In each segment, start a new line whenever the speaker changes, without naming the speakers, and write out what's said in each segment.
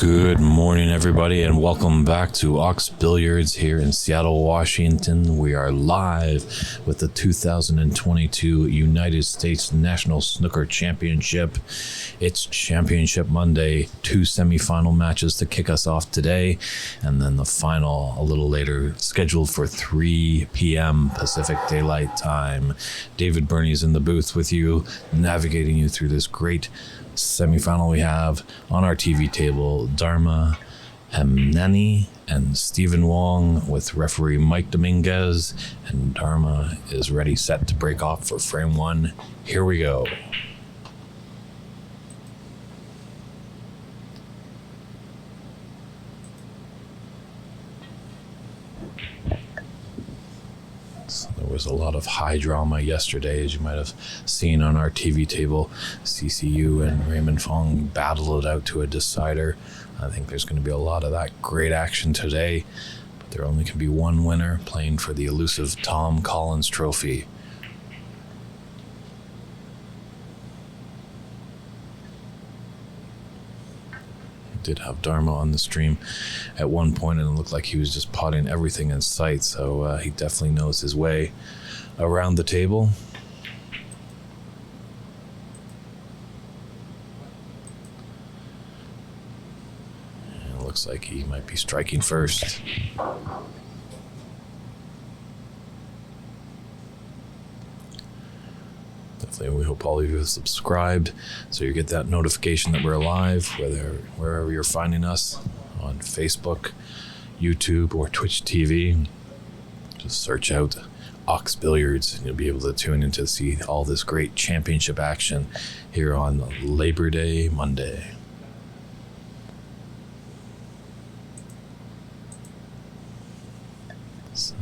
Good morning, everybody, and welcome back to Ox Billiards here in Seattle, Washington. We are live with the 2022 United States National Snooker Championship. It's Championship Monday, 2 semifinal matches to kick us off today, and then the final a little later, scheduled for 3 p.m. Pacific Daylight Time. David Burney's in the booth with you, navigating you through this great semifinal. We have on our TV table Dharma Hemnani and Stephen Wong with referee Mike Dominguez, and Dharma is ready, set to break off for frame one. Here we go. There was a lot of high drama yesterday, as you might have seen on our TV table. CCU and Raymond Fong battled it out to a decider. I think there's going to be a lot of that great action today, but there only can be one winner playing for the elusive Tom Collins Trophy. Did have Dharma on the stream at one point, and it looked like he was just potting everything in sight, so he definitely knows his way around the table. And it looks like he might be striking first. We hope all of you have subscribed so you get that notification that we're live, wherever you're finding us, on Facebook, YouTube, or Twitch TV. Just search out Ox Billiards and you'll be able to tune in to see all this great championship action here on Labor Day Monday. So,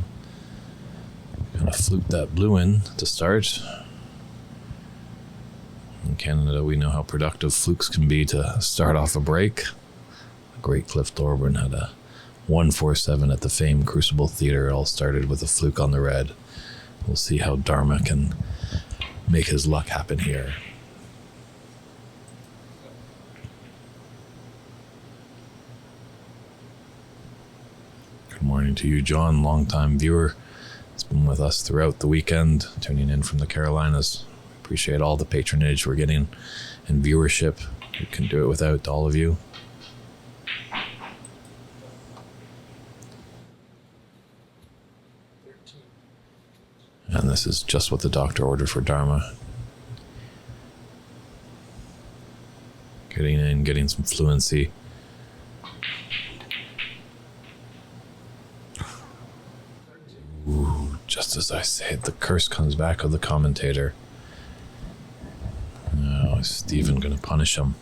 kind of fluked that blue in to start. In Canada, we know how productive flukes can be to start off a break. The great Cliff Thorburn had a 147 at the famed Crucible Theater. It all started with a fluke on the red. We'll see how Dharma can make his luck happen here. Good morning to you, John, longtime viewer. He's been with us throughout the weekend, tuning in from the Carolinas. Appreciate all the patronage we're getting and viewership. We couldn't do it without all of you. And this is just what the doctor ordered for Dharma. Getting in, getting some fluency. Ooh, just as I say it, the curse comes back of the commentator. No, is Stephen going to punish him?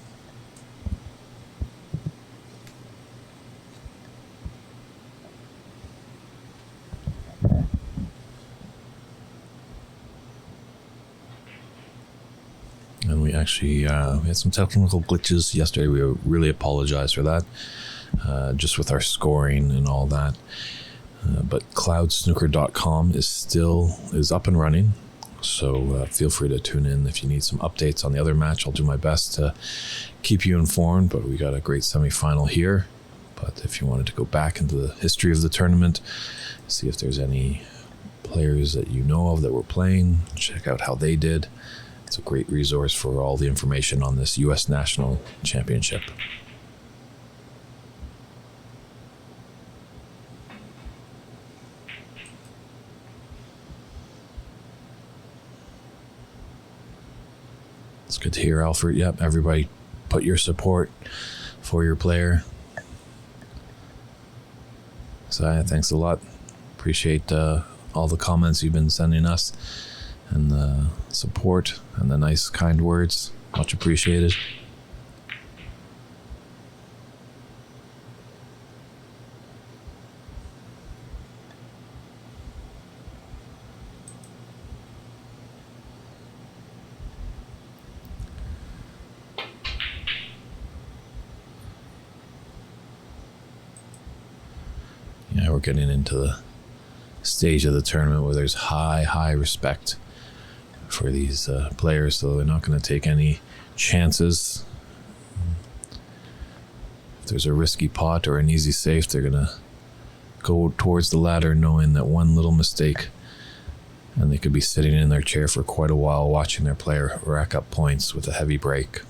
And we actually we had some technical glitches yesterday. We really apologize for that, just with our scoring and all that. But cloudsnooker.com is up and running. So feel free to tune in if you need some updates on the other match. I'll do my best to keep you informed, but we got a great semifinal here. But if you wanted to go back into the history of the tournament, see if there's any players that you know of that were playing, check out how they did. It's a great resource for all the information on this U.S. National Championship. It's good to hear, Alfred. Yep, everybody put your support for your player. So thanks a lot. Appreciate all the comments you've been sending us and the support and the nice, kind words. Much appreciated. Yeah, we're getting into the stage of the tournament where there's high respect for these players, so they're not going to take any chances. if there's a risky pot or an easy safe, they're going to go towards the ladder knowing that one little mistake and they could be sitting in their chair for quite a while watching their player rack up points with a heavy break.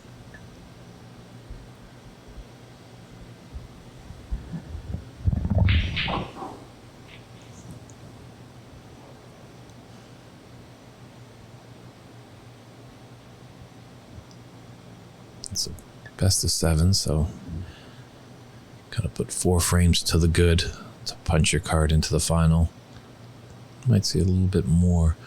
It's a best of 7, so kind of put 4 frames to the good to punch your card into the final. Might see a little bit more.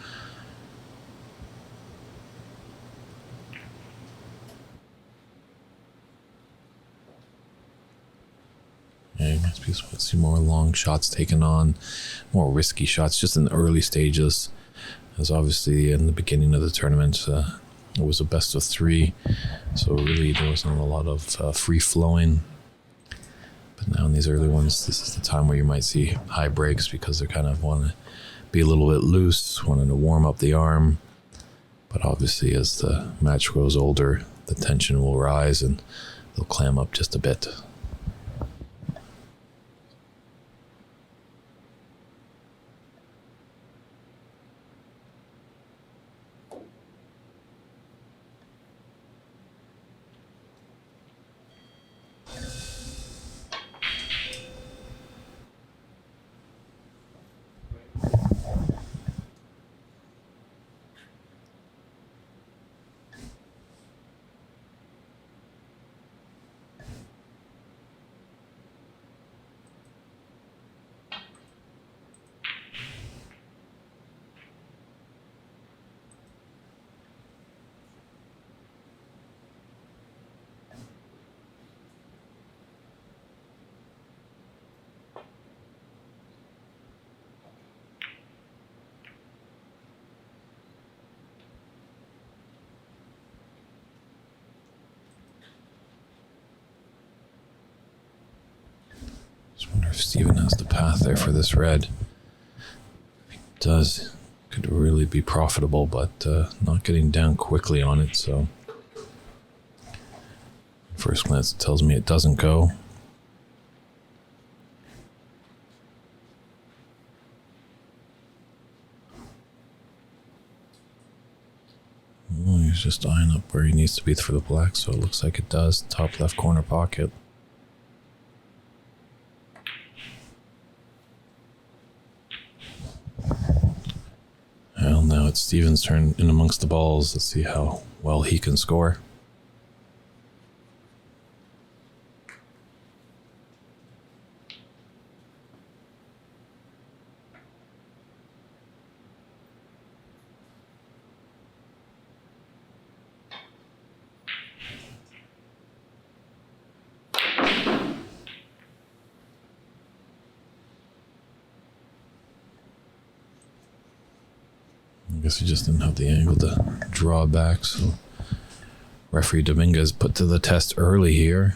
Yeah, you might see more long shots taken on, more risky shots just in the early stages. As obviously in the beginning of the tournament, it was a best of 3, so really there wasn't a lot of free flowing. But now in these early ones, this is the time where you might see high breaks because they kind of want to be a little bit loose, wanting to warm up the arm. But obviously as the match grows older, the tension will rise and they'll clam up just a bit. Just wonder if Steven has the path there for this red. If he does, could really be profitable, but not getting down quickly on it, so first glance it tells me it doesn't go. Well, he's just eyeing up where he needs to be for the black, so it looks like it does. Top left corner pocket. Well, now it's Steven's turn in amongst the balls. Let's see how well he can score. I guess he just didn't have the angle to draw back, so referee Dominguez put to the test early here.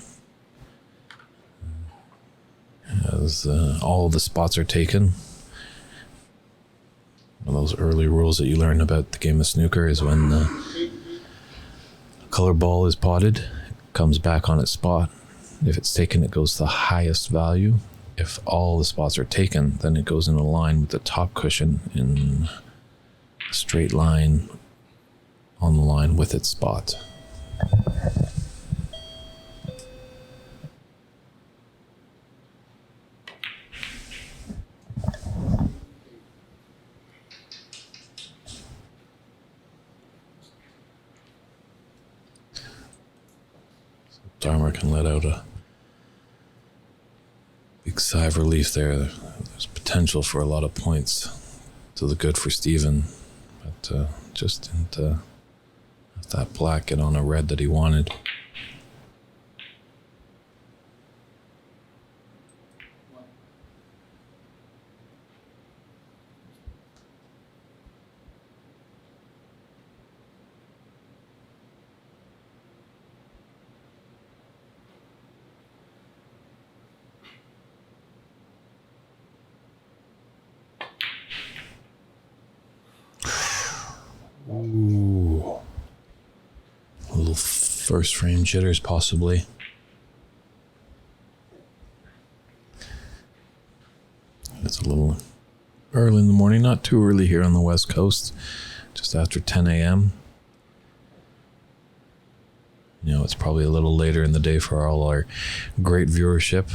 As all the spots are taken. One of those early rules that you learn about the game of snooker is when the color ball is potted, it comes back on its spot. If it's taken, it goes to the highest value. If all the spots are taken, then it goes in a line with the top cushion in a straight line on the line with its spot. Dharma can let out a big sigh of relief there. There's potential for a lot of points to the good for Steven, but just didn't have that black get on a red that he wanted. Ooh. A little first frame jitters, possibly. It's a little early in the morning, not too early here on the West Coast, just after 10 a.m. You know, it's probably a little later in the day for all our great viewership.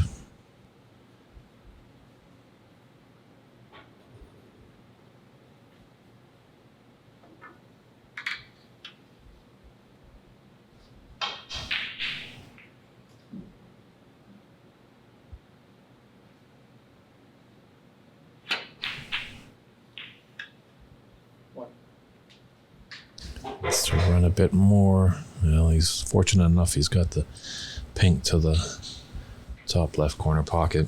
Let's run a bit more. Well, he's fortunate enough he's got the pink to the top left corner pocket.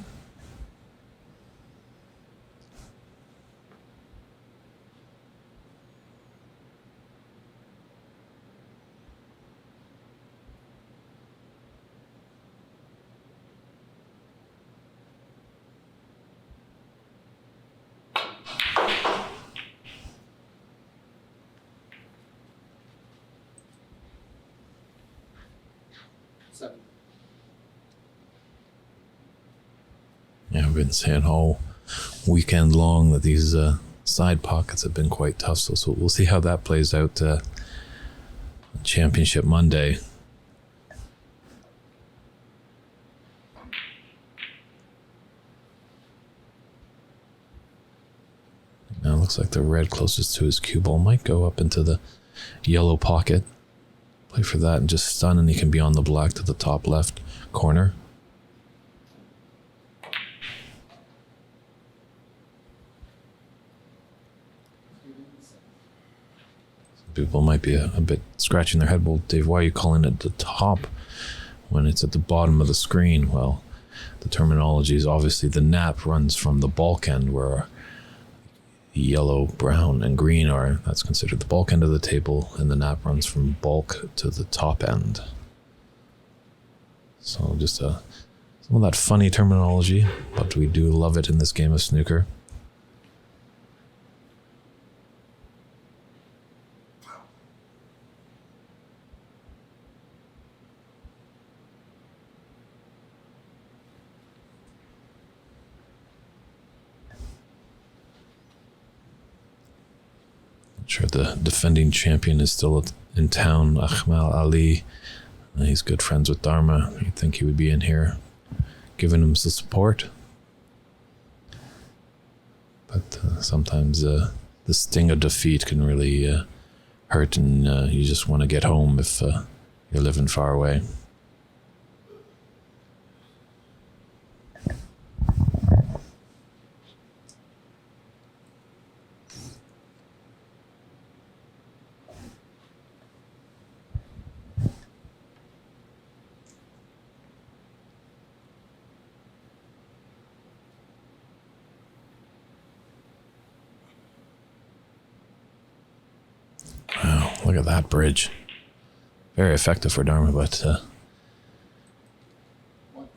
Yeah, I've been saying all weekend long that these side pockets have been quite tough. So we'll see how that plays out Championship Monday. Now it looks like the red closest to his cue ball might go up into the yellow pocket. Play for that and just stun, and he can be on the black to the top left corner. People might be a bit scratching their head. Well, Dave, why are you calling it the top when it's at the bottom of the screen? Well, the terminology is obviously the nap runs from the bulk end, where yellow, brown, and green are. That's considered the bulk end of the table, and the nap runs from bulk to the top end. So just some of that funny terminology, but we do love it in this game of snooker. Sure, the defending champion is still in town, Ahmed Ali. He's good friends with Dharma. You'd think he would be in here giving him some support. But sometimes the sting of defeat can really hurt, and you just want to get home if you're living far away. Wow, look at that bridge. Very effective for Dharma, but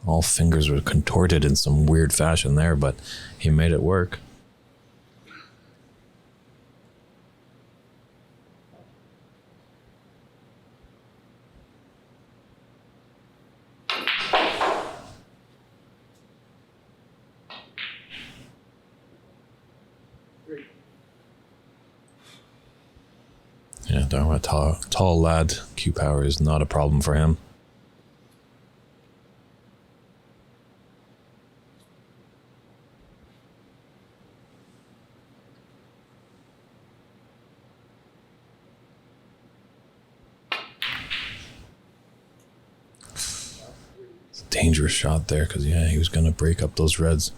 all fingers were contorted in some weird fashion there, but he made it work. Yeah, Dharma, tall lad. Q power is not a problem for him. It's a dangerous shot there, because he was going to break up those reds,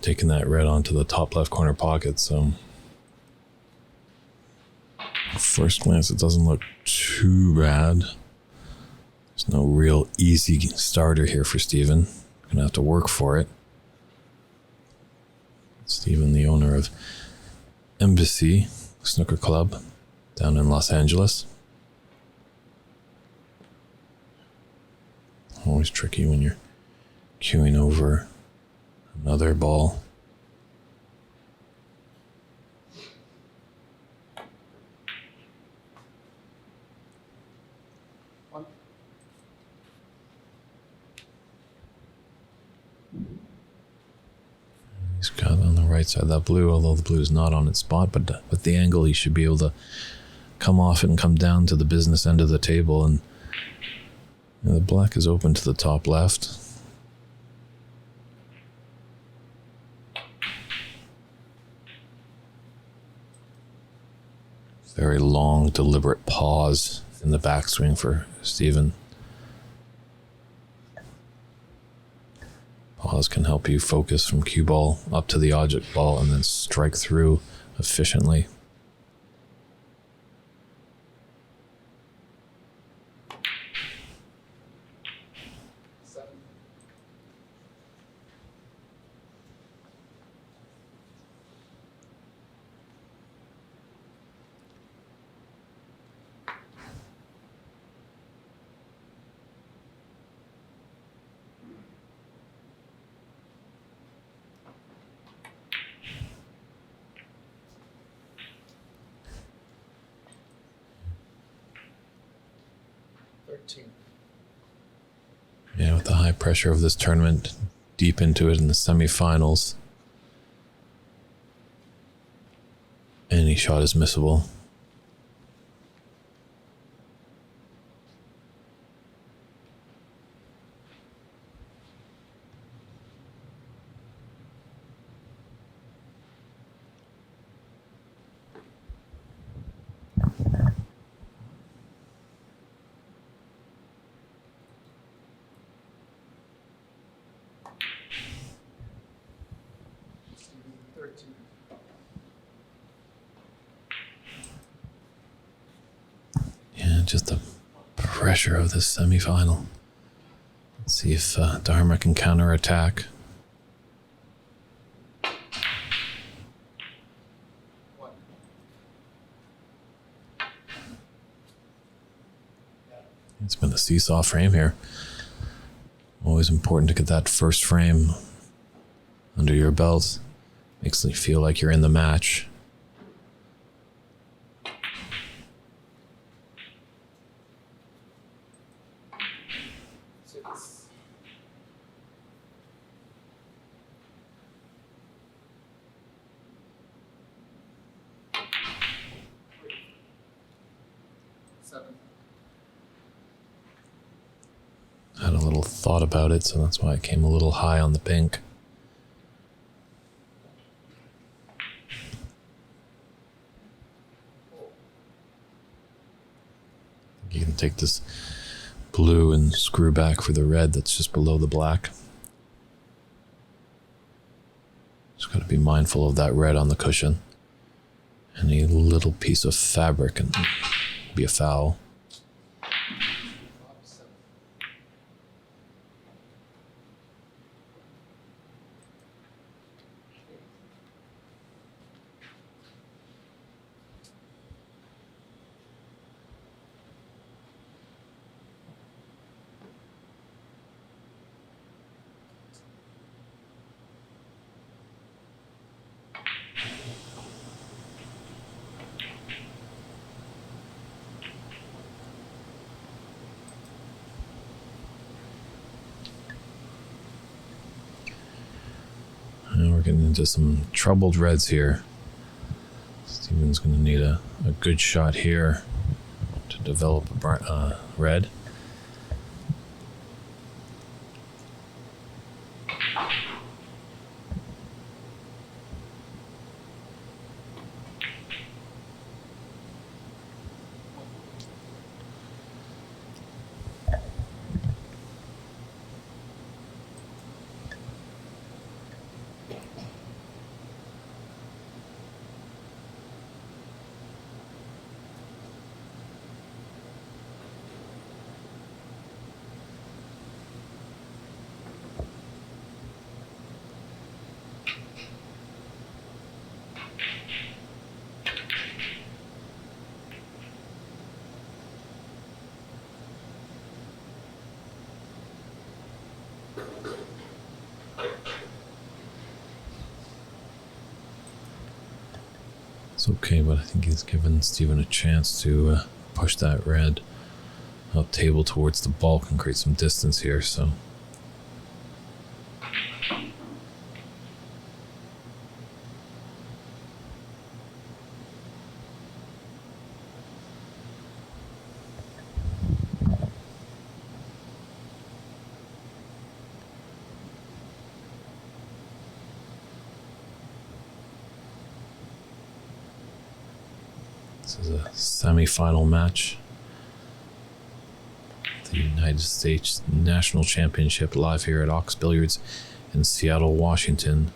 taking that red onto the top left corner pocket. So at first glance, it doesn't look too bad. There's no real easy starter here for Steven. Gonna have to work for it. Steven, the owner of Embassy Snooker Club down in Los Angeles. Always tricky when you're queuing over another ball. He's got on the right side of that blue, although the blue is not on its spot, but with the angle he should be able to come off it and come down to the business end of the table. And the black is open to the top left. Very long, deliberate pause in the backswing for Stephen. Pause can help you focus from cue ball up to the object ball and then strike through efficiently. Yeah, with the high pressure of this tournament, deep into it in the semifinals, any shot is missable. Yeah, just the pressure of this semifinal. Let's see if Dharma can counterattack. It's been a seesaw frame here. Always important to get that first frame under your belt. Makes you feel like you're in the match. Had a little thought about it, so that's why I came a little high on the pink. You can take this blue and screw back for the red that's just below the black. Just got to be mindful of that red on the cushion. Any little piece of fabric can be a foul. We're getting into some troubled reds here. Steven's going to need a good shot here to develop a red. It's okay, but I think he's given Steven a chance to push that red up table towards the bulk and create some distance here, so. This is a semi-final match. The United States National Championship live here at Ox Billiards in Seattle, Washington.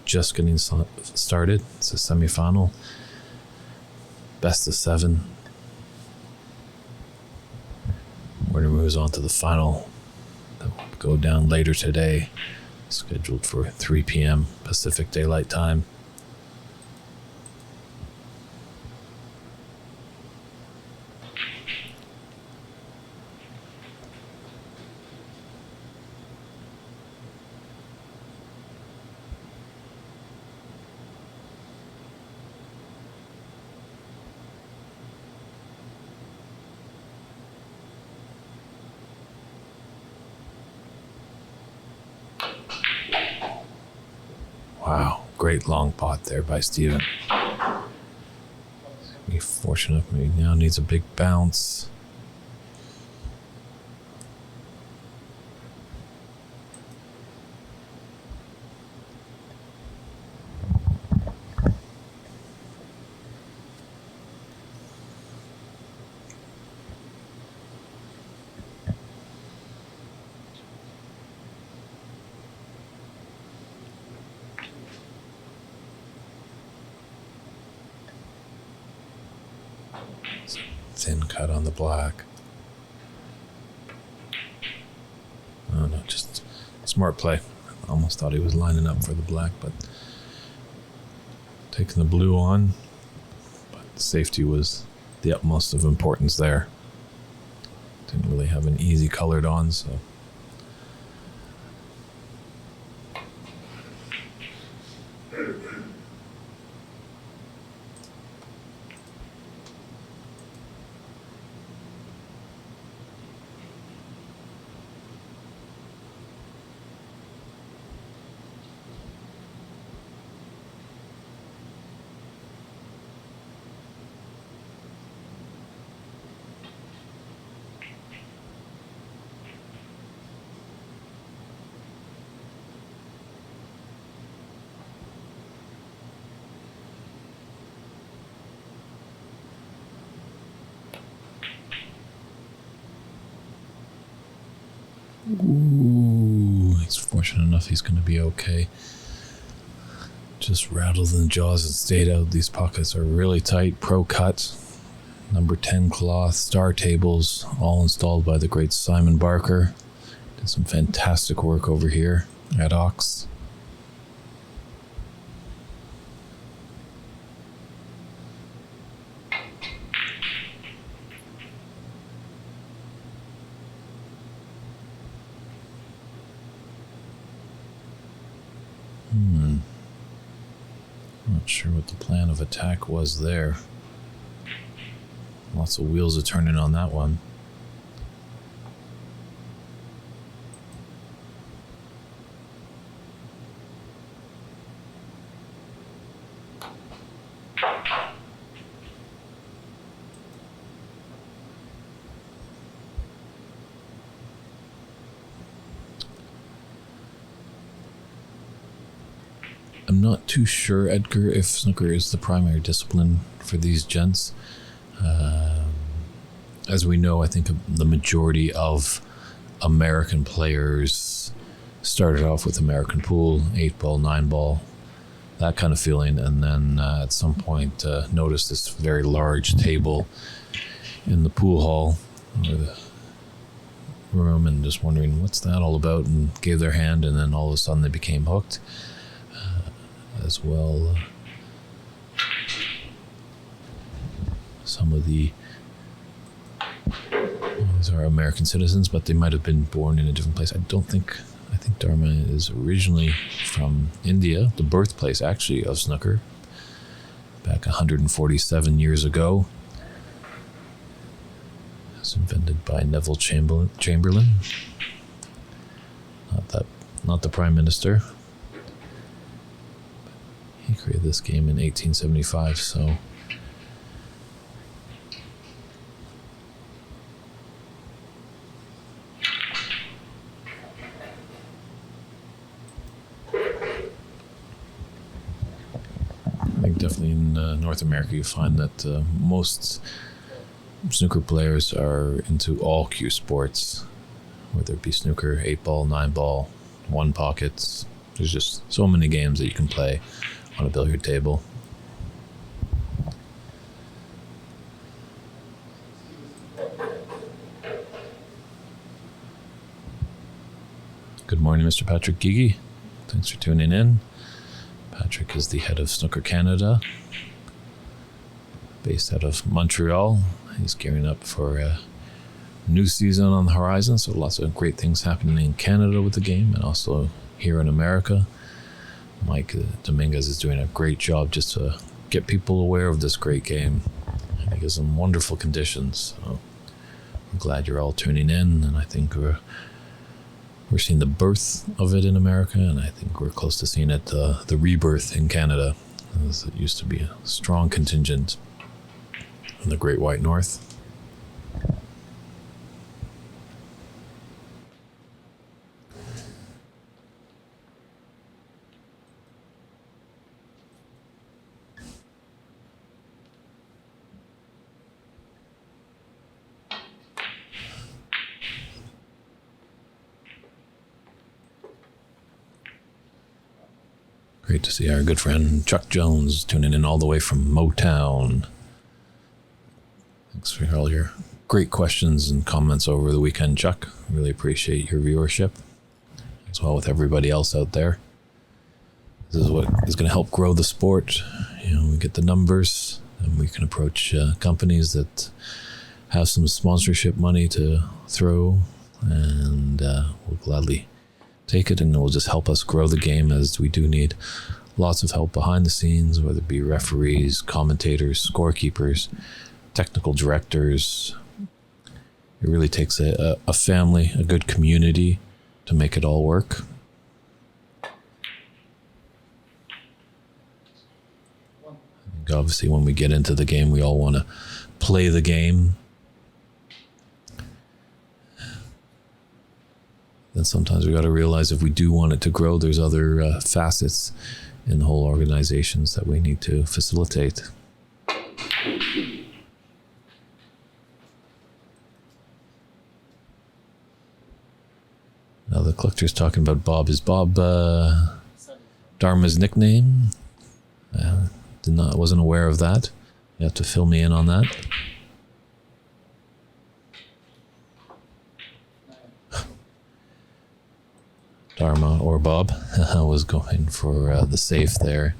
Just getting started. It's a semi-final. Best of 7. Winner moves on to the final. That will go down later today. Scheduled for 3 p.m. Pacific Daylight Time. Wow, great long pot there by Steven. Be fortunate, he now needs a big bounce. Thin cut on the black. Oh no, just smart play. Almost thought he was lining up for the black, but taking the blue on. But safety was the utmost of importance there. Didn't really have an easy colored on, so. Ooh, he's fortunate enough he's going to be okay. Just rattled in the jaws and stayed out. These pockets are really tight. Pro cut, number 10 cloth, star tables, all installed by the great Simon Barker. Did some fantastic work over here at Ox. Not sure what the plan of attack was there. Lots of wheels are turning on that one. I'm not too sure, Edgar, if snooker is the primary discipline for these gents. As we know, I think the majority of American players started off with American pool, 8-ball, 9-ball, that kind of feeling, and then at some point noticed this very large table in the pool hall or the room and just wondering what's that all about, and gave their hand, and then all of a sudden they became hooked. As well, some of these are American citizens, but they might have been born in a different place. I think Dharma is originally from India, the birthplace actually of snooker, back 147 years ago. It was invented by Neville Chamberlain. Not the Prime Minister. He created this game in 1875, so definitely in North America, you find that most snooker players are into all cue sports, whether it be snooker, 8-ball, 9-ball, one pockets. There's just so many games that you can play on a billiard table. Good morning, Mr. Patrick Gigi. Thanks for tuning in. Patrick is the head of Snooker Canada, based out of Montreal. He's gearing up for a new season on the horizon, so lots of great things happening in Canada with the game and also here in America. Mike Dominguez is doing a great job just to get people aware of this great game. He gives them wonderful conditions. So I'm glad you're all tuning in, and I think we're seeing the birth of it in America, and I think we're close to seeing it, the rebirth in Canada, as it used to be a strong contingent in the Great White North. Great to see our good friend Chuck Jones tuning in all the way from Motown. Thanks for all your great questions and comments over the weekend, Chuck. Really appreciate your viewership, as well with everybody else out there. This is what is going to help grow the sport. We get the numbers, and we can approach companies that have some sponsorship money to throw, and we'll gladly take it, and it will just help us grow the game, as we do need lots of help behind the scenes, whether it be referees, commentators, scorekeepers, technical directors. It really takes a family, a good community to make it all work. I think obviously when we get into the game, we all want to play the game. Then sometimes we got to realize if we do want it to grow, there's other facets in the whole organizations that we need to facilitate. Now the collector's talking about Bob. Is Bob Dharma's nickname? Wasn't aware of that. You have to fill me in on that. Dharma or Bob was going for the safe there.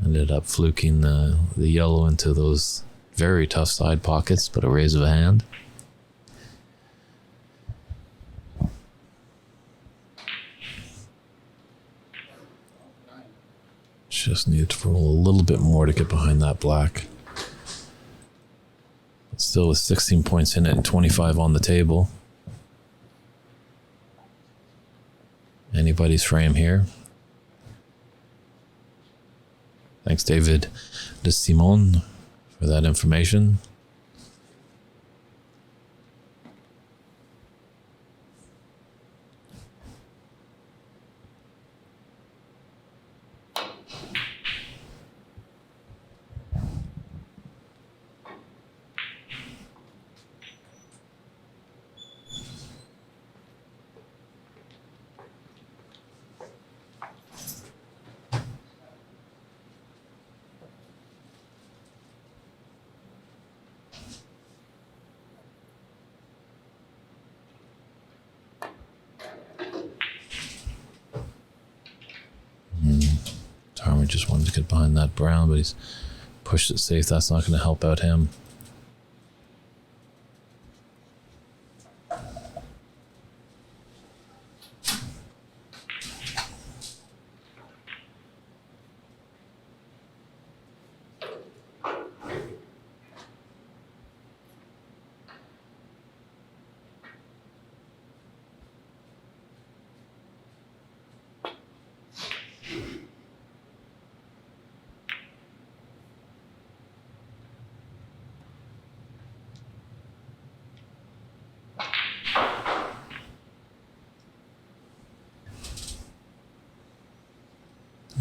Ended up fluking the yellow into those very tough side pockets, but a raise of a hand. Just needed to roll a little bit more to get behind that black. But still with 16 points in it and 25 on the table. Anybody's frame here. Thanks, David de Simon, for that information. Dharma just wanted to get behind that brown, but he's pushed it safe. That's not going to help out him.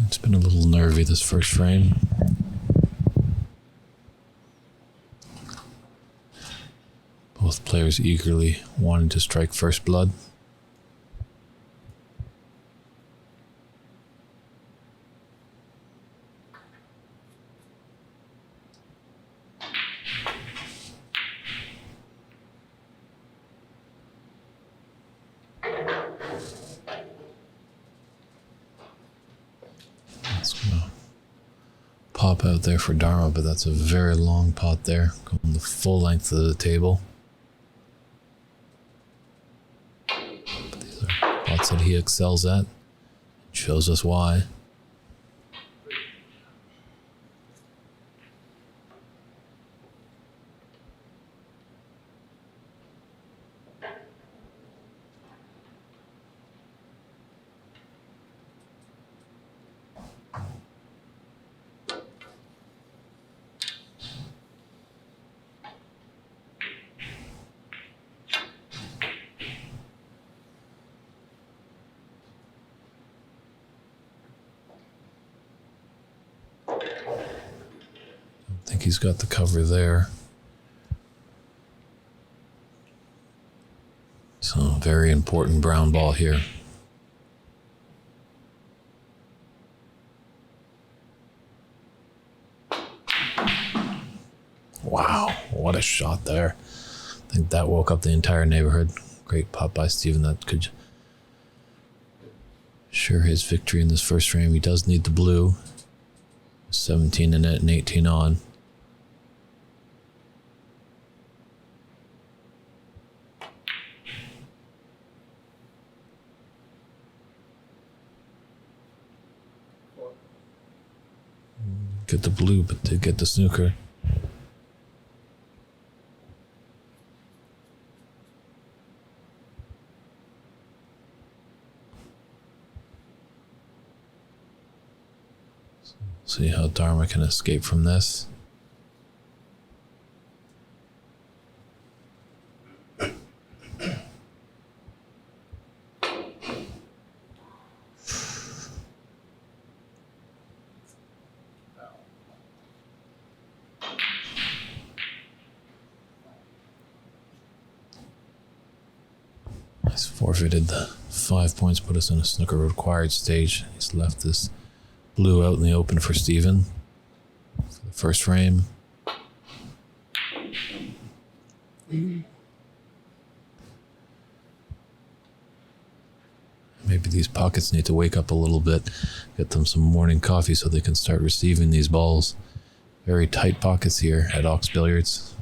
It's been a little nervy this first frame. players eagerly wanting to strike first blood. That's gonna pop out there for Dharma, but that's a very long pot there, going the full length of the table. But these are pots that he excels at. Shows us why. I think he's got the cover there. So, very important brown ball here. Wow, what a shot there. I think that woke up the entire neighborhood. Great putt by Steven. That could assure his victory in this first frame. He does need the blue. 17 in it and 18 on. Get the blue, but did get the snooker. See how Dharma can escape from this. He's forfeited the 5 points, put us in a snooker required stage. He's left this blue out in the open for Steven for the first frame. Maybe these pockets need to wake up a little bit, get them some morning coffee so they can start receiving these balls. Very tight pockets here at Ox Billiards.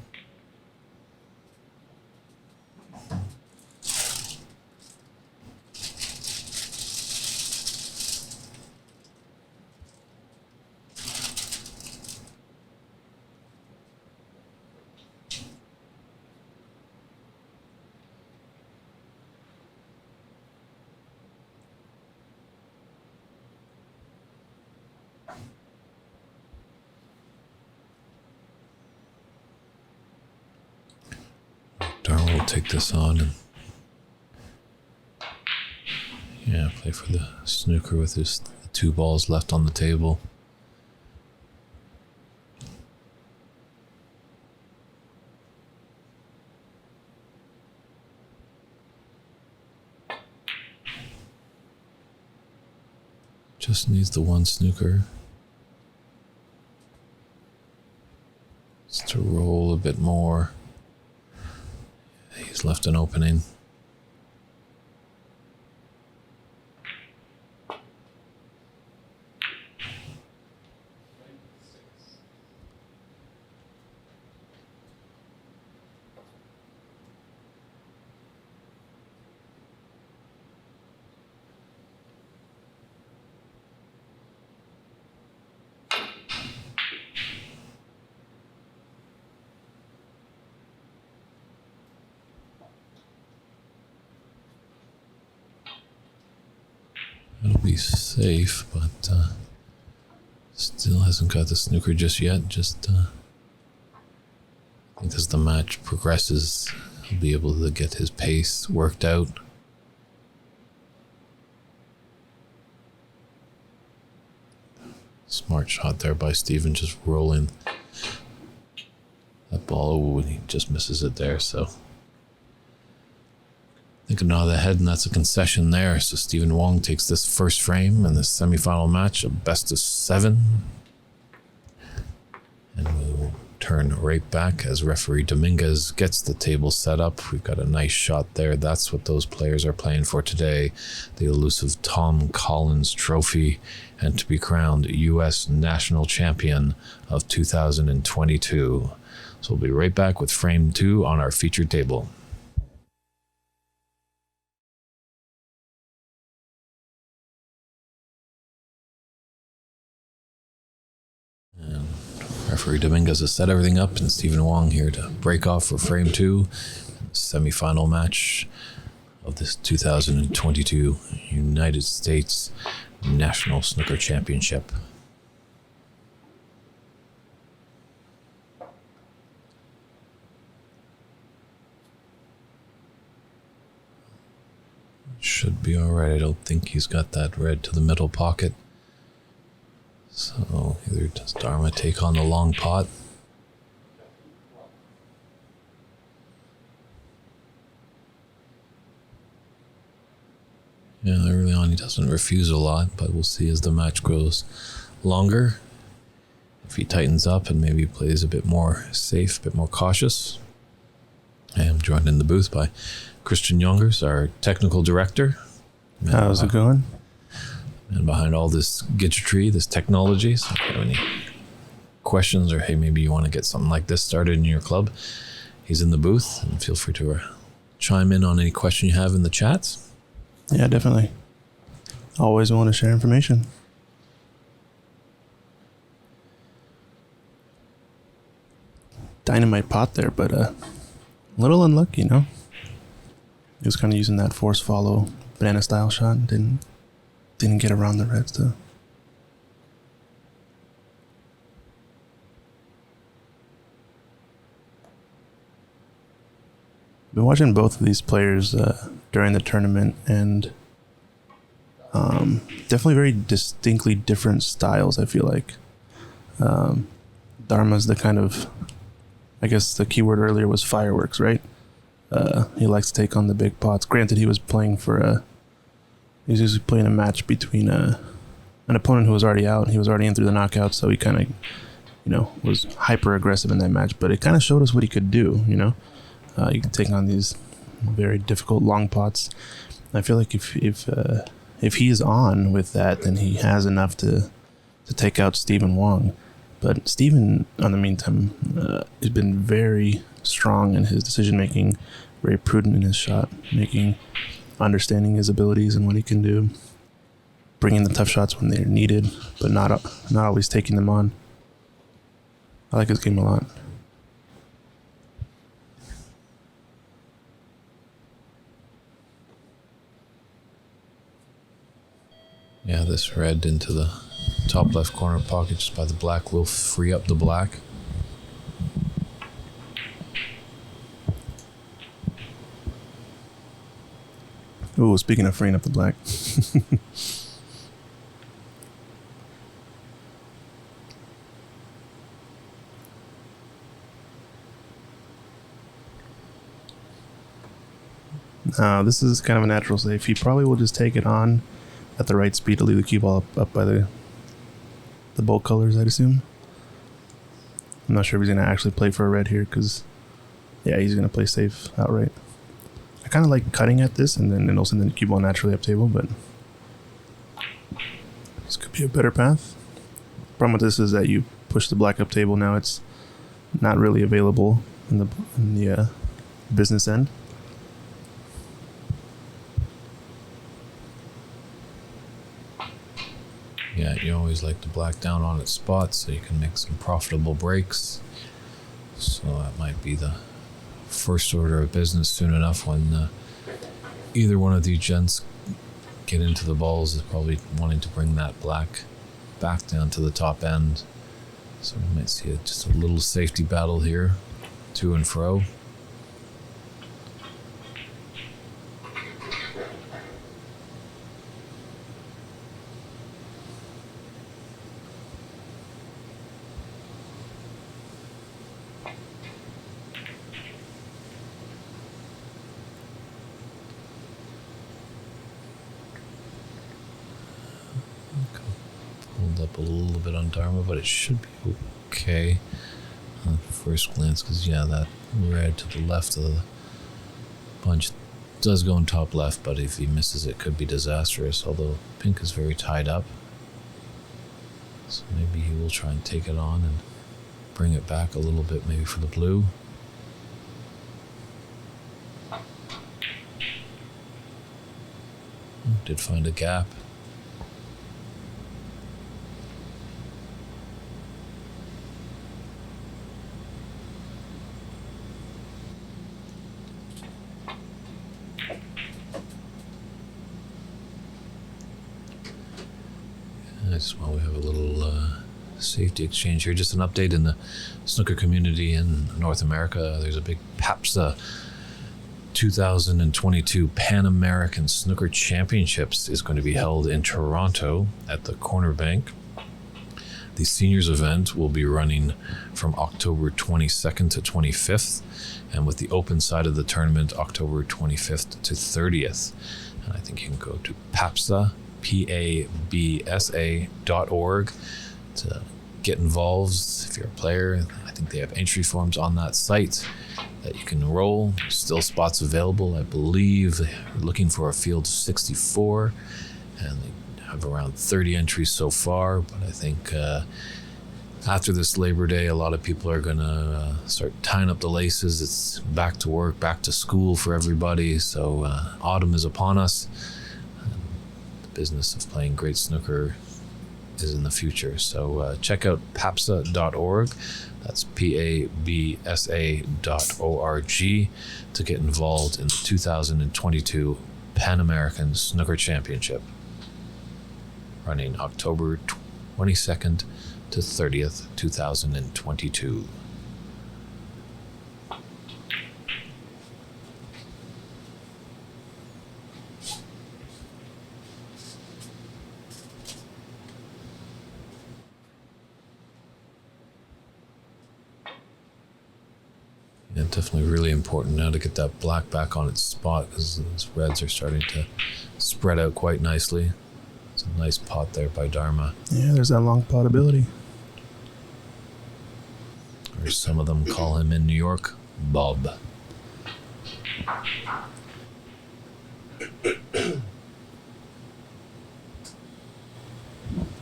Dharma will take this on and play for the snooker with his 2 balls left on the table. Just needs the 1 snooker. Just to roll a bit more. He's left an opening. It'll be safe, but still hasn't got the snooker just yet. I think as the match progresses, he'll be able to get his pace worked out. Smart shot there by Steven, just rolling that ball. Ooh, and he just misses it there, so think a nod of the head, and that's a concession there. So Stephen Wong takes this first frame in the semifinal match, a best of 7. And we'll turn right back as referee Dominguez gets the table set up. We've got a nice shot there. That's what those players are playing for today. The elusive Tom Collins Trophy, and to be crowned U.S. National Champion of 2022. So we'll be right back with frame 2 on our featured table. And referee Dominguez has set everything up, and Stephen Wong here to break off for frame 2, semi-final match of this 2022 United States National Snooker Championship. Should be all right. I don't think he's got that red to the middle pocket. So either does Dharma take on the long pot? Yeah, early on he doesn't refuse a lot, but we'll see as the match grows longer. If he tightens up and maybe plays a bit more safe, a bit more cautious. I am joined in the booth by Christian Youngers, our technical director.
How's it going?
And behind all this gadgetry, this technology, so if you have any questions or hey, maybe you want to get something like this started in your club, he's in the booth, and feel free to chime in on any question you have in the chats.
Yeah, definitely. Always want to share information. Dynamite pot there, but a little unlucky, you know? He was kind of using that force follow banana style shot and didn't get around the reds though. Been watching both of these players during the tournament, and definitely very distinctly different styles, I feel like. Dharma's the kind of, I guess the keyword earlier was fireworks, right? He likes to take on the big pots. Granted, he was playing he was usually playing a match between an opponent who was already out. He was already in through the knockout, so he kind of, was hyper aggressive in that match. But it kind of showed us what he could do, You can take on these very difficult long pots. I feel like if he's on with that, then he has enough to take out Stephen Wong. But Stephen, in the meantime, has been very strong in his decision making, very prudent in his shot making, understanding his abilities and what he can do, bringing the tough shots when they're needed, but not always taking them on. I like his game a lot.
Yeah, this red into the top left corner pocket just by the black will free up the black.
Oh, speaking of freeing up the black. This is kind of a natural safe. He probably will just take it on at the right speed to leave the cue ball up by the bolt colors, I'd assume. I'm not sure if he's going to actually play for a red here, because, yeah, he's going to play safe outright. I kind of like cutting at this and then also the cue ball naturally up table, but this could be a better path. Problem with this is that you push the black up table, now it's not really available in the business end.
Yeah, you always like the black down on its spot so you can make some profitable breaks. So that might be the first order of business soon enough when either one of these gents get into the balls, is probably wanting to bring that black back down to the top end. So we might see just a little safety battle here, to and fro. hold up a little bit on Dharma, but it should be okay on first glance, because that red to the left of the bunch does go in top left, but if he misses it could be disastrous, although pink is very tied up. So maybe he will try and take it on and bring it back a little bit, maybe for the blue. Did find a gap. Just while we have a little safety exchange here, just an update in the snooker community in North America. There's a big PAPSA 2022 Pan American Snooker Championships is going to be held in Toronto at the Corner Bank. The seniors event will be running from October 22nd to 25th, and with the open side of the tournament, October 25th to 30th. And I think you can go to PABSA, PABSA.org to get involved if you're a player. I think they have entry forms on that site that you can enroll. There's still spots available. I believe they're looking for a field of 64, and they have around 30 entries so far. But I think after this Labor Day, a lot of people are going to start tying up the laces. It's back to work, back to school for everybody. So autumn is upon us. The business of playing great snooker is in the future. So check out papsa.org. That's PABSA.org to get involved in the 2022 Pan American Snooker Championship, running October 22nd to 30th, 2022. Yeah, definitely really important now to get that black back on its spot, because those reds are starting to spread out quite nicely. It's a nice pot there by Dharma.
Yeah, there's that long pot ability.
Or some of them call him in New York, Bob.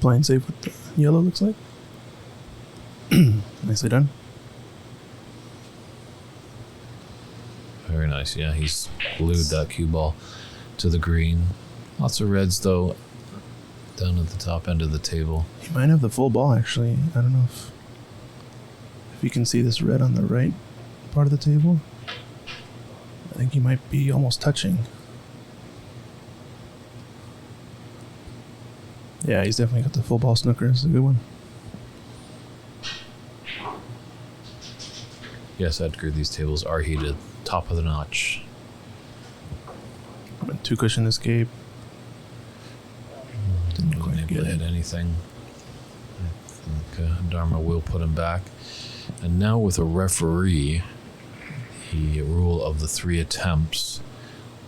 Playing safe with the yellow, looks like. Nicely done.
Very nice. Yeah, he's glued that cue ball to the green. Lots of reds, though, down at the top end of the table.
He might have the full ball, actually. I don't know if you can see this red on the right part of the table. I think he might be almost touching. Yeah, he's definitely got the full ball snooker. It's a good one.
Yes, Edgar, these tables are heated. Top of the notch.
Two cushion escape. Didn't quite
able
get
to hit anything. I think Dharma will put him back. And now with a referee, the rule of the 3 attempts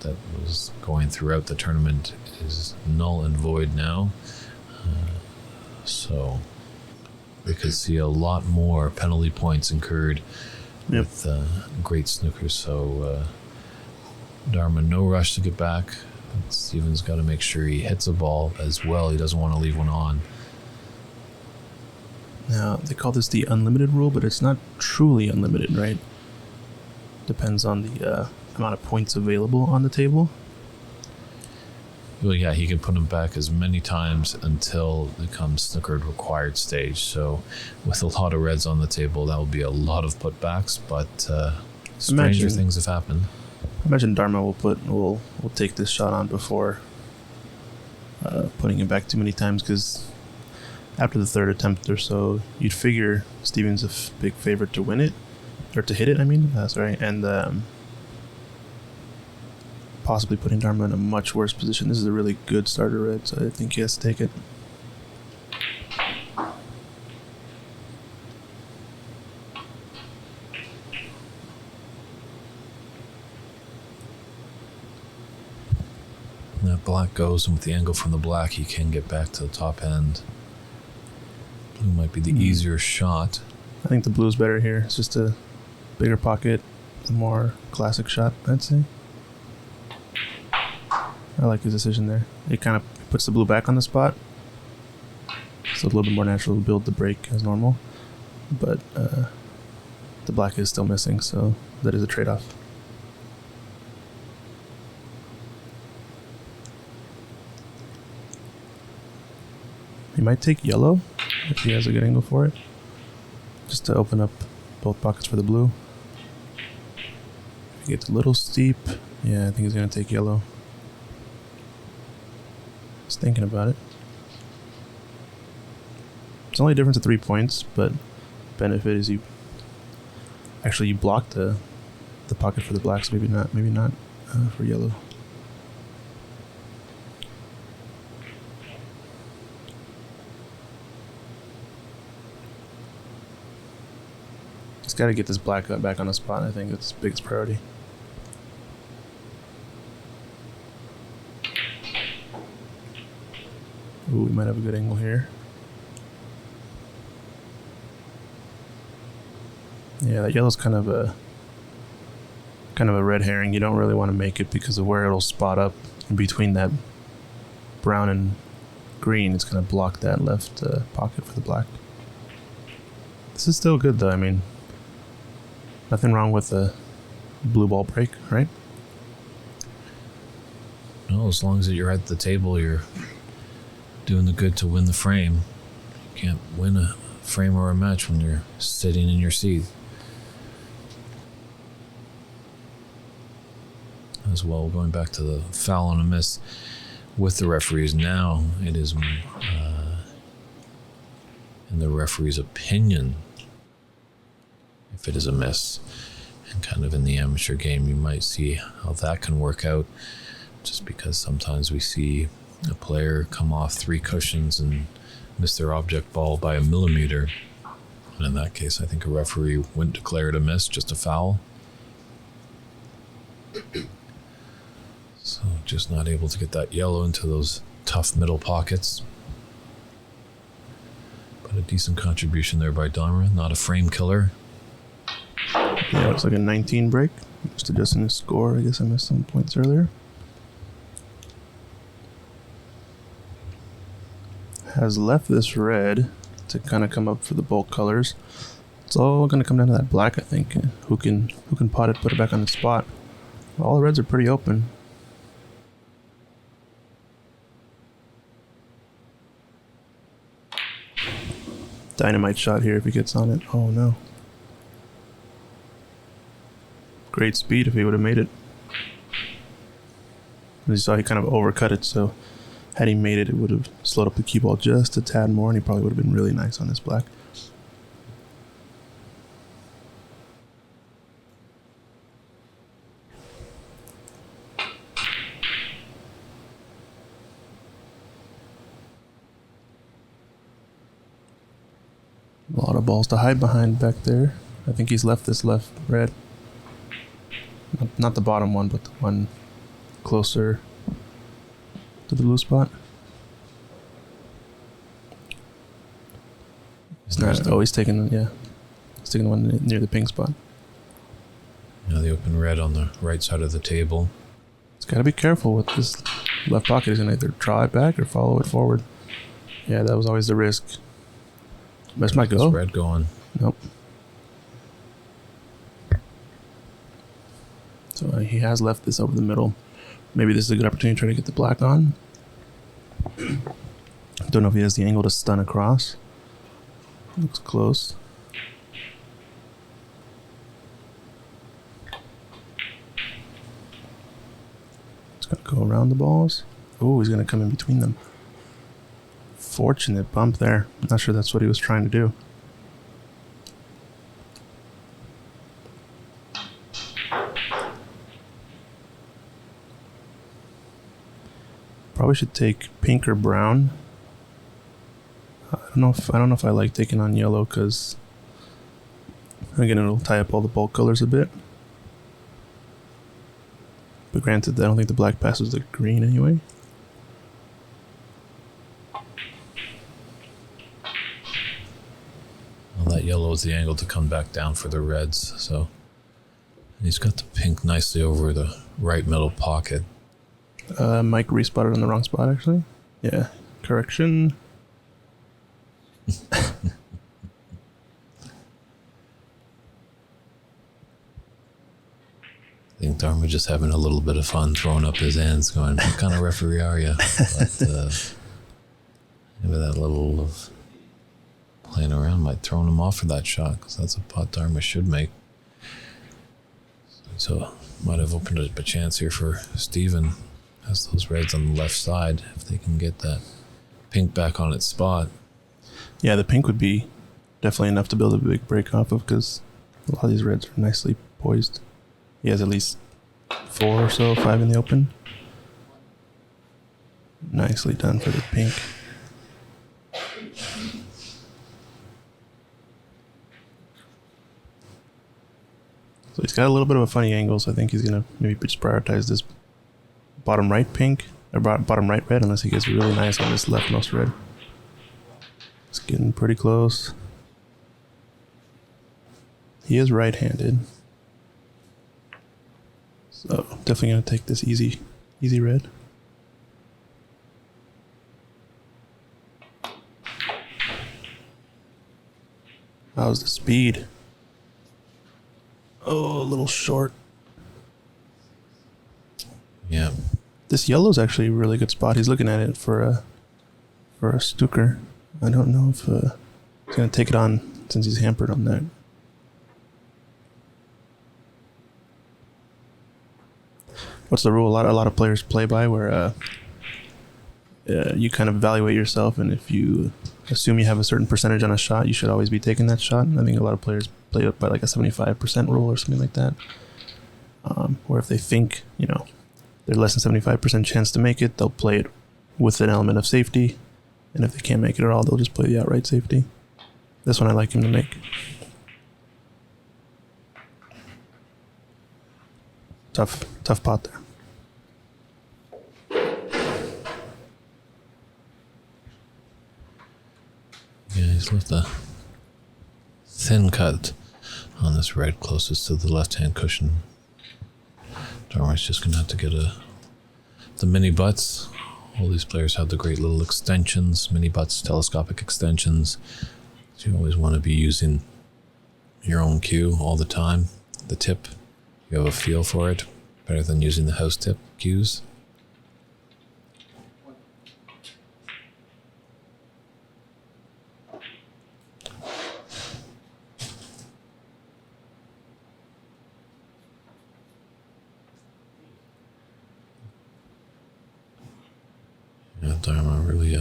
that was going throughout the tournament is null and void now. So we could see a lot more penalty points incurred with great snookers. So Dharma, no rush to get back. But Steven's got to make sure he hits a ball as well. He doesn't want to leave one on.
Now, they call this the unlimited rule, but it's not truly unlimited, right? Depends on the amount of points available on the table.
Well, yeah, he can put them back as many times until it comes snookered required stage. So with a lot of reds on the table, that will be a lot of putbacks, but stranger things have happened.
I imagine Dharma will take this shot on before putting it back too many times, because after the third attempt or so, you'd figure Steven's a big favorite to win it, or to hit it, I mean. Sorry. And possibly putting Dharma in a much worse position. This is a really good starter red, so I think he has to take it.
That black goes, and with the angle from the black, he can get back to the top end. Blue might be the easier shot.
I think the blue's better here. It's just a bigger pocket, more classic shot, I'd say. I like his decision there. It kind of puts the blue back on the spot. So a little bit more natural to build the break as normal. But the black is still missing, so that is a trade-off. He might take yellow if he has a good angle for it, just to open up both pockets for the blue. If he gets a little steep, yeah, I think he's going to take yellow. Just thinking about it. It's only a difference of 3 points, but benefit is you block the pocket for the blacks. Maybe not for yellow. Just got to get this black back on the spot. I think that's the biggest priority. Ooh, we might have a good angle here. Yeah, that yellow's kind of a red herring. You don't really want to make it because of where it'll spot up in between that brown and green. It's going to block that left pocket for the black. This is still good though. I mean, nothing wrong with a blue ball break, right?
No, as long as you're at the table, you're doing the good to win the frame. You can't win a frame or a match when you're sitting in your seat. As well, going back to the foul and a miss with the referees now, it is in the referee's opinion if it is a miss. And kind of in the amateur game, you might see how that can work out, just because sometimes we see a player come off 3 cushions and miss their object ball by a millimeter. And in that case, I think a referee wouldn't declare it a miss, just a foul. So just not able to get that yellow into those tough middle pockets. But a decent contribution there by Dharma, not a frame killer.
Yeah, it's like a 19 break. Just adjusting the score. I guess I missed some points earlier. Has left this red to kind of come up for the bulk colors. It's all going to come down to that black, I think. Who can pot it, put it back on the spot. All the reds are pretty open. Dynamite shot here if he gets on it. Oh no. Great speed if he would have made it. As you saw, he kind of overcut it, so had he made it, it would have slowed up the cue ball just a tad more, and he probably would have been really nice on this black. A lot of balls to hide behind back there. I think he's left this left red. Not the bottom one, but the one closer to the blue spot. He's taking the one near the pink spot.
Now the open red on the right side of the table.
He's got to be careful with this left pocket. He's going to either draw it back or follow it forward. Yeah, that was always the risk. This might go.
Red going.
Nope. So he has left this over the middle. Maybe this is a good opportunity to try to get the black on. Don't know if he has the angle to stun across. Looks close. It's going to go around the balls. Oh, he's going to come in between them. Fortunate bump there. Not sure that's what he was trying to do. Probably should take pink or brown. I don't know if I like taking on yellow because again it'll tie up all the bulk colors a bit. But granted, I don't think the black passes the green anyway.
yellow is the angle to come back down for the reds. So he's got the pink nicely over the right middle pocket.
Mike respotted on the wrong spot, actually. Yeah. Correction.
I think Dharma just having a little bit of fun throwing up his hands going, what kind of referee are you? But maybe that little of playing around might throw him off for that shot, because that's a putt Dharma should make. So might have opened up a chance here for Steven. Has those reds on the left side if they can get that pink back on its spot.
Yeah, the pink would be definitely enough to build a big break off of, because a lot of these reds are nicely poised. He has at least 4 or so, 5 in the open. Nicely done for the pink. So he's got a little bit of a funny angle, so I think he's going to maybe just prioritize this bottom right pink, or bottom right red, unless he gets really nice on this leftmost red. It's getting pretty close. He is right-handed. So definitely going to take this easy red. How's the speed? Oh, a little short.
Yeah.
This yellow's actually a really good spot. He's looking at it for a Snooker. I don't know if he's going to take it on since he's hampered on that. What's the rule? A lot of players play by where you kind of evaluate yourself, and if you assume you have a certain percentage on a shot, you should always be taking that shot. I think a lot of players play it by like a 75% rule or something like that. Or if they think, they're less than 75% chance to make it, they'll play it with an element of safety. And if they can't make it at all, they'll just play the outright safety. This one I like him to make. Tough pot there.
Yeah, he's left a thin cut on this red closest to the left-hand cushion. Dharma's just going to have to get the mini butts. All these players have the great little extensions, mini butts, telescopic extensions. So you always want to be using your own cue all the time. The tip, you have a feel for it, better than using the house tip cues. Yeah, Dharma really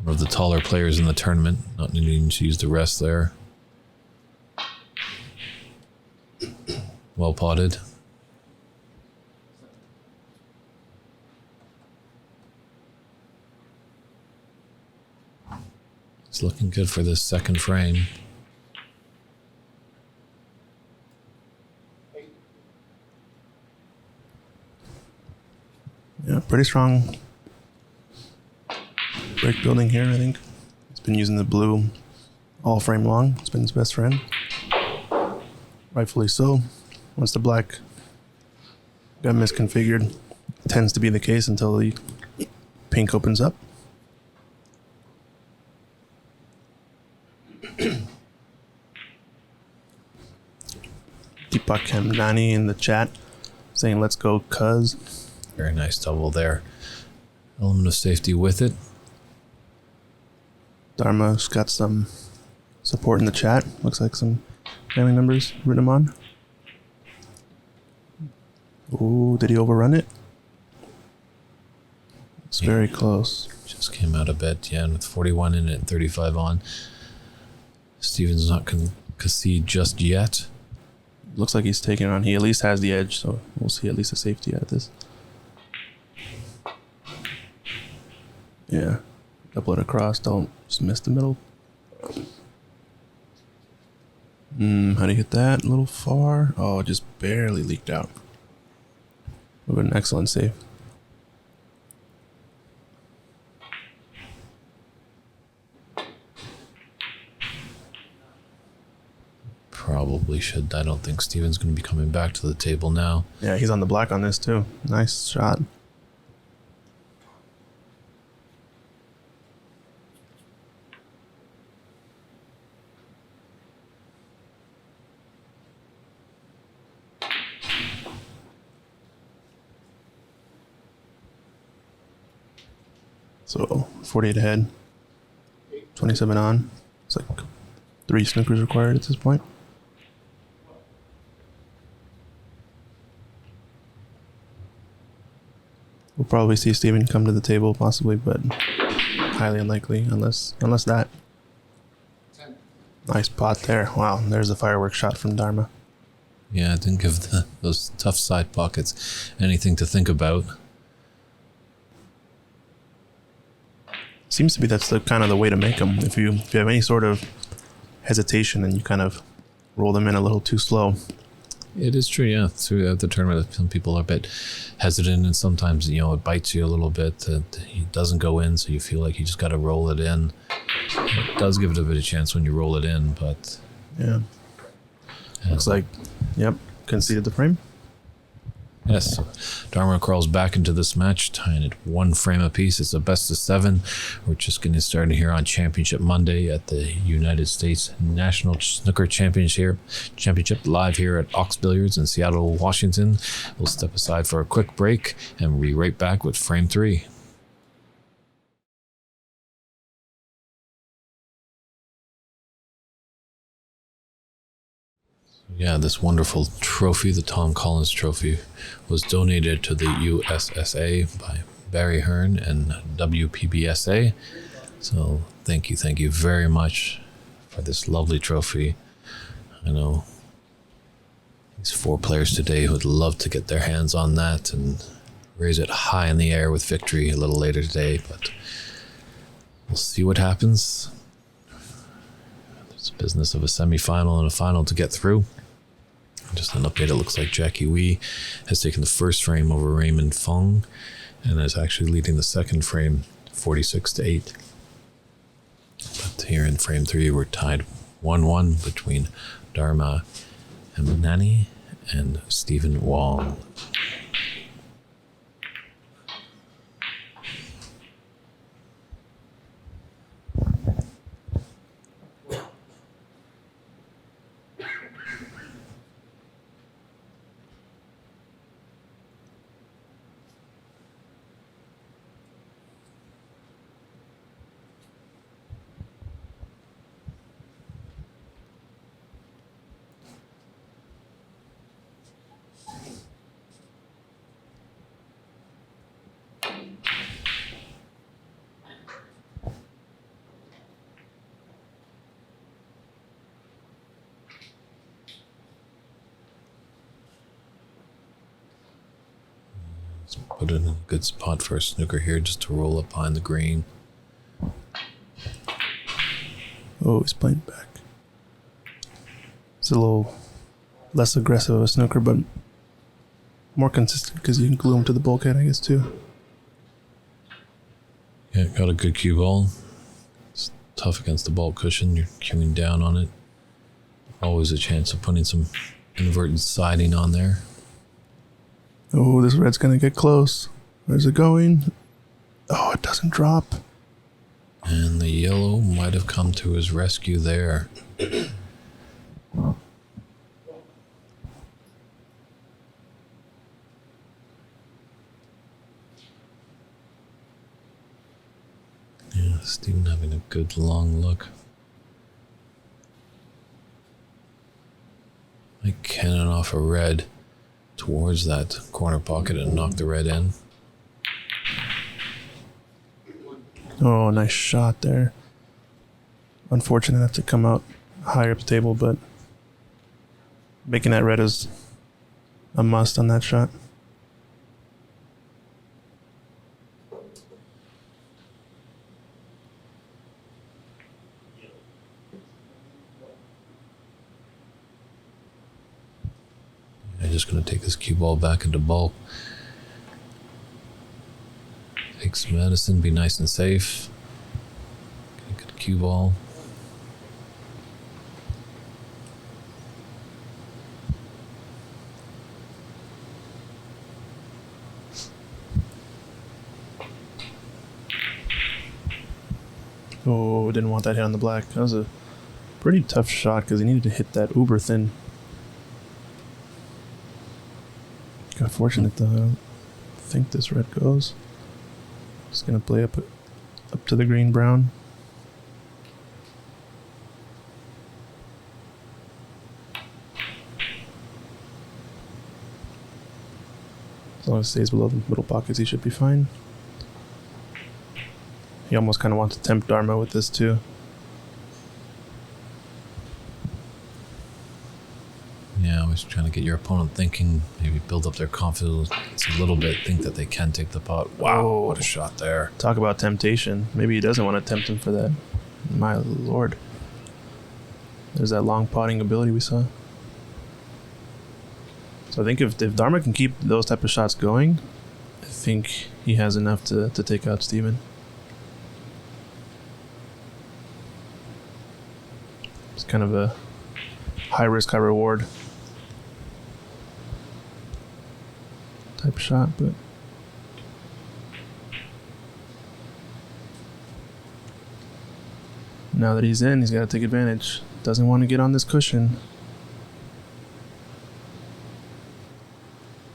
one of the taller players in the tournament, not needing to use the rest there. Well potted. It's looking good for this second frame.
Yeah, pretty strong break building here, I think. He's been using the blue all frame long. It's been his best friend. Rightfully so. Once the black got misconfigured, it tends to be the case until the pink opens up. Dharma Hemnani in the chat saying, let's go, cuz.
Very nice double there. Element of safety with it.
Dharma's got some support in the chat. Looks like some family members rooting him on. Ooh, did he overrun it? It's very close.
Just came out a bit, yeah, and with 41 in it and 35 on. Steven's not going to concede just yet.
Looks like he's taking it on. He at least has the edge, so we'll see at least a safety out of this. Yeah. Double it across. Don't just miss the middle. How do you hit that? A little far. Oh, it just barely leaked out. Would have been an excellent save.
probably should. I don't think Steven's going to be coming back to the table now.
Yeah, he's on the black on this too. Nice shot. So 48 ahead, 27 on. It's like 3 snookers required at this point. We'll probably see Steven come to the table possibly, but highly unlikely unless that. Nice pot there. Wow, there's a fireworks shot from Dharma.
Yeah, it didn't give those tough side pockets anything to think about.
Seems to be that's the kind of the way to make them. If you have any sort of hesitation, then you kind of roll them in a little too slow.
It is true, yeah. Throughout the tournament, some people are a bit hesitant, and sometimes, it bites you a little bit. It doesn't go in, so you feel like you just got to roll it in. It does give it a bit of chance when you roll it in, but...
Yeah. Looks like, yep, conceded the frame.
Yes, Dharma crawls back into this match, tying it 1 frame apiece. It's a best of 7. We're just getting started here on Championship Monday at the United States National Snooker Championship live here at Ox Billiards in Seattle, Washington. We'll step aside for a quick break and we'll be right back with frame 3. Yeah, this wonderful trophy, the Tom Collins Trophy, was donated to the USSA by Barry Hearn and WPBSA. So thank you very much for this lovely trophy. I know these 4 players today who would love to get their hands on that and raise it high in the air with victory a little later today, but we'll see what happens. It's a business of a semi-final and a final to get through. Just an update, it looks like Jackie Wee has taken the first frame over Raymond Fong and is actually leading the second frame 46-8. But here in frame 3, we're tied 1-1 between Dharma Hemnani and Stephen Wong. Put it in a good spot for a snooker here just to roll up behind the green.
Oh, he's playing back. It's a little less aggressive of a snooker, but more consistent because you can glue him to the bulkhead, I guess, too.
Yeah, got a good cue ball. It's tough against the ball cushion. You're cueing down on it. Always a chance of putting some inverted siding on there.
Oh, this red's going to get close. Where's it going? Oh, it doesn't drop.
And the yellow might have come to his rescue there. Yeah, Steven having a good long look. Like cannon off a red towards that corner pocket and knock the red in.
Oh, nice shot there. Unfortunate enough to come out higher up the table, but making that red is a must on that shot.
I'm just going to take this cue ball back into bulk. Take some medicine, be nice and safe. Get a good cue ball.
Oh, didn't want that hit on the black. That was a pretty tough shot because he needed to hit that uber thin. Got fortunate though. I don't think this red goes. Just gonna play up to the green brown. As long as it stays below the middle pockets, he should be fine. He almost kind of wants to tempt Dharma with this too.
Yeah, always trying to get your opponent thinking, maybe build up their confidence a little bit, think that they can take the pot. Wow, what a shot there.
Talk about temptation. Maybe he doesn't want to tempt him for that. My lord. There's that long potting ability we saw. So I think if Dharma can keep those type of shots going, I think he has enough to take out Steven. It's kind of a high risk, high reward type shot, but now that he's in, he's got to take advantage. Doesn't want to get on this cushion.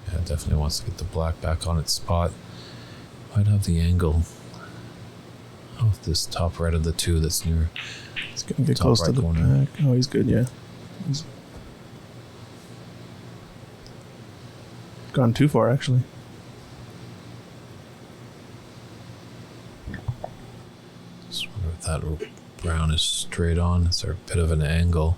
Yeah, definitely wants to get the black back on its spot. Might have the angle of this top right of the two that's near.
He's going to get close to the back. Oh, he's good, yeah. He's gone too far, actually.
Just wonder if that brown is straight on. Is there a bit of an angle?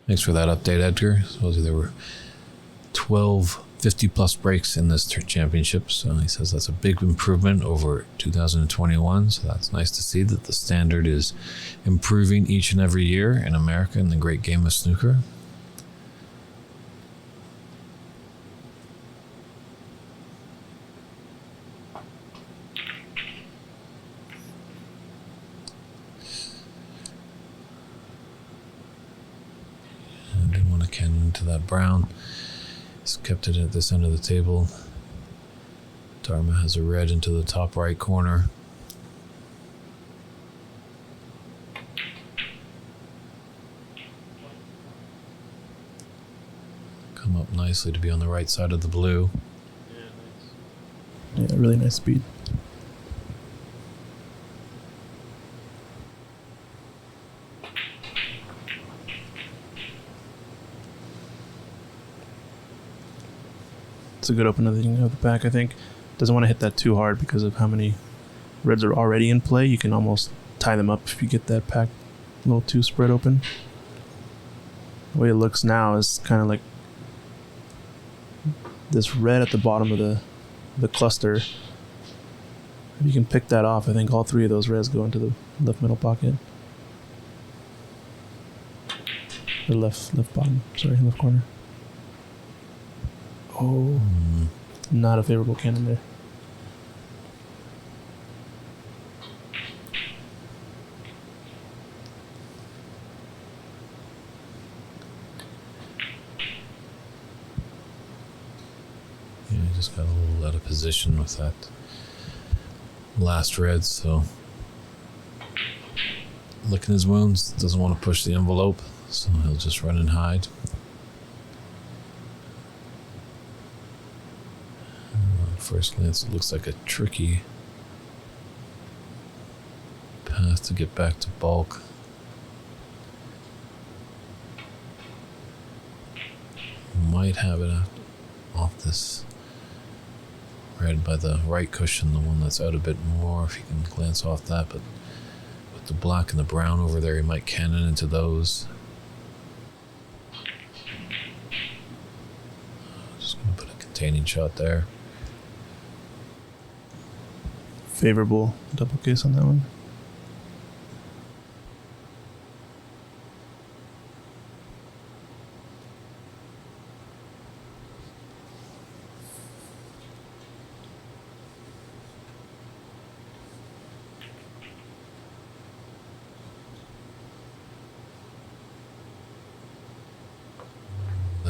Thanks for that update, Edgar. Supposedly there were 12 50-plus breaks in this championship, so he says that's a big improvement over 2021, so that's nice to see that the standard is improving each and every year in America in the great game of snooker. Into that brown. He's kept it at this end of the table. Dharma has a red into the top right corner. Come up nicely to be on the right side of the blue.
Yeah, really nice speed. It's a good opening of the pack, I think. Doesn't want to hit that too hard because of how many reds are already in play. You can almost tie them up if you get that pack a little too spread open. The way it looks now is kind of like this red at the bottom of the cluster. If you can pick that off, I think all three of those reds go into the left middle pocket. Or left bottom, sorry, left corner. Oh, not a favorable cannon there.
Yeah, he just got a little out of position with that last red, so licking his wounds, doesn't want to push the envelope, so he'll just run and hide. First glance, it looks like a tricky path to get back to bulk. Might have it off this red by the right cushion, the one that's out a bit more, if you can glance off that, but with the black and the brown over there, he might cannon into those. Just going to put a containing shot there.
Favorable double case on that one.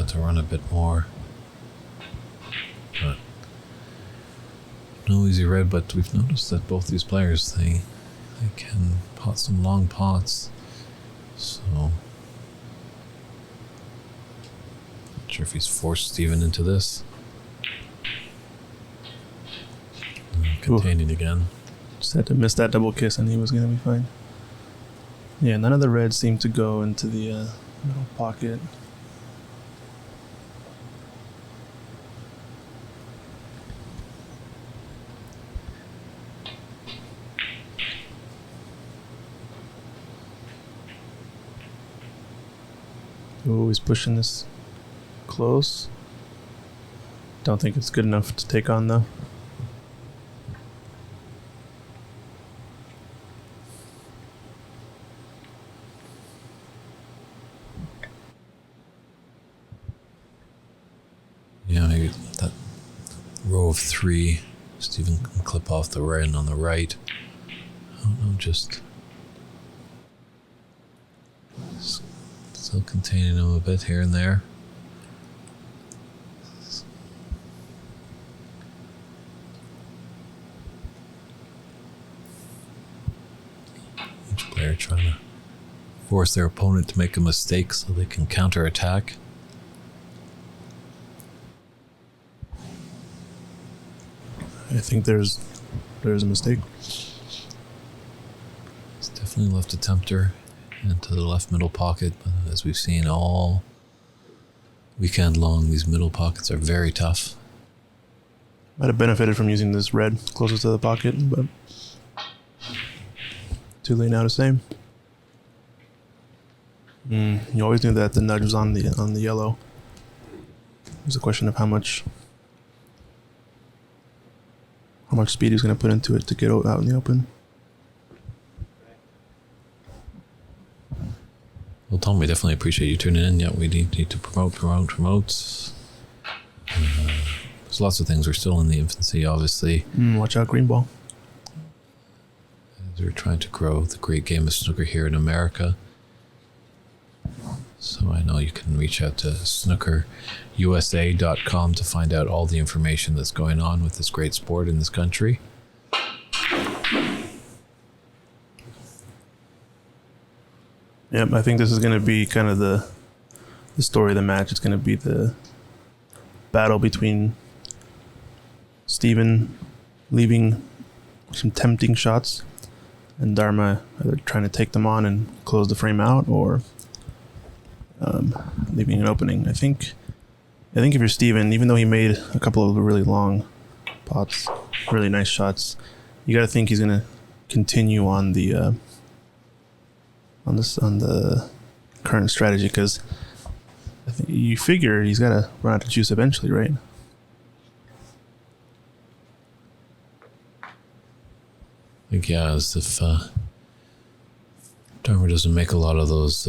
that to run a bit more. But no easy red, but we've noticed that both these players, they can pot some long pots. So, not sure if he's forced Steven into this. Containing again.
Just had to miss that double kiss and he was going to be fine. Yeah, none of the reds seem to go into the middle pocket. Oh, he's pushing this close. Don't think it's good enough to take on though.
Yeah, maybe that row of 3, Steven can clip off the red on the right. I don't know, just still containing him a bit here and there. Each player trying to force their opponent to make a mistake so they can counterattack.
I think there's a mistake.
It's definitely left a tempter into the left middle pocket, but as we've seen all weekend long, these middle pockets are very tough.
Might have benefited from using this red closest to the pocket, but too late now to say. You always knew that the nudge was on the yellow. It's a question of how much speed he's going to put into it to get out in the open.
Well, Tom, we definitely appreciate you tuning in. Yeah, we need to promote. There's lots of things. We're still in the infancy, obviously.
Watch out, green ball.
As we're trying to grow the great game of snooker here in America. So I know you can reach out to snookerusa.com to find out all the information that's going on with this great sport in this country.
Yep, I think this is going to be kind of the story of the match. It's going to be the battle between Steven leaving some tempting shots and Dharma either trying to take them on and close the frame out or leaving an opening. I think if you're Steven, even though he made a couple of really long pots, really nice shots, you got to think he's going to continue on the on the current strategy, because I think you figure he's got to run out of juice eventually, right?
I think, yeah, as if Dharma doesn't make a lot of those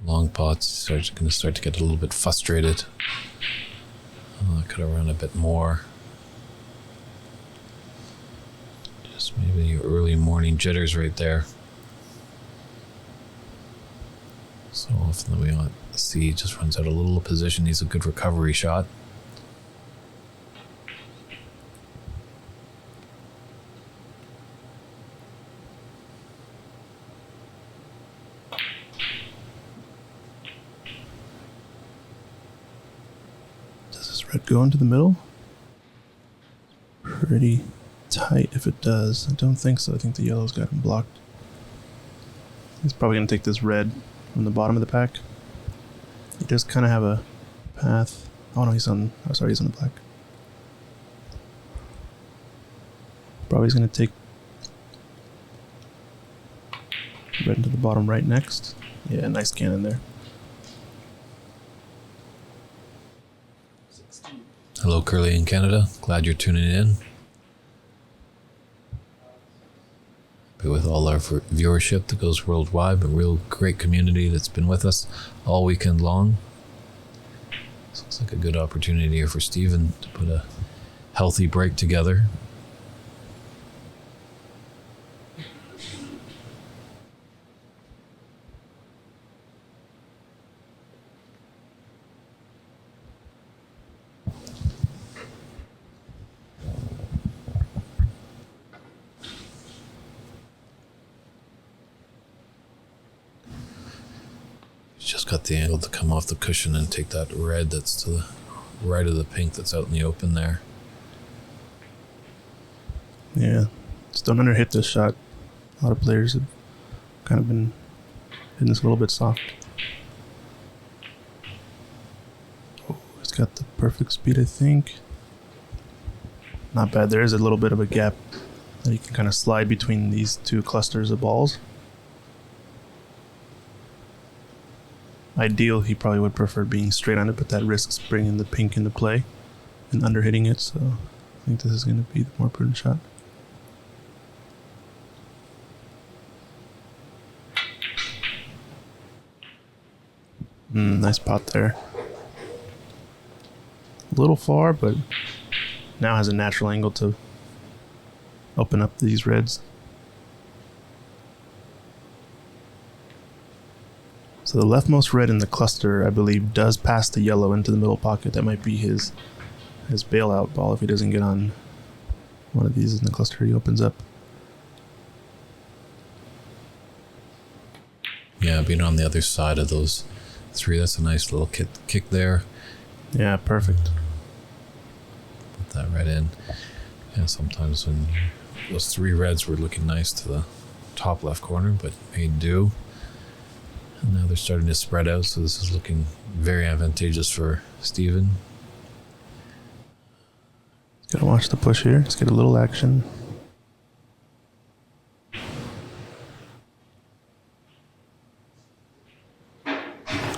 long pots, he's going to start to get a little bit frustrated. I could have run a bit more. Just maybe your early morning jitters right there. So often that we want to see he just runs out a little position. He's a good recovery shot.
Does this red go into the middle? Pretty tight if it does. I don't think so. I think the yellow's got him blocked. He's probably going to take this red from the bottom of the pack. He does kind of have a path. Oh no, he's on the black. Probably he's going to take red into the bottom right next. Yeah, nice cannon there.
Hello, Curly in Canada. Glad you're tuning in. With all our viewership that goes worldwide, but real great community that's been with us all weekend long. This looks like a good opportunity here for Steven to put a healthy break together. just got the angle to come off the cushion and take that red that's to the right of the pink that's out in the open there.
Yeah, just don't underhit this shot. A lot of players have kind of been hitting this a little bit soft. Oh, he's got the perfect speed, I think. Not bad. There is a little bit of a gap that you can kind of slide between these two clusters of balls. Ideal, he probably would prefer being straight on it, but that risks bringing the pink into play and underhitting it, so I think this is going to be the more prudent shot. Nice pot there. A little far, but now has a natural angle to open up these reds. So the leftmost red in the cluster, I believe, does pass the yellow into the middle pocket. That might be his bailout ball if he doesn't get on one of these in the cluster he opens up.
Yeah, being on the other side of those three, that's a nice little kick there.
Yeah, perfect.
Put that red in. And sometimes when those three reds were looking nice to the top left corner, but made do. And now they're starting to spread out, so this is looking very advantageous for Steven.
Gotta watch the push here. Let's get a little action.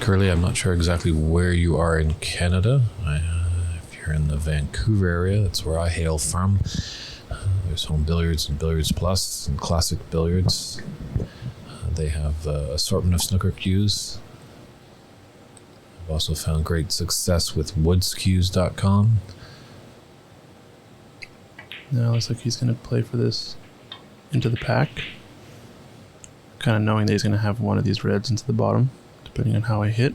Curly, I'm not sure exactly where you are in Canada. If you're in the Vancouver area, that's where I hail from. There's Home Billiards and Billiards Plus and Classic Billiards. They have assortment of snooker cues. I've also found great success with woodscues.com.
Now looks like he's going to play for this into the pack. Kind of knowing that he's going to have one of these reds into the bottom, depending on how I hit.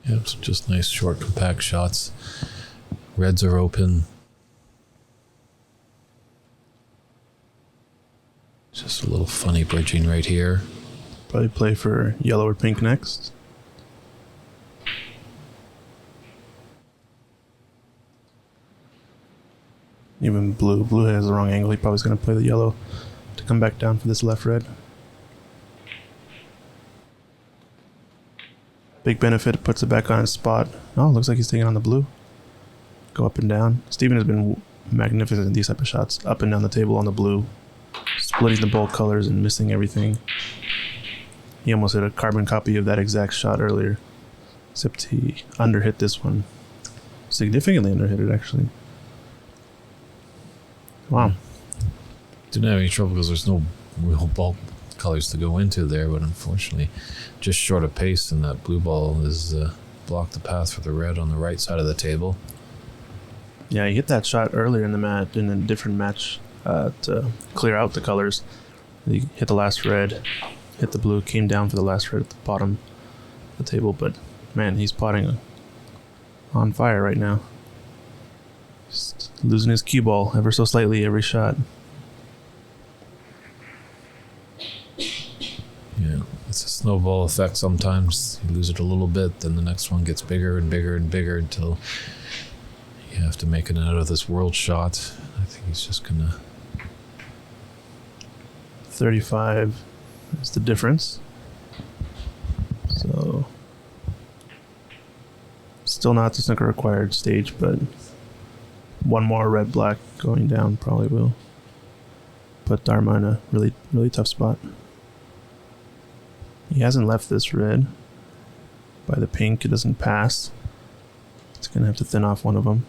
Yep, so just nice short compact shots. Reds are open. Just a little funny bridging right here.
Probably play for yellow or pink next. Even blue. Blue has the wrong angle. He probably is going to play the yellow to come back down for this left red. Big benefit, puts it back on its spot. Oh, looks like he's taking on the blue. Go up and down. Steven has been magnificent in these type of shots. Up and down the table on the blue. Splitting the bolt colors and missing everything. He almost hit a carbon copy of that exact shot earlier. Except he underhit this one. Significantly underhit it, actually. Wow.
Didn't have any trouble because there's no real bulk colors to go into there, but unfortunately just short of pace, and that blue ball has blocked the path for the red on the right side of the table.
Yeah, he hit that shot earlier in the match, in a different match, to clear out the colors. He hit the last red, hit the blue, came down for the last red at the bottom of the table, but man, he's potting on fire right now. Just losing his cue ball ever so slightly every shot.
Yeah, it's a snowball effect sometimes. You lose it a little bit, then the next one gets bigger and bigger and bigger until you have to make it out of this world shot. I think he's just gonna...
35 is the difference. So, still not the snooker required stage, but one more red-black going down probably will put Dharma in a really, really tough spot. He hasn't left this red by the pink. It doesn't pass. It's going to have to thin off one of them.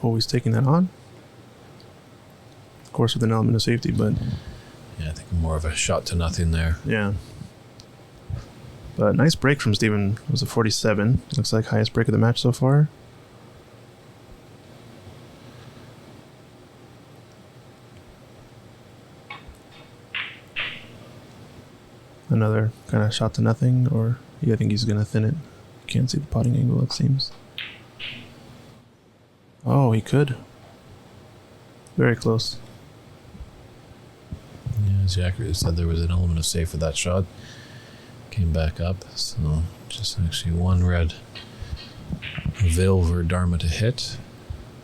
Always taking that on. Of course, with an element of safety, but...
Yeah, I think more of a shot to nothing there.
Yeah. But nice break from Steven. It was a 47. Looks like highest break of the match so far. Another kind of shot to nothing, or yeah, I think he's going to thin it. Can't see the potting angle, it seems. Oh, he could. Very close.
Yeah, as Jackery said, there was an element of safe for that shot. Came back up, so just actually one red avail for Dharma to hit.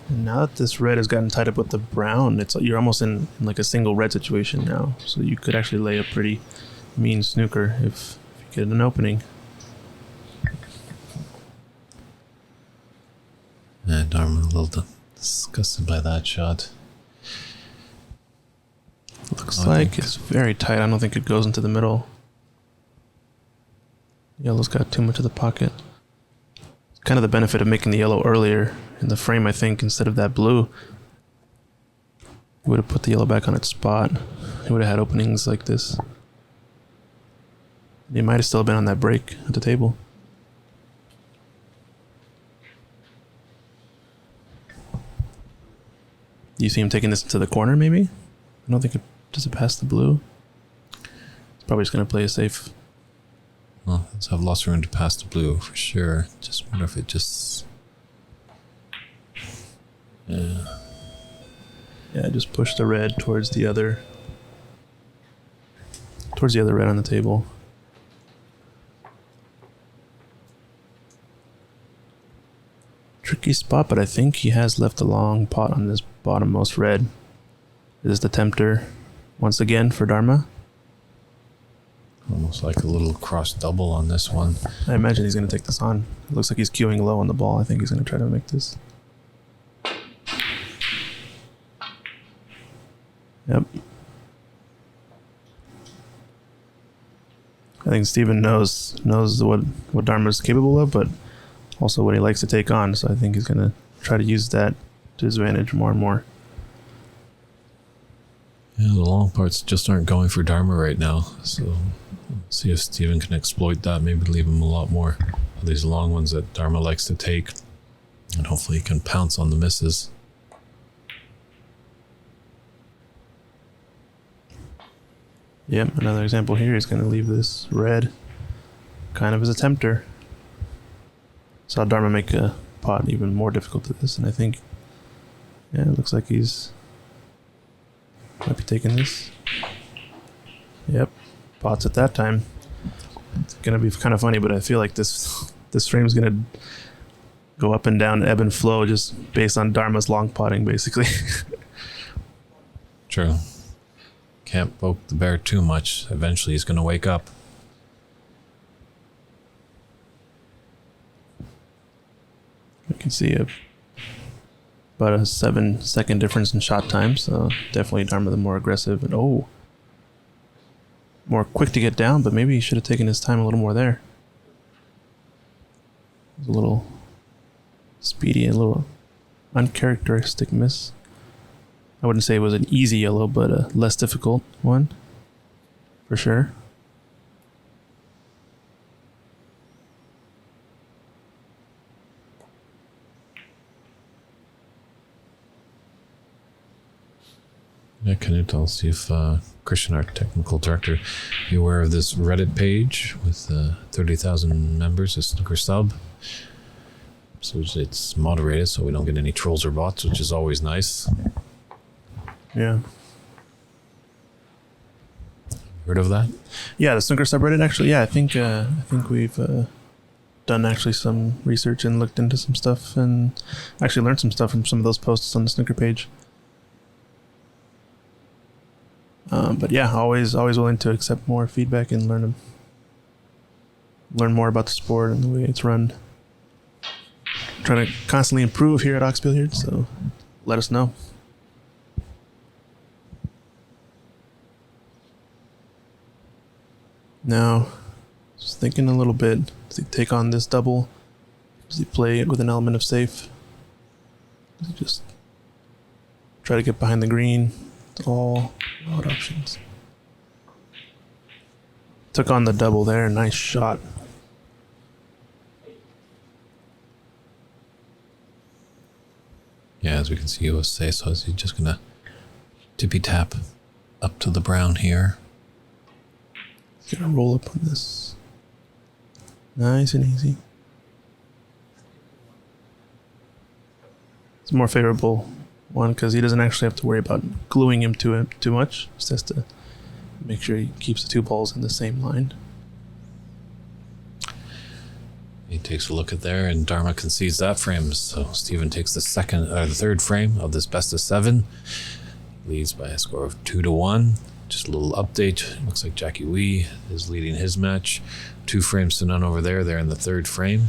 And now that this red has gotten tied up with the brown, you're almost in like a single red situation now. So you could actually lay a pretty mean snooker if you get an opening.
And Dharma a little disgusted by that shot.
Looks like it's very tight. I don't think it goes into the middle. Yellow's got too much of the pocket. It's kind of the benefit of making the yellow earlier in the frame, I think, instead of that blue. It would have put the yellow back on its spot. It would have had openings like this. They might have still been on that break at the table. Do you see him taking this to the corner, maybe? I don't think it... Does it pass the blue? It's probably just going to play it safe.
Well, let's have lots of room to pass the blue for sure. Just wonder if it just... Yeah.
Yeah, just push the red towards the other... Towards the other red on the table. Tricky spot, but I think he has left a long pot on this bottommost red. Is this the tempter once again for Dharma?
Almost like a little cross double on this one.
I imagine he's going to take this on. It looks like he's queuing low on the ball. I think he's going to try to make this. Yep. I think Steven knows what Dharma's capable of, but also what he likes to take on. So I think he's going to try to use that to his advantage more and more.
Yeah, the long parts just aren't going for Dharma right now. So see if Steven can exploit that. Maybe leave him a lot more of these long ones that Dharma likes to take. And hopefully he can pounce on the misses.
Yep, another example here. He's going to leave this red kind of as a tempter. Saw Dharma make a pot even more difficult to this, and I think, yeah, it looks like he's might be taking this. Yep, pots at that time. It's gonna be kind of funny, but I feel like this frame's gonna go up and down, ebb and flow, just based on Dharma's long potting, basically.
True. Can't poke the bear too much. Eventually he's gonna wake up.
You can see about a 7-second difference in shot time, so definitely Dharma the more aggressive and more quick to get down, but maybe he should have taken his time a little more there. It was a little speedy and a little uncharacteristic miss. I wouldn't say it was an easy yellow, but a less difficult one, for sure.
Yeah, Canute, I'll see if Christian, our technical director, be aware of this Reddit page with 30,000 members, a Snooker sub. So it's moderated, so we don't get any trolls or bots, which is always nice.
Yeah.
Heard of that?
Yeah, the Snooker subreddit, actually. Yeah, I think we've done actually some research and looked into some stuff and actually learned some stuff from some of those posts on the Snooker page. But yeah, always willing to accept more feedback and learn more about the sport and the way it's run. Trying to constantly improve here at Ox Billiards, so let us know. Now, just thinking a little bit. Does he take on this double? Does he play it with an element of safe? Does he just try to get behind the green? All odd options. Took on the double there. Nice shot.
Yeah, as we can see, he was safe, so is he just gonna tippy tap up to the brown here?
Gonna roll up on this. Nice and easy. It's more favorable One, because he doesn't actually have to worry about gluing him too much. Just has to make sure he keeps the two balls in the same line.
He takes a look at there, and Dharma concedes that frame. So Stephen takes the third frame of this best of 7. Leads by a score of 2-1. Just a little update. Looks like Jackie Wee is leading his match. 2 frames to none over there. They're in the third frame.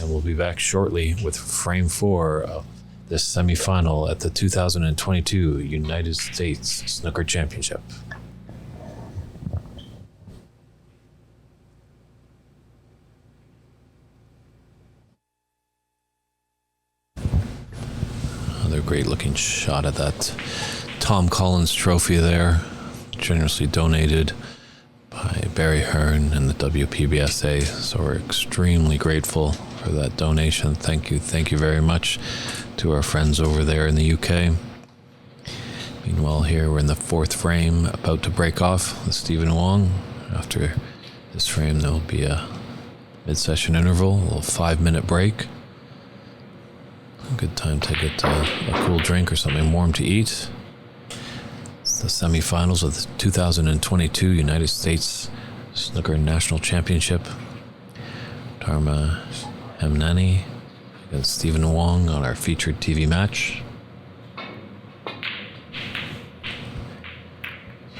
And we'll be back shortly with frame 4 of this semifinal at the 2022 United States Snooker Championship. Another great looking shot at that Tom Collins trophy there, generously donated by Barry Hearn and the WPBSA. So we're extremely grateful for that donation. Thank you very much to our friends over there in the UK. Meanwhile, here we're in the 4th frame, about to break off with Stephen Wong. After this frame, there will be a mid-session interval, a little 5-minute break. A good time to get a cool drink or something warm to eat. It's the semifinals of the 2022 United States Snooker National Championship. Dharma Hemnani against Stephen Wong on our featured TV match.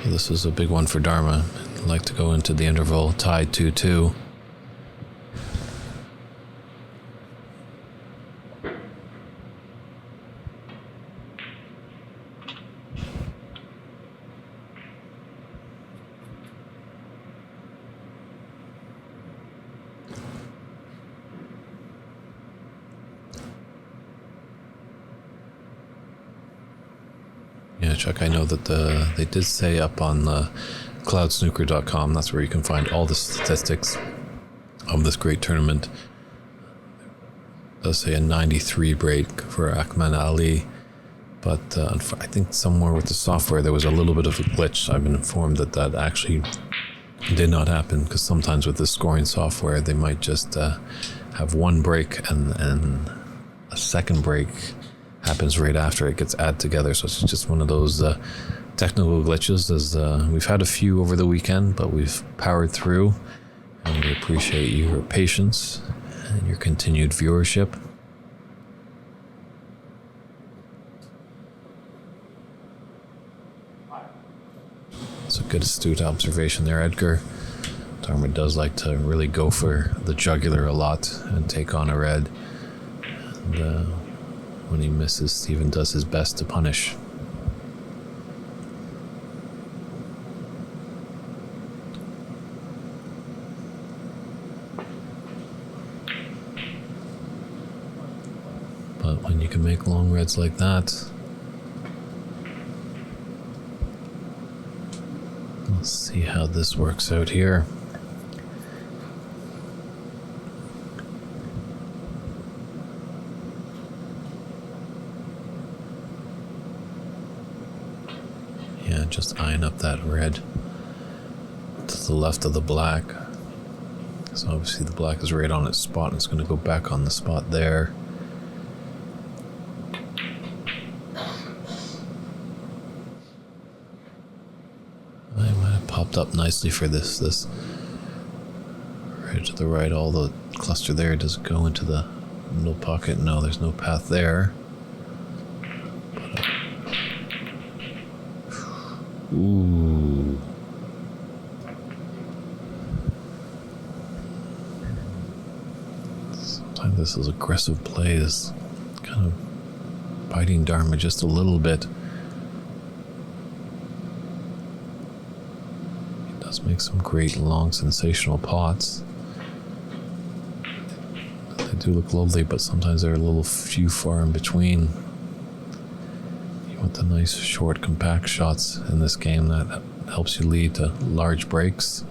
So this is a big one for Dharma. He'd like to go into the interval tied 2-2. Yeah, Chuck, I know that they did say up on the cloudsnooker.com, that's where you can find all the statistics of this great tournament. It does say a 93 break for Akman Ali, but I think somewhere with the software there was a little bit of a glitch. I've been informed that actually did not happen, because sometimes with the scoring software they might just have one break and a second break happens right after it gets added together. So it's just one of those technical glitches, as we've had a few over the weekend, but we've powered through, and we appreciate your patience and your continued viewership. It's a good astute observation there, Edgar. Dharma does like to really go for the jugular a lot and take on a red. And when he misses, Stephen does his best to punish. But when you can make long reds like that, let's see how this works out here. Yeah, just eyeing up that red to the left of the black. So obviously the black is right on its spot, and it's going to go back on the spot there. I might have popped up nicely for this right to the right. All the cluster there does go into the middle pocket. No, there's no path there. Ooh. Sometimes this is aggressive play is kind of biting Dharma just a little bit. He does make some great long sensational pots. They do look lovely, but sometimes they're a little few far in between. With the nice short compact shots in this game, that helps you lead to large breaks.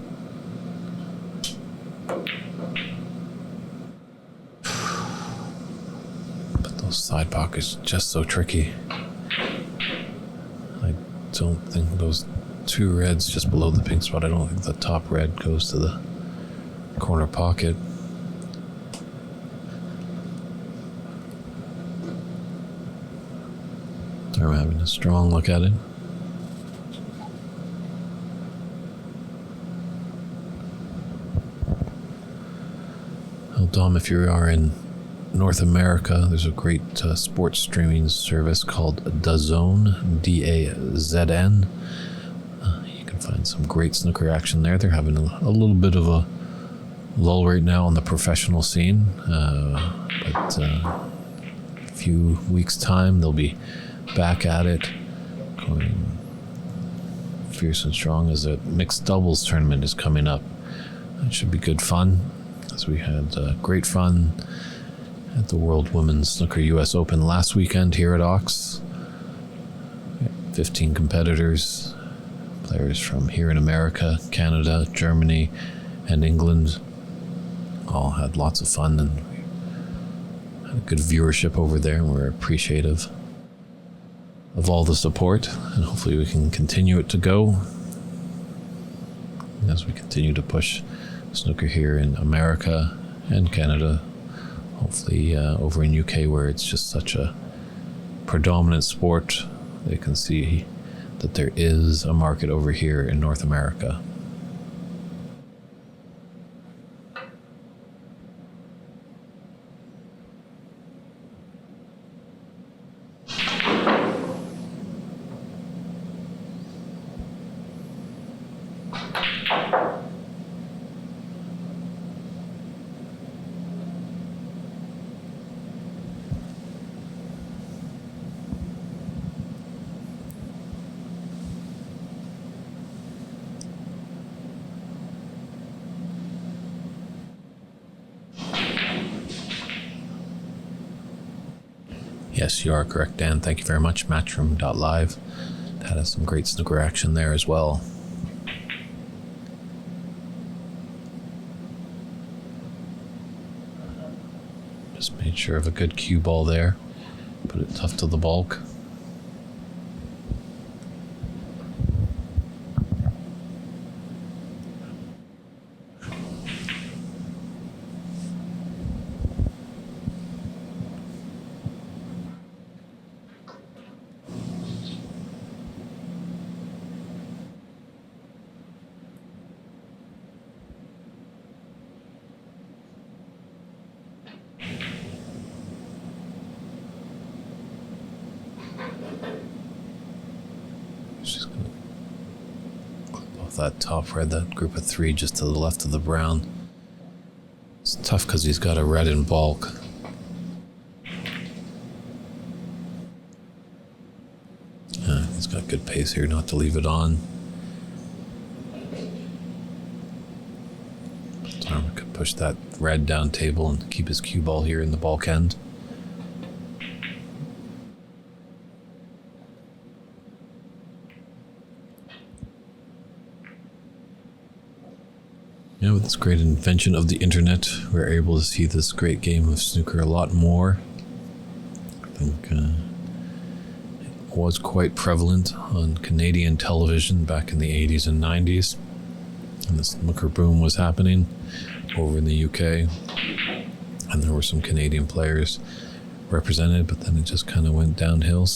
But those side pockets just so tricky. I don't think those 2 reds just below the pink spot, I don't think the top red goes to the corner pocket. Dharma having a strong look at it. Well, Dom, if you are in North America, there's a great sports streaming service called DAZN, DAZN. You can find some great snooker action there. They're having a little bit of a lull right now on the professional scene, but a few weeks' time they'll be back at it, going fierce and strong as a mixed doubles tournament is coming up. It should be good fun, as we had great fun at the World Women's Snooker US Open last weekend here at Ox. 15 competitors, players from here in America, Canada, Germany, and England. All had lots of fun, and we had a good viewership over there, and we're appreciative of all the support, and hopefully we can continue it to go as we continue to push snooker here in America and Canada, hopefully over in UK, where it's just such a predominant sport. They can see that there is a market over here in North America. Yes, you are correct, Dan. Thank you very much. Matchroom.live. That has some great snooker action there as well. Just made sure of a good cue ball there. Put it tough to the bulk. Just gonna clip off that top red, that group of three just to the left of the brown. It's tough because he's got a red in bulk. He's got good pace here not to leave it on. Dharma could push that red down table and keep his cue ball here in the bulk end. You know, with this great invention of the internet, we're able to see this great game of snooker a lot more. I think it was quite prevalent on Canadian television back in the 80s and 90s. And the snooker boom was happening over in the UK. And there were some Canadian players represented, but then it just kind of went downhill,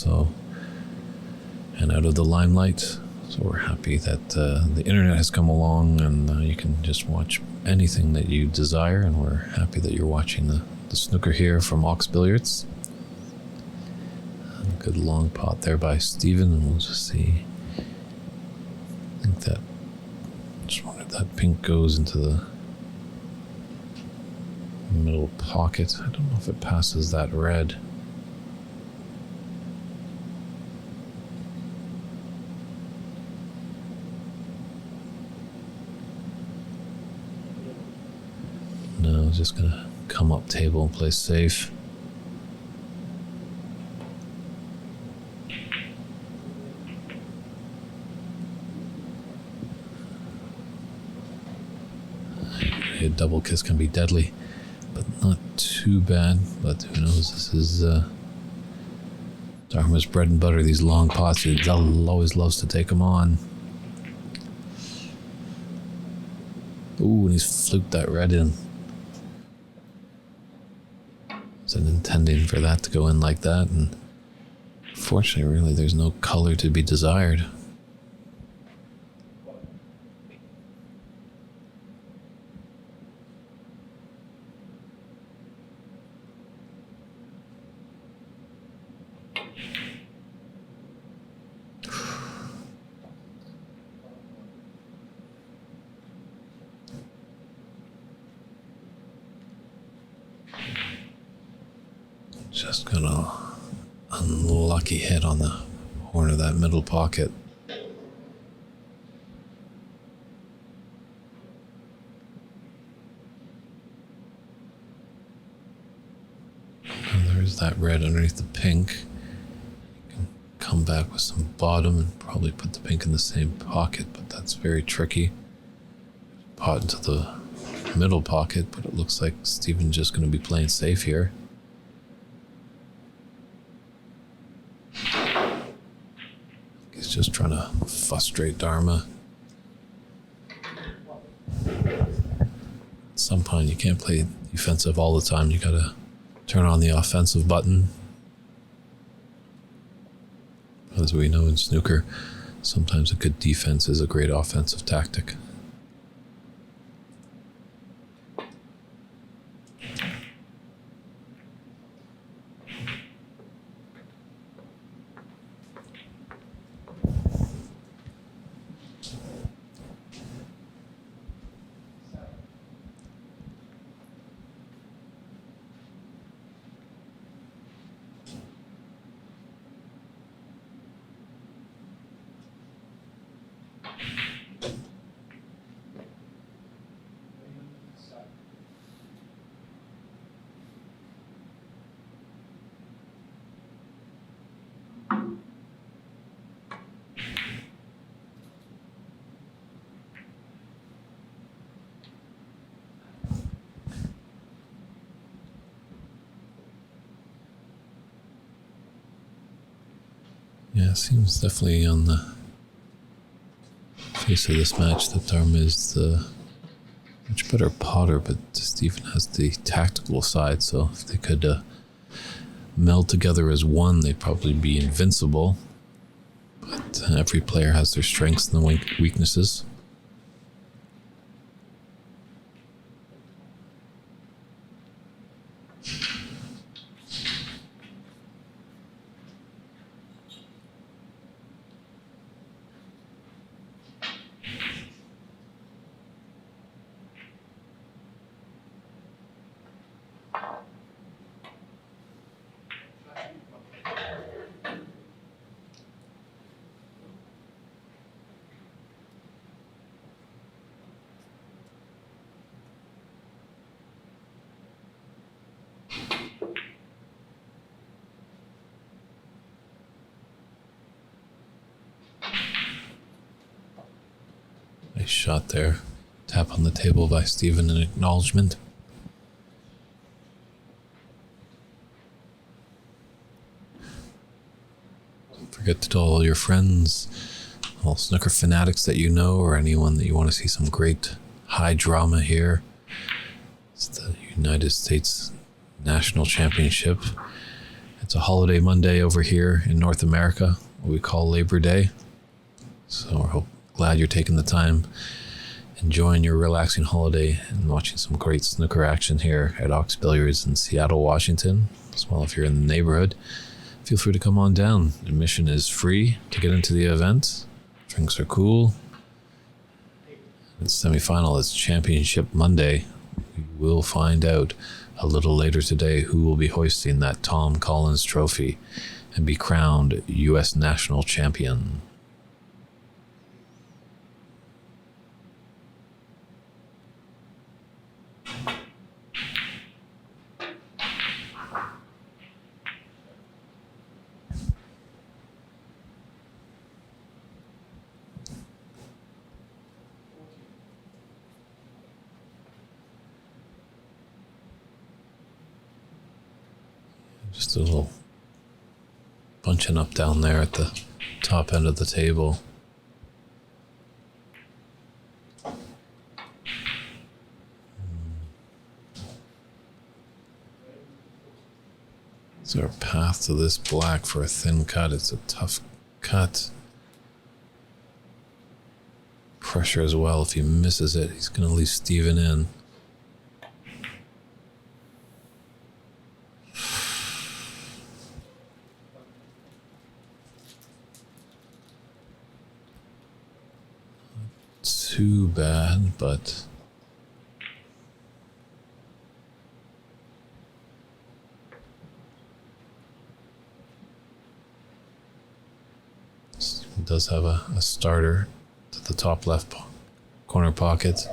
and out of the limelight. So we're happy that the internet has come along, and you can just watch anything that you desire, and we're happy that you're watching the snooker here from Ox Billiards. A good long pot there by Steven, and we'll just see. I think that, just wonder if that pink goes into the middle pocket. I don't know if it passes that red. No, I'm just gonna come up table and play safe. A double kiss can be deadly, but not too bad. But who knows? This is Dharma's bread and butter. These long pots, he always loves to take them on. Ooh, and he's fluked that red in. Wasn't intending for that to go in like that, and Unfortunately, really, there's no color to be desired. Just got a unlucky hit on the horn of that middle pocket. And there's that red underneath the pink. You can come back with some bottom and probably put the pink in the same pocket, but that's very tricky. Pot into the middle pocket, but it looks like Steven's just going to be playing safe here. He's just trying to frustrate Dharma. At some point, you can't play defensive all the time. You gotta turn on the offensive button. As we know in snooker, sometimes a good defense is a great offensive tactic. Yeah, it seems definitely on the face of this match that Dharma is the much better potter, but Stephen has the tactical side, so if they could meld together as one, they'd probably be invincible. But every player has their strengths and weaknesses. Nice shot there. Tap on the table by Stephen in acknowledgement. Don't forget to tell all your friends, all snooker fanatics that you know, or anyone that you want to see some great high drama here. It's the United States National Championship. It's a holiday Monday over here in North America, what we call Labor Day. So we're glad you're taking the time, enjoying your relaxing holiday, and watching some great snooker action here at Ox Billiards in Seattle, Washington. As well, if you're in the neighborhood, feel free to come on down. Admission is free to get into the event. Drinks are cool. It's semi-final. It's Championship Monday. We will find out a little later today who will be hoisting that Tom Collins trophy and be crowned U.S. National Champion. Just a little bunching up down there at the top end of the table. Is there a path to this black for a thin cut? It's a tough cut. Pressure as well. If he misses it, he's going to leave Steven in. Too bad, but he does have a starter to the top left corner pocket.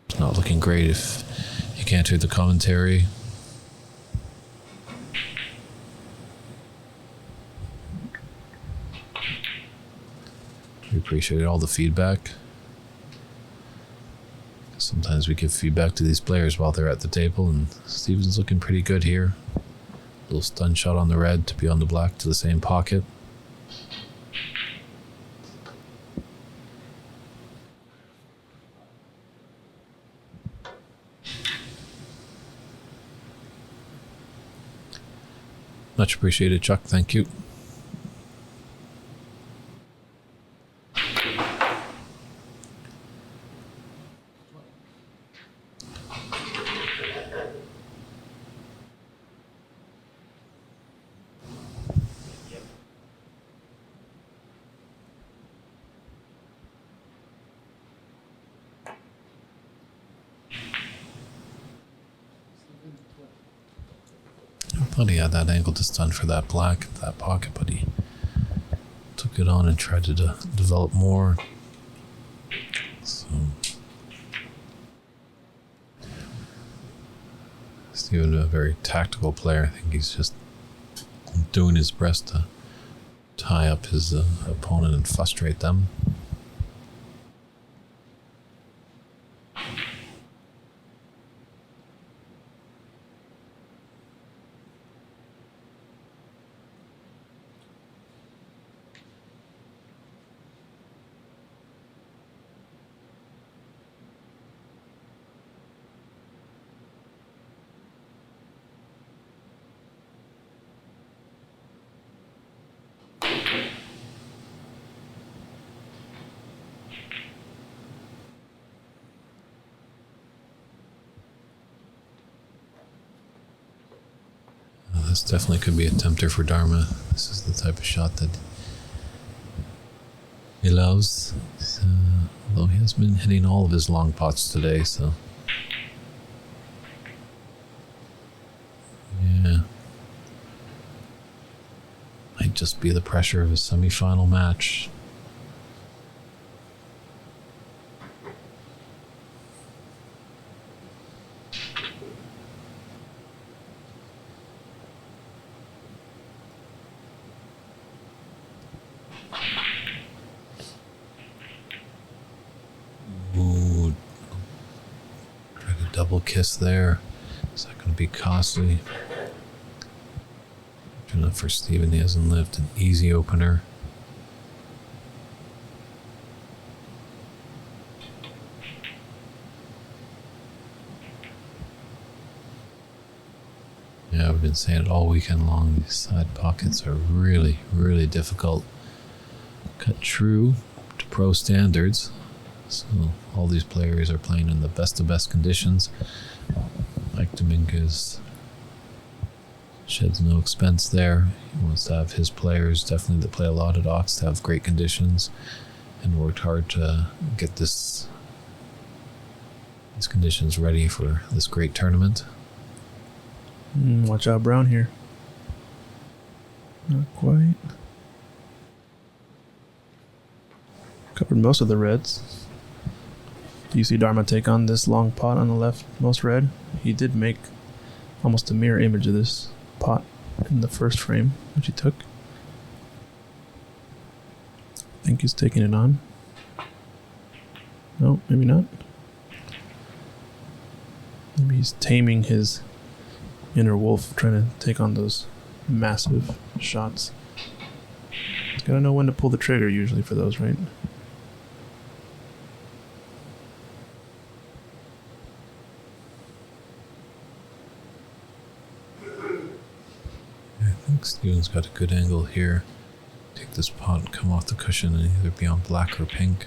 It's not looking great if you can't hear the commentary. We appreciate all the feedback. Sometimes we give feedback to these players while they're at the table, and Steven's looking pretty good here. Little stun shot on the red to be on the black to the same pocket. Much appreciated, Chuck. Thank you. I thought he had that angle to stun for that black, that pocket, but he took get on and try to develop more. So Steven, a very tactical player. I think he's just doing his best to tie up his opponent and frustrate them. This definitely could be a tempter for Dharma. This is the type of shot that he loves. Although he has been hitting all of his long pots today, so yeah. Might just be the pressure of a semi-final match. Double kiss there. Is that going to be costly? Enough for Steven. He hasn't lived an easy opener. Yeah, I've been saying it all weekend long. These side pockets are really, really difficult. Cut true to pro standards. So all these players are playing in the best of best conditions. Mike Dominguez sheds no expense there. He wants to have his players, definitely that play a lot at Ox, to have great conditions, and worked hard to get these conditions ready for this great tournament.
Watch out, Brown here. Not quite. Covered most of the reds. Do you see Dharma take on this long pot on the left most red? He did make almost a mirror image of this pot in the first frame, which he took. I think he's taking it on. No, maybe not. Maybe he's taming his inner wolf, trying to take on those massive shots. He's gotta know when to pull the trigger usually for those, right?
I think Steven's got a good angle here. Take this pot and come off the cushion and either be on black or pink.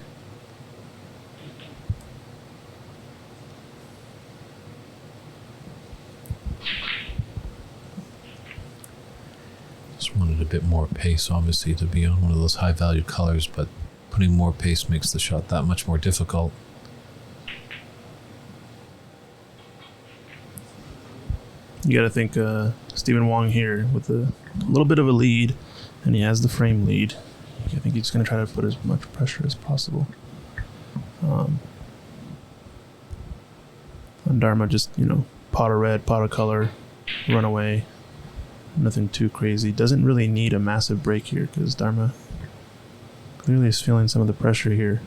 Just wanted a bit more pace, obviously, to be on one of those high valued colors, but putting more pace makes the shot that much more difficult.
You got to think Stephen Wong here with a little bit of a lead, and he has the frame lead. I think he's going to try to put as much pressure as possible. And Dharma just, pot of red, pot of color, run away. Nothing too crazy. Doesn't really need a massive break here because Dharma clearly is feeling some of the pressure here.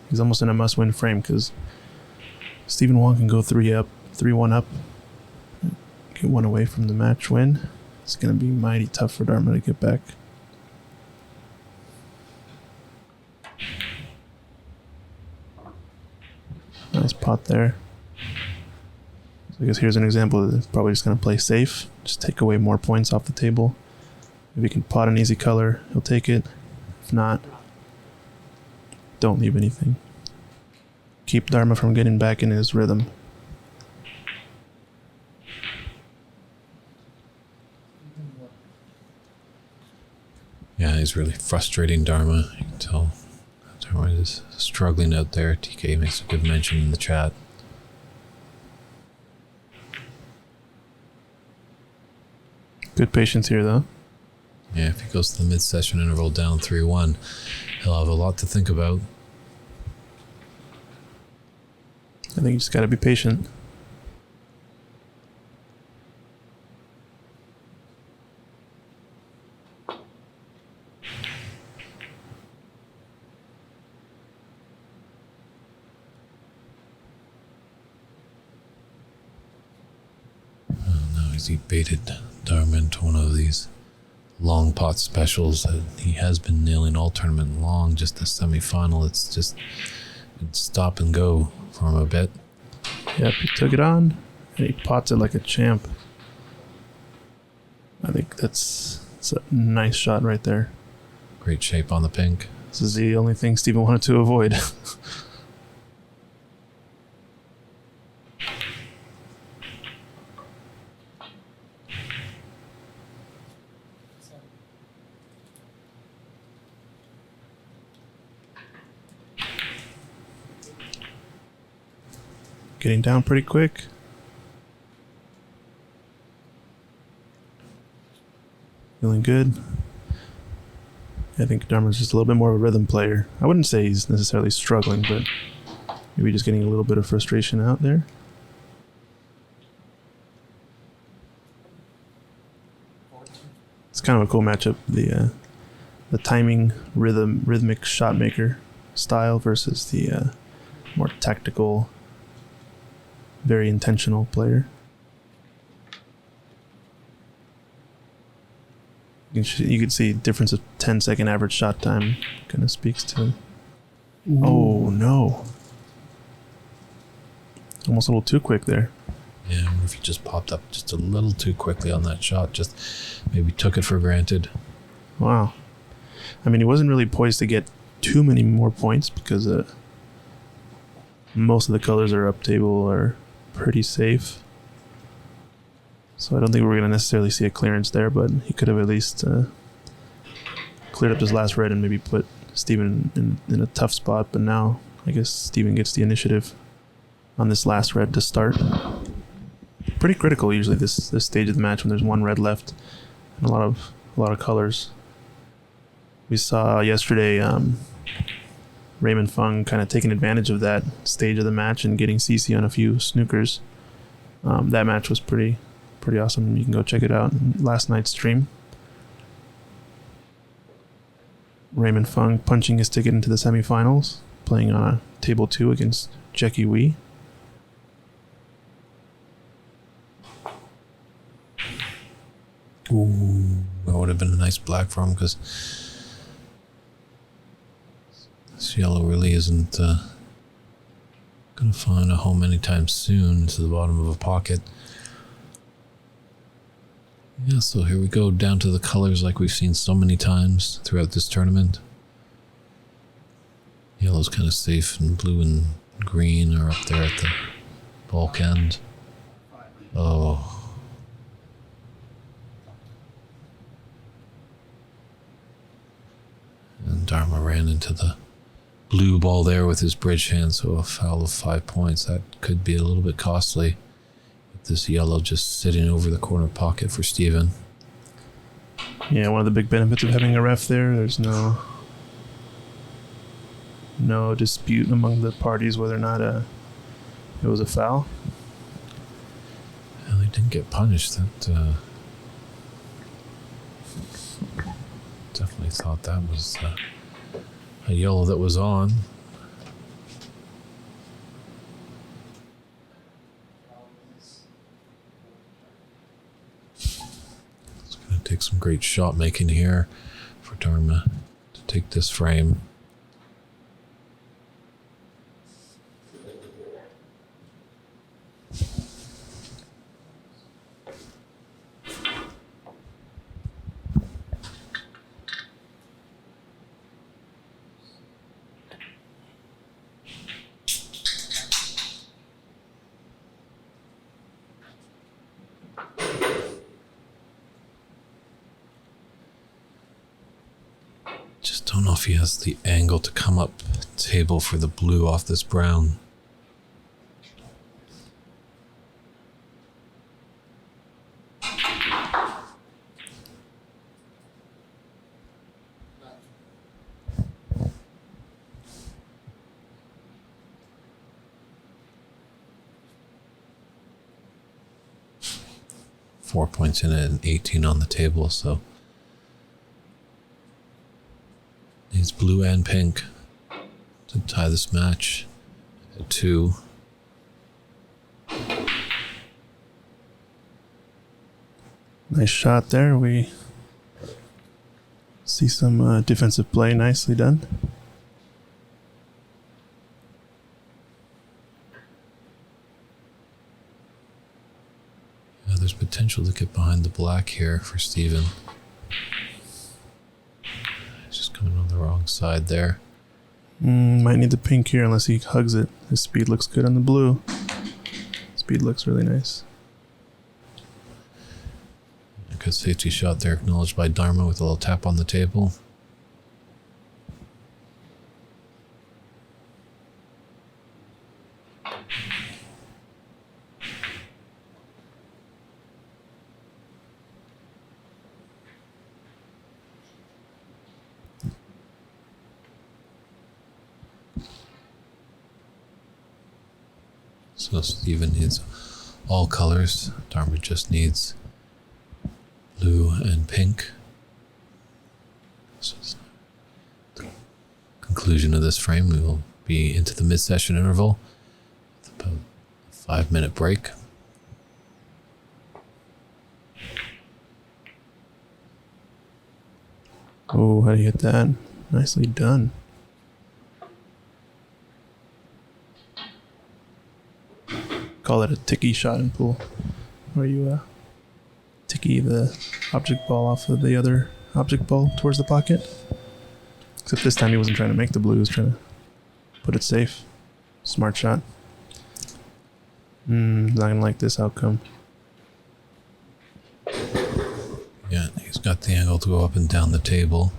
He's almost in a must-win frame because Stephen Wong can go 3-1 up. Get one away from the match win. It's going to be mighty tough for Dharma to get back. Nice pot there. So I guess here's an example that it's probably just going to play safe. Just take away more points off the table. If he can pot an easy color, he'll take it. If not, don't leave anything. Keep Dharma from getting back in his rhythm.
Yeah, he's really frustrating Dharma. You can tell Dharma is struggling out there. TK makes a good mention in the chat.
Good patience here, though.
Yeah, if he goes to the mid-session interval down 3-1, he'll have a lot to think about.
I think you just got to be patient.
Now he baited Dharma into one of these long pot specials that he has been nailing all tournament long. Just the semi-final, it's just stop and go for him a bit.
Yep, he took it on and he pots it like a champ. I think it's a nice shot right there.
Great shape on the pink.
This is the only thing Steven wanted to avoid. Getting down pretty quick. Feeling good. I think Dharma's just a little bit more of a rhythm player. I wouldn't say he's necessarily struggling, but maybe just getting a little bit of frustration out there. It's kind of a cool matchup. The timing, rhythmic shot maker style versus the more tactical, very intentional player. You can see difference of 10-second average shot time kind of speaks to. Ooh. Oh no! Almost a little too quick there.
Yeah, I wonder if he just popped up just a little too quickly on that shot. Just maybe took it for granted.
Wow. I mean, he wasn't really poised to get too many more points because most of the colors are up table are pretty safe. So I don't think we're going to necessarily see a clearance there, but he could have at least cleared up his last red and maybe put Steven in a tough spot. But now I guess Steven gets the initiative on this last red to start. Pretty critical usually this stage of the match when there's one red left and a lot of colors. We saw yesterday Raymond Fung kind of taking advantage of that stage of the match and getting CC on a few snookers. That match was pretty awesome. You can go check it out in last night's stream. Raymond Fung punching his ticket into the semifinals, playing on a table 2 against Jackie Wee.
Ooh, that would have been a nice black for him because this yellow really isn't going to find a home anytime soon to the bottom of a pocket. Yeah, so here we go, down to the colors like we've seen so many times throughout this tournament. Yellow's kind of safe, and blue and green are up there at the bulk end. Oh. And Dharma ran into the blue ball there with his bridge hand, so a foul of 5 points. That could be a little bit costly. This yellow just sitting over the corner pocket for Steven.
Yeah, one of the big benefits of having a ref there, there's no dispute among the parties whether or not it was a foul.
Well, he didn't get punished. That definitely thought that was a yellow that was on. Take some great shot making here for Dharma to take this frame. Don't know if he has the angle to come up table for the blue off this brown. 4 points in it and 18 on the table, so needs blue and pink to tie this match at 2.
Nice shot there. We see some defensive play nicely done.
Yeah, there's potential to get behind the black here for Steven. He's just coming on the wrong side there.
Might need the pink here unless he hugs it. His speed looks good on the blue. Speed looks really nice.
Good safety shot there, acknowledged by Dharma with a little tap on the table. So Steven needs all colors. Dharma just needs blue and pink. So the conclusion of this frame, we will be into the mid-session interval with about a 5-minute break.
Oh, how do you hit that? Nicely done. Call it a ticky shot in pool, where you ticky the object ball off of the other object ball towards the pocket. Except this time he wasn't trying to make the blue, he was trying to put it safe. Smart shot. Not gonna like this outcome.
Yeah, he's got the angle to go up and down the table.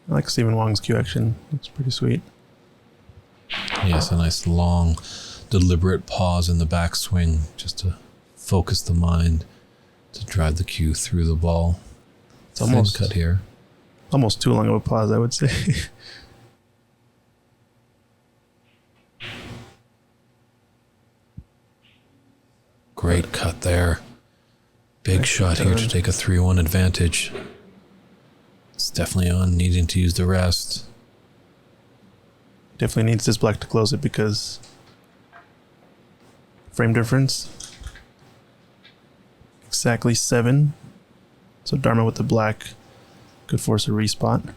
I like Stephen Wong's cue action. Looks pretty sweet.
Yes, a nice long, deliberate pause in the backswing just to focus the mind, to drive the cue through the ball.
It's almost
cut here.
Almost too long of a pause, I would say.
Great cut there. Big shot here to take a 3-1 advantage. It's definitely on, needing to use the rest.
Definitely needs this black to close it because frame difference exactly 7. So Dharma with the black could force a respot.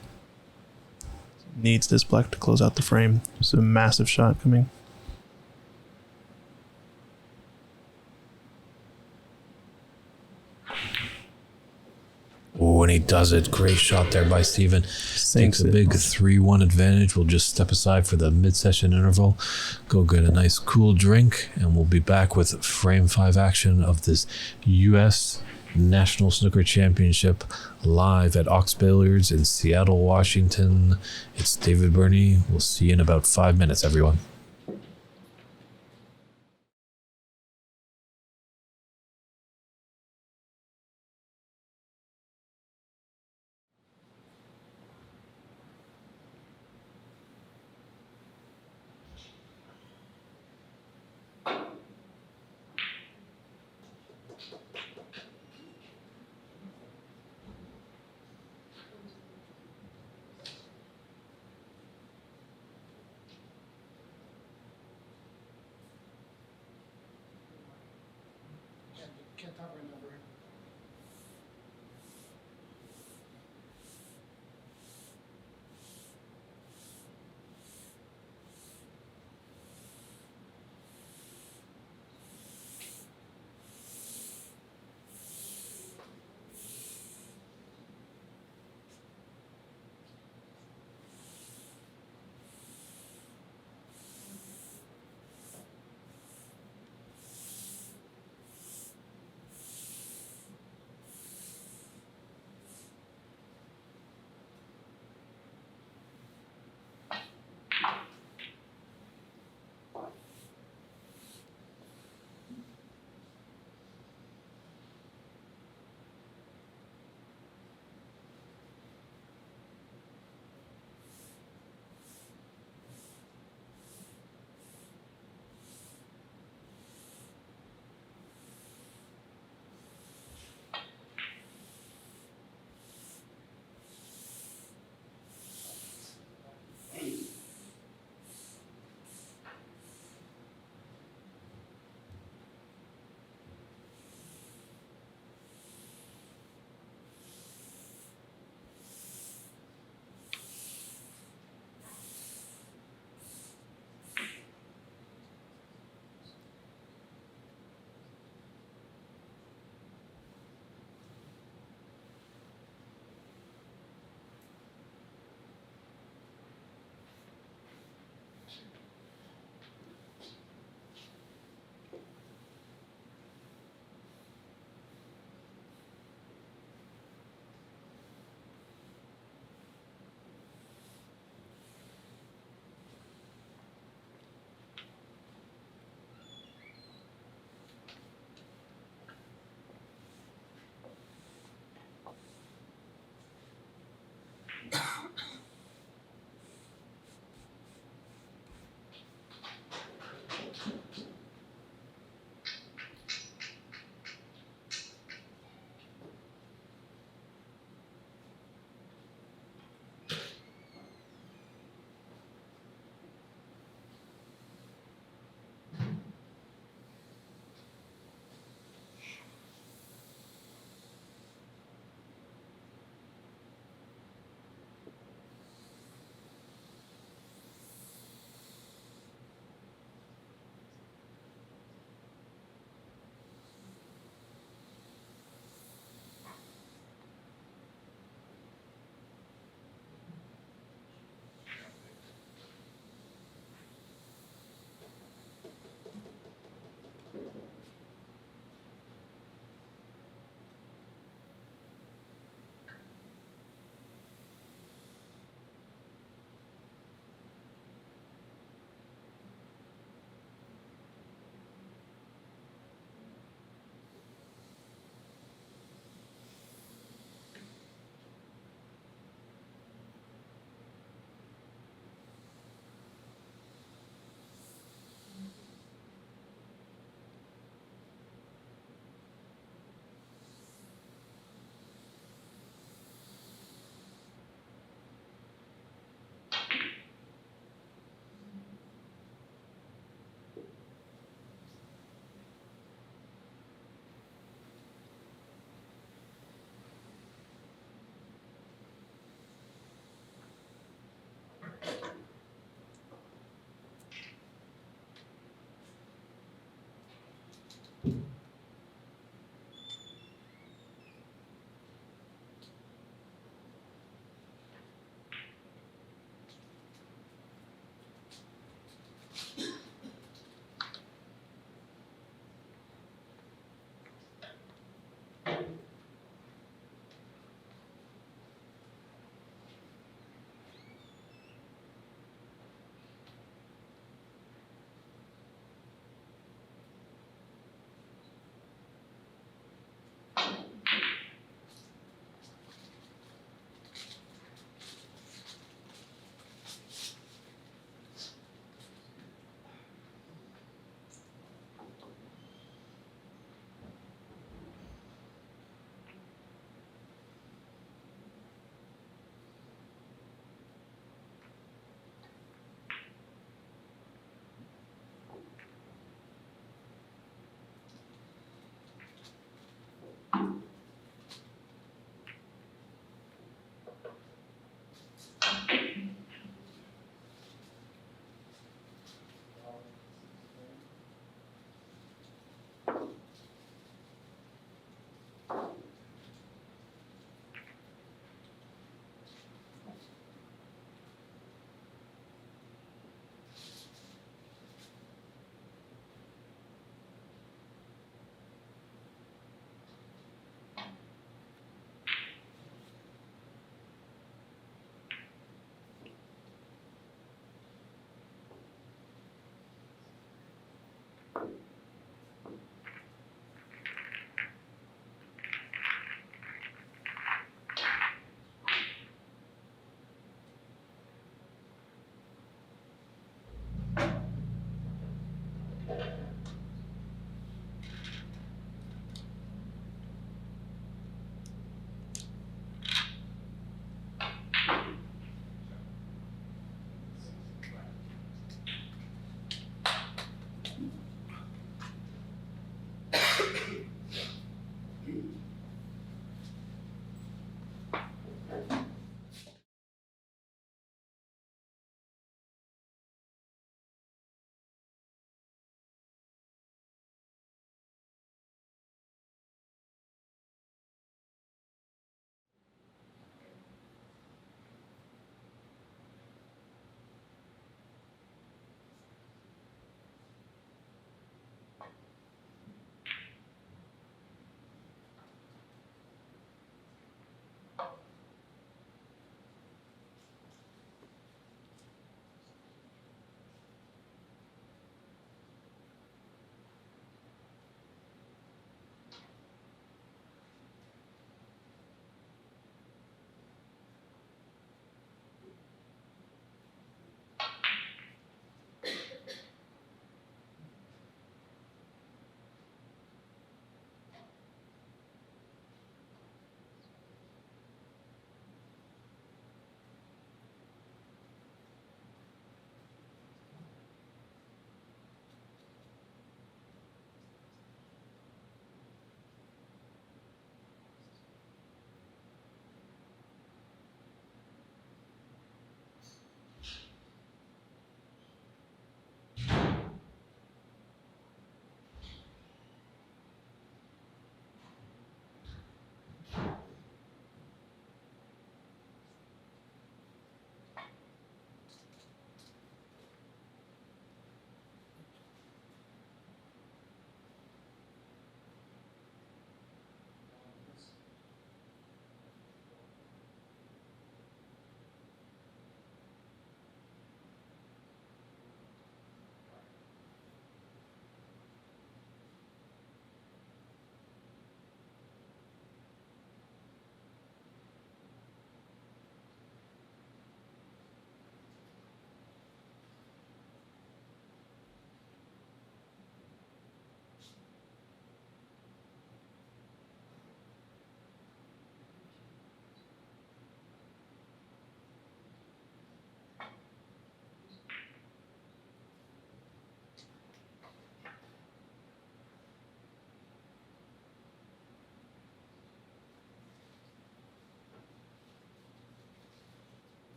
Needs this black to close out the frame. It's a massive shot coming.
Oh, and he does it. Great shot there by Steven. Takes a big 3-1 advantage. We'll just step aside for the mid-session interval, go get a nice cool drink, and we'll be back with frame 5 action of this U.S. National Snooker Championship live at Ox Billiards in Seattle, Washington. It's David Burney. We'll see you in about 5 minutes, everyone.
Can't talk right now, bro.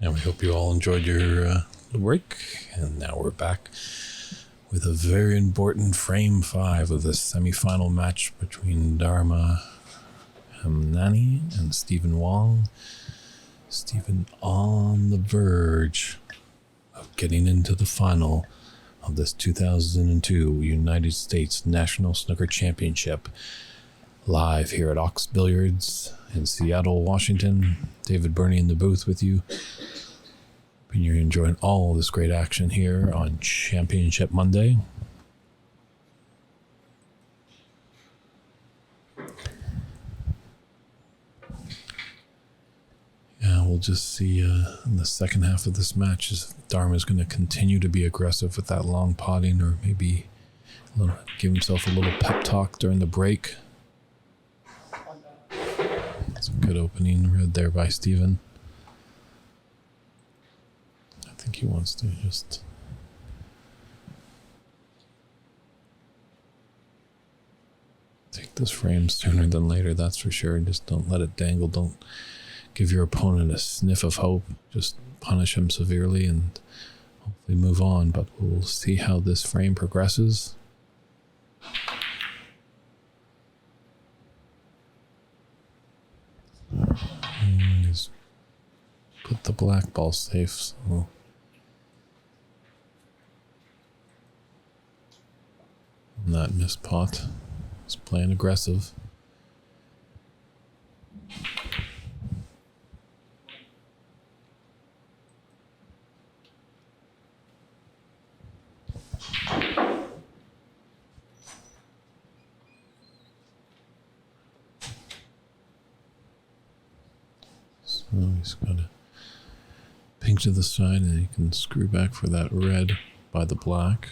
And we hope you all enjoyed your break. And now we're back with a very important frame 5 of the semifinal match between Dharma Hemnani and Stephen Wong. Stephen on the verge of getting into the final of this 2002 United States National Snooker Championship. Live here at Ox Billiards in Seattle, Washington. David Burney in the booth with you. And you're enjoying all this great action here on Championship Monday. Yeah, we'll just see in the second half of this match if Dharma's going to continue to be aggressive with that long potting, or maybe give himself a little pep talk during the break. That's a good opening read there by Stephen. I think he wants to just take this frame sooner than later, that's for sure. Just don't let it dangle. Don't give your opponent a sniff of hope. Just punish him severely and hopefully move on. But we'll see how this frame progresses. He's put the black ball safe, so that missed pot. He's playing aggressive. So he's got a pink to the side, and he can screw back for that red by the black.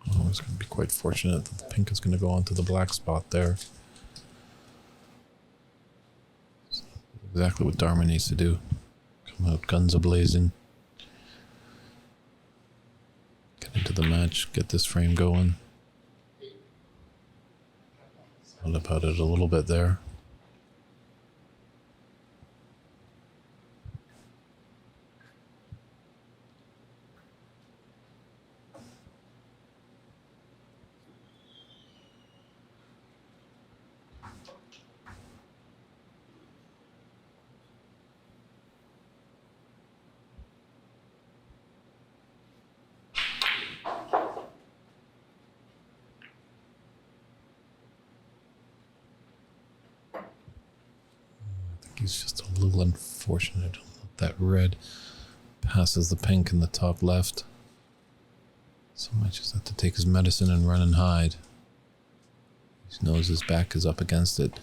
Oh, it's going to be quite fortunate that the pink is going to go onto the black spot there. Exactly what Dharma needs to do. Come out guns a-blazing. Get into the match, get this frame going. Thought about it a little bit there. He's just a little unfortunate that red passes the pink in the top left. So might just have to take his medicine and run and hide. He knows his back is up against it.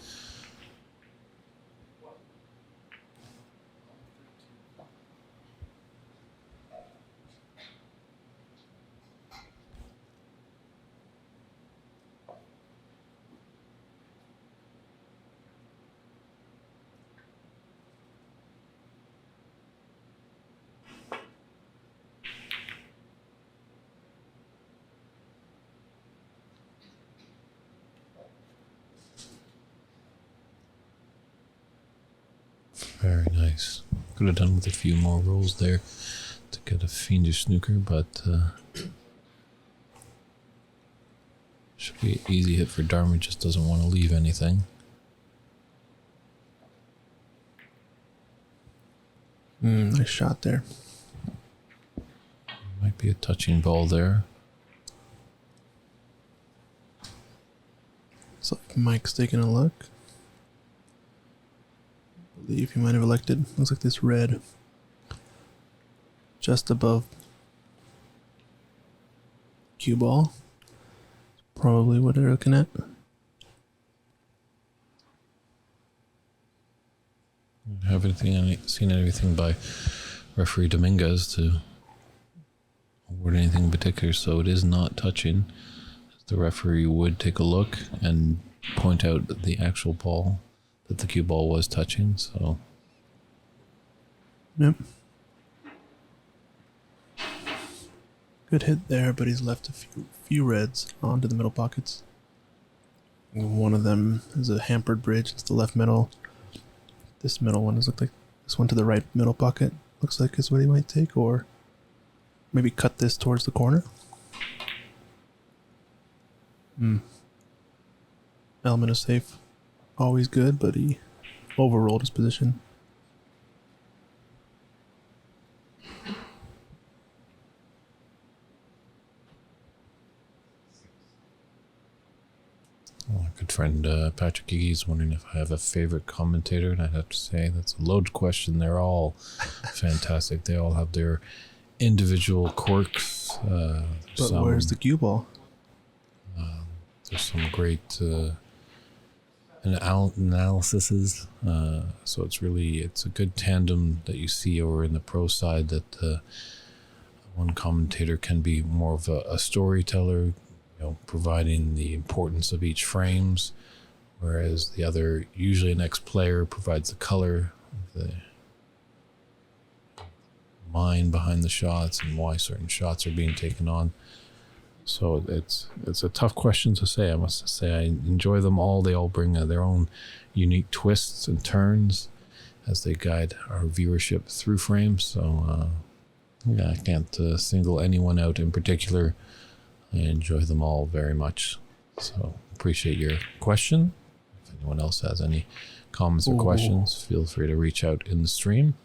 Very nice. Could have done with a few more rolls there to get a fiendish snooker, but should be an easy hit for Dharma. Just doesn't want to leave anything.
Nice shot there.
Might be a touching ball there.
It's like Mike's taking a look. I believe he might have elected. Looks like this red. Just above cue ball. Probably what they're looking at.
Haven't seen anything by referee Dominguez to award anything in particular, so it is not touching. The referee would take a look and point out the actual ball, that the cue ball was touching, so.
Yep. Good hit there, but he's left a few reds onto the middle pockets. One of them is a hampered bridge. It's the left middle. This middle one is look like this one to the right middle pocket. Looks like is what he might take, or maybe cut this towards the corner. Element is safe. Always good, but he overrolled his position.
Well, my good friend Patrick Iggy is wondering if I have a favorite commentator, and I'd have to say that's a loaded question. They're all fantastic. They all have their individual quirks.
But where's the cue ball?
There's some great analyses. So it's a good tandem that you see over in the pro side, that one commentator can be more of a storyteller, providing the importance of each frames, whereas the other, usually an ex-player, provides the color, the mind behind the shots and why certain shots are being taken on. So it's a tough question to say. I must say I enjoy them all. They all bring their own unique twists and turns as they guide our viewership through frames. So I can't single anyone out in particular. I enjoy them all very much. So appreciate your question. If anyone else has any comments or questions, feel free to reach out in the stream.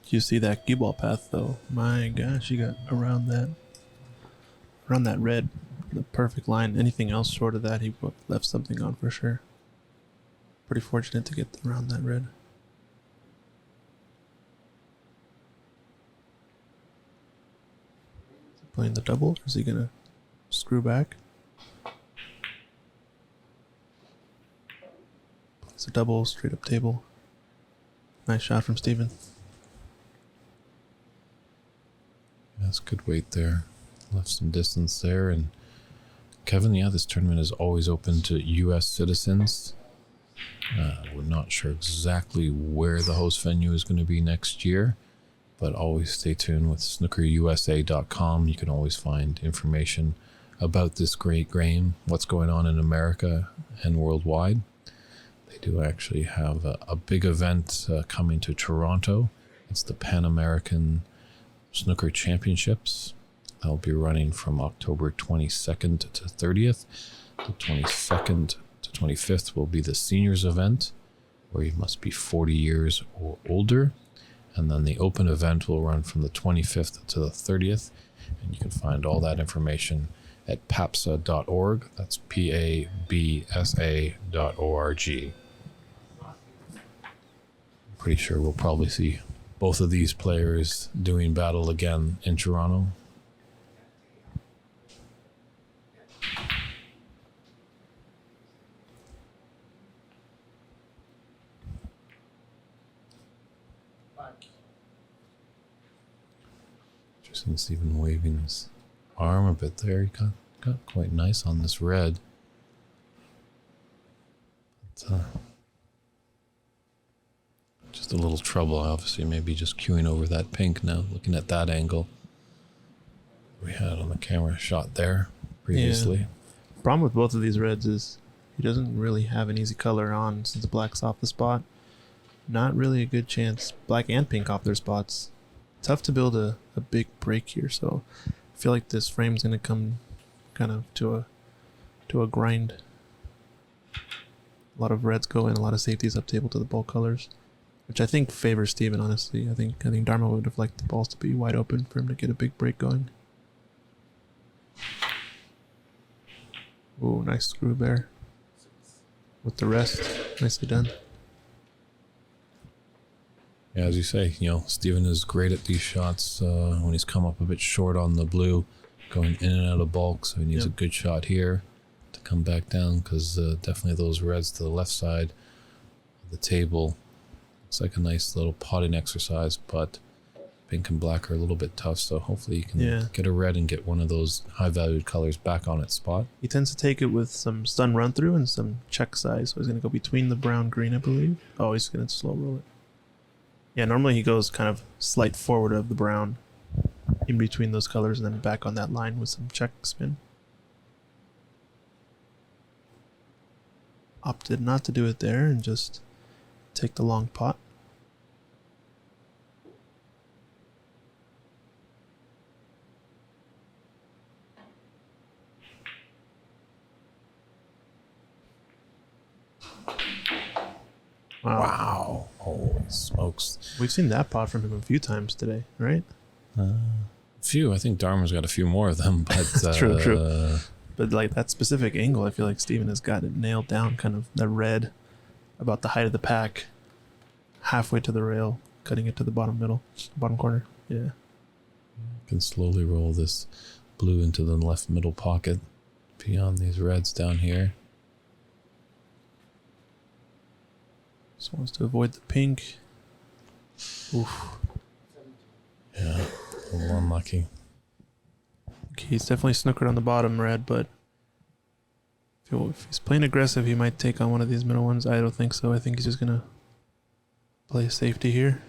You see that cue ball path though? My gosh, you got around that red, the perfect line. Anything else short of that, he left something on for sure. Pretty fortunate to get around that red. Is he playing the double, or is he gonna screw back? It's a double, straight up table. Nice shot from Steven.
That's good weight there. Left some distance there. And Kevin, this tournament is always open to U.S. citizens. We're not sure exactly where the host venue is going to be next year, but always stay tuned with snookerusa.com. You can always find information about this great game, what's going on in America and worldwide. They do actually have a big event coming to Toronto. It's the Pan American Snooker Championships. They'll be running from October 22nd to 30th. The 22nd to 25th will be the seniors event, where you must be 40 years or older. And then the open event will run from the 25th to the 30th. And you can find all that information at papsa.org. That's PABSA.org. Pretty sure we'll probably see both of these players doing battle again in Toronto. Interesting, Stephen waving his arm a bit there. He got quite nice on this red. But, just a little trouble, obviously. Maybe just queuing over that pink now, looking at that angle we had on the camera shot there previously.
Yeah. Problem with both of these reds is he doesn't really have an easy color on since the black's off the spot. Not really a good chance. Black and pink off their spots. Tough to build a big break here, so I feel like this frame's going to come kind of to a grind. A lot of reds go in, a lot of safeties up table to the ball colors, which I think favors Steven, honestly. I think Dharma would have liked the balls to be wide open for him to get a big break going. Ooh, nice screw bear. With the rest, nicely done.
Yeah, as you say, Steven is great at these shots when he's come up a bit short on the blue, going in and out of bulk, so he needs a good shot here to come back down, because definitely those reds to the left side of the table, it's like a nice little potting exercise, but pink and black are a little bit tough, so hopefully you can get a red and get one of those high-valued colors back on its spot.
He tends to take it with some stun run-through and some check size, so he's going to go between the brown-green, I believe. Oh, he's going to slow roll it. Yeah, normally he goes kind of slight forward of the brown. in between those colors and then back on that line with some check spin. Opted not to do it there and just take the long pot.
Wow. Holy smokes.
We've seen that pot from him a few times today, right?
Few. I think Dharma's got a few more of them, but
True. But like that specific angle, I feel like Steven has got it nailed down, kind of the red about the height of the pack, halfway to the rail, cutting it to the bottom corner. Yeah.
Can slowly roll this blue into the left middle pocket beyond these reds down here.
Just wants to avoid the pink. Oof.
17.
Yeah, a little unlucky.
Okay, he's definitely snookered on the bottom red, but if he's playing aggressive, he might take on one of these middle ones. I don't think so. I think he's just going to play safety here.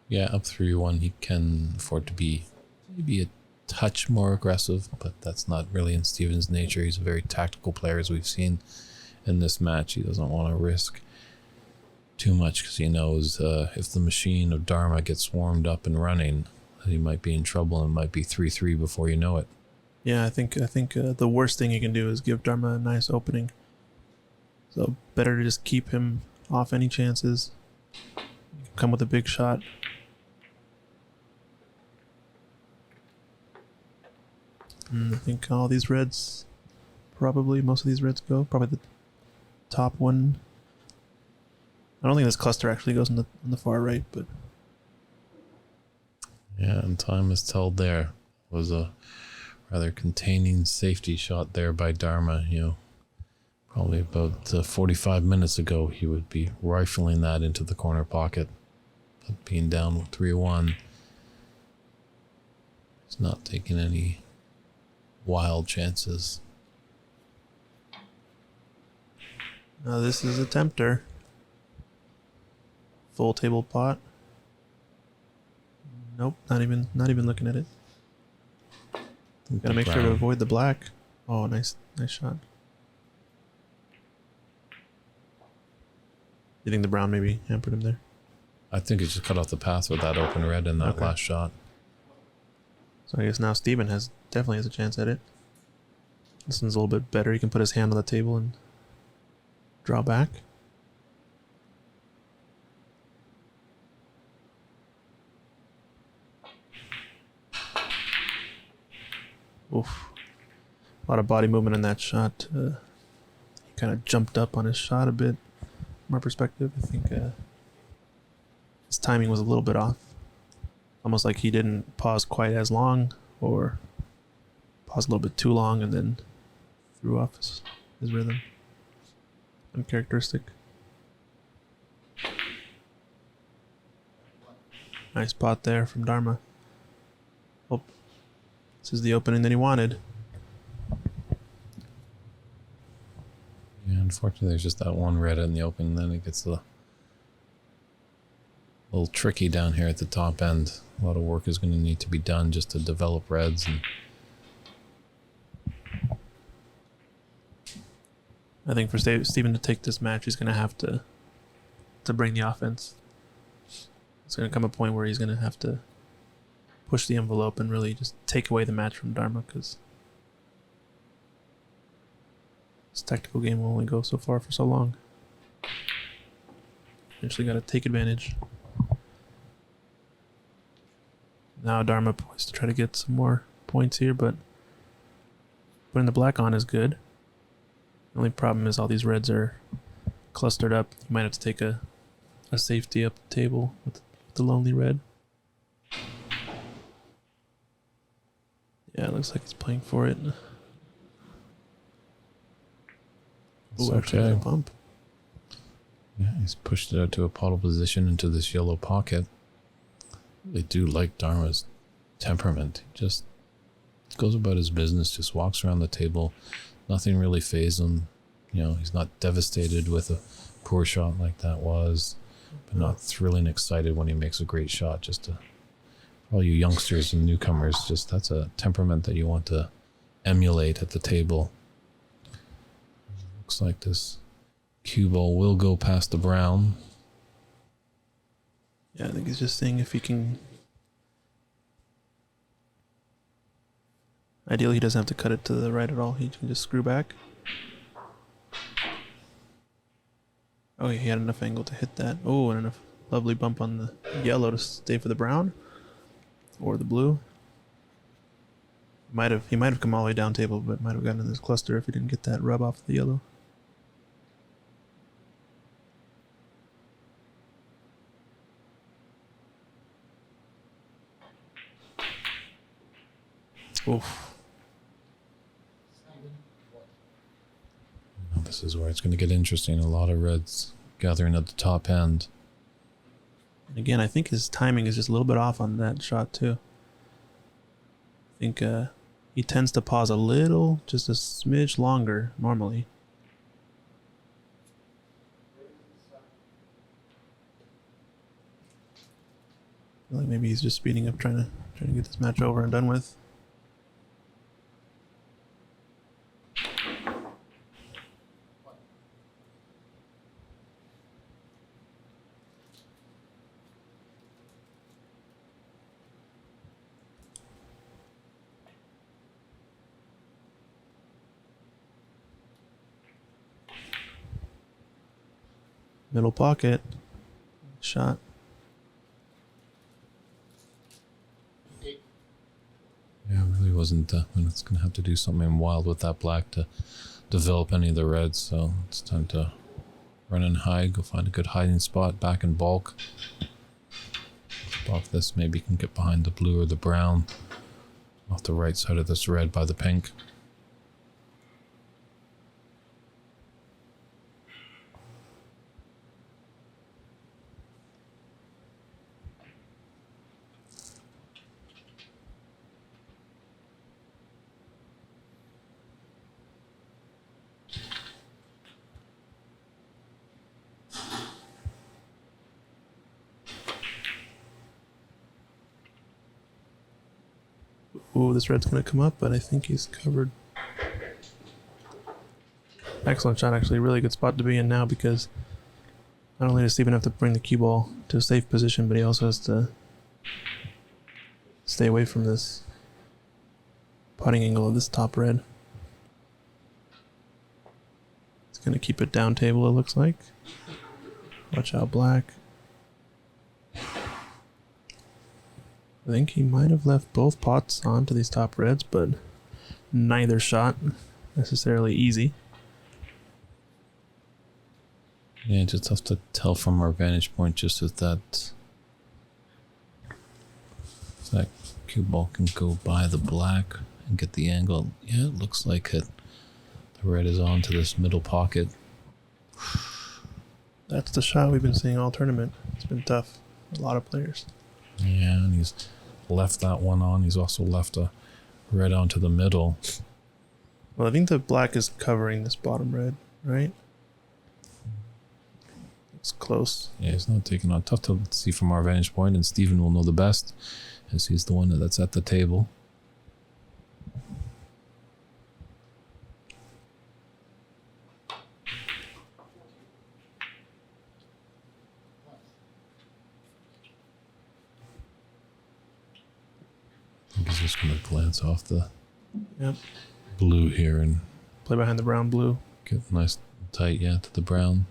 Yeah, up 3-1, he can afford to be maybe a touch more aggressive, but that's not really in Steven's nature. He's a very tactical player, as we've seen in this match. He doesn't want to risk too much because he knows if the machine of Dharma gets warmed up and running, he might be in trouble and might be 3-3 before you know it.
Yeah, I think the worst thing you can do is give Dharma a nice opening. So better to just keep him off any chances. Come with a big shot. I think all these reds, most of these reds go. Probably the top one. I don't think this cluster actually goes on the far right, but
Yeah, and time is told there. Was a rather containing safety shot there by Dharma. Probably about 45 minutes ago, he would be rifling that into the corner pocket. But being down 3-1, he's not taking any wild chances.
now this is a tempter. Full table pot. Nope, not even looking at it. Gotta make sure to avoid the black. Oh, nice shot. You think the brown maybe hampered him there?
I think he just cut off the path with that open red in that last shot.
So I guess now Steven definitely has a chance at it. This one's a little bit better. He can put his hand on the table and draw back. Oof. A lot of body movement in that shot. He kind of jumped up on his shot a bit. From our perspective, I think his timing was a little bit off. Almost like he didn't pause quite as long, or paused a little bit too long and then threw off his rhythm. Uncharacteristic. Nice pot there from Dharma. Oh, this is the opening that he wanted.
Yeah, unfortunately, there's just that one red in the open, and then it gets a little tricky down here at the top end. A lot of work is going to need to be done just to develop reds. And
I think for Steven to take this match, he's going to have to bring the offense. It's going to come a point where he's going to have to push the envelope and really just take away the match from Dharma, because this tactical game will only go so far for so long. Eventually got to take advantage. Now Dharma poised to try to get some more points here, but putting the black on is good. The only problem is all these reds are clustered up. You might have to take a safety up the table with the lonely red. Yeah, it looks like he's playing for it.
it's
Ooh, actually
okay.
a bump.
Yeah, he's pushed it out to a pottle position into this yellow pocket. They do like Dharma's temperament. He just goes about his business, just walks around the table. Nothing really fazes him. He's not devastated with a poor shot like that was, but not thrilling excited when he makes a great shot. Just to all you youngsters and newcomers, just that's a temperament that you want to emulate at the table. Looks like this cue ball will go past the brown.
Yeah, I think he's just seeing if he can. Ideally, he doesn't have to cut it to the right at all. He can just screw back. Oh, he had enough angle to hit that. Oh, and enough lovely bump on the yellow to stay for the brown or the blue. He might have come all the way down table, but might have gotten in this cluster if he didn't get that rub off the yellow. Oof.
This is where it's going to get interesting. A lot of reds gathering at the top end.
And again, I think his timing is just a little bit off on that shot too. I think he tends to pause a little, just a smidge longer normally. I feel like maybe he's just speeding up, trying to get this match over and done with. Middle pocket. Shot.
Yeah, it really wasn't. It's going to have to do something wild with that black to develop any of the reds. So it's time to run and hide. Go find a good hiding spot back in bulk. Off this, maybe can get behind the blue or the brown. Off the right side of this red by the pink.
Ooh, this red's going to come up, but I think he's covered. Excellent shot, actually. Really good spot to be in now because not only does Steven have to bring the cue ball to a safe position, but he also has to stay away from this putting angle of this top red. It's going to keep it down table, it looks like. Watch out, black. I think he might have left both pots onto these top reds, but neither shot necessarily easy.
Yeah, just have to tell from our vantage point just as that cue ball can go by the black and get the angle. Yeah, it looks like it. The red is onto this middle pocket.
That's the shot we've been seeing all tournament. It's been tough for a lot of players.
Yeah, and he's left that one on. He's also left a red onto the middle.
Well, I think the black is covering this bottom red, right? It's close.
Yeah, he's not taking on. Tough to see from our vantage point, and Steven will know the best, as he's the one that's at the table. I think he's just going to glance off the blue here and
Play behind the brown blue.
get nice tight, to the brown.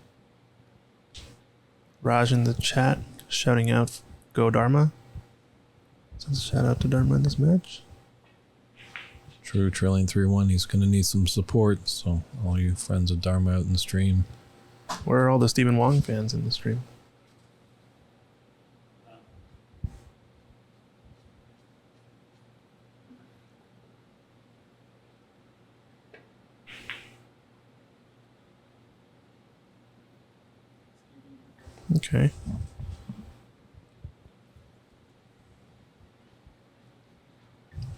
Raj in the chat shouting out, "Go Dharma." So shout out to Dharma in this match.
True, trailing 3-1. He's going to need some support. So all you friends of Dharma out in the stream.
Where are all the Stephen Wong fans in the stream? Okay.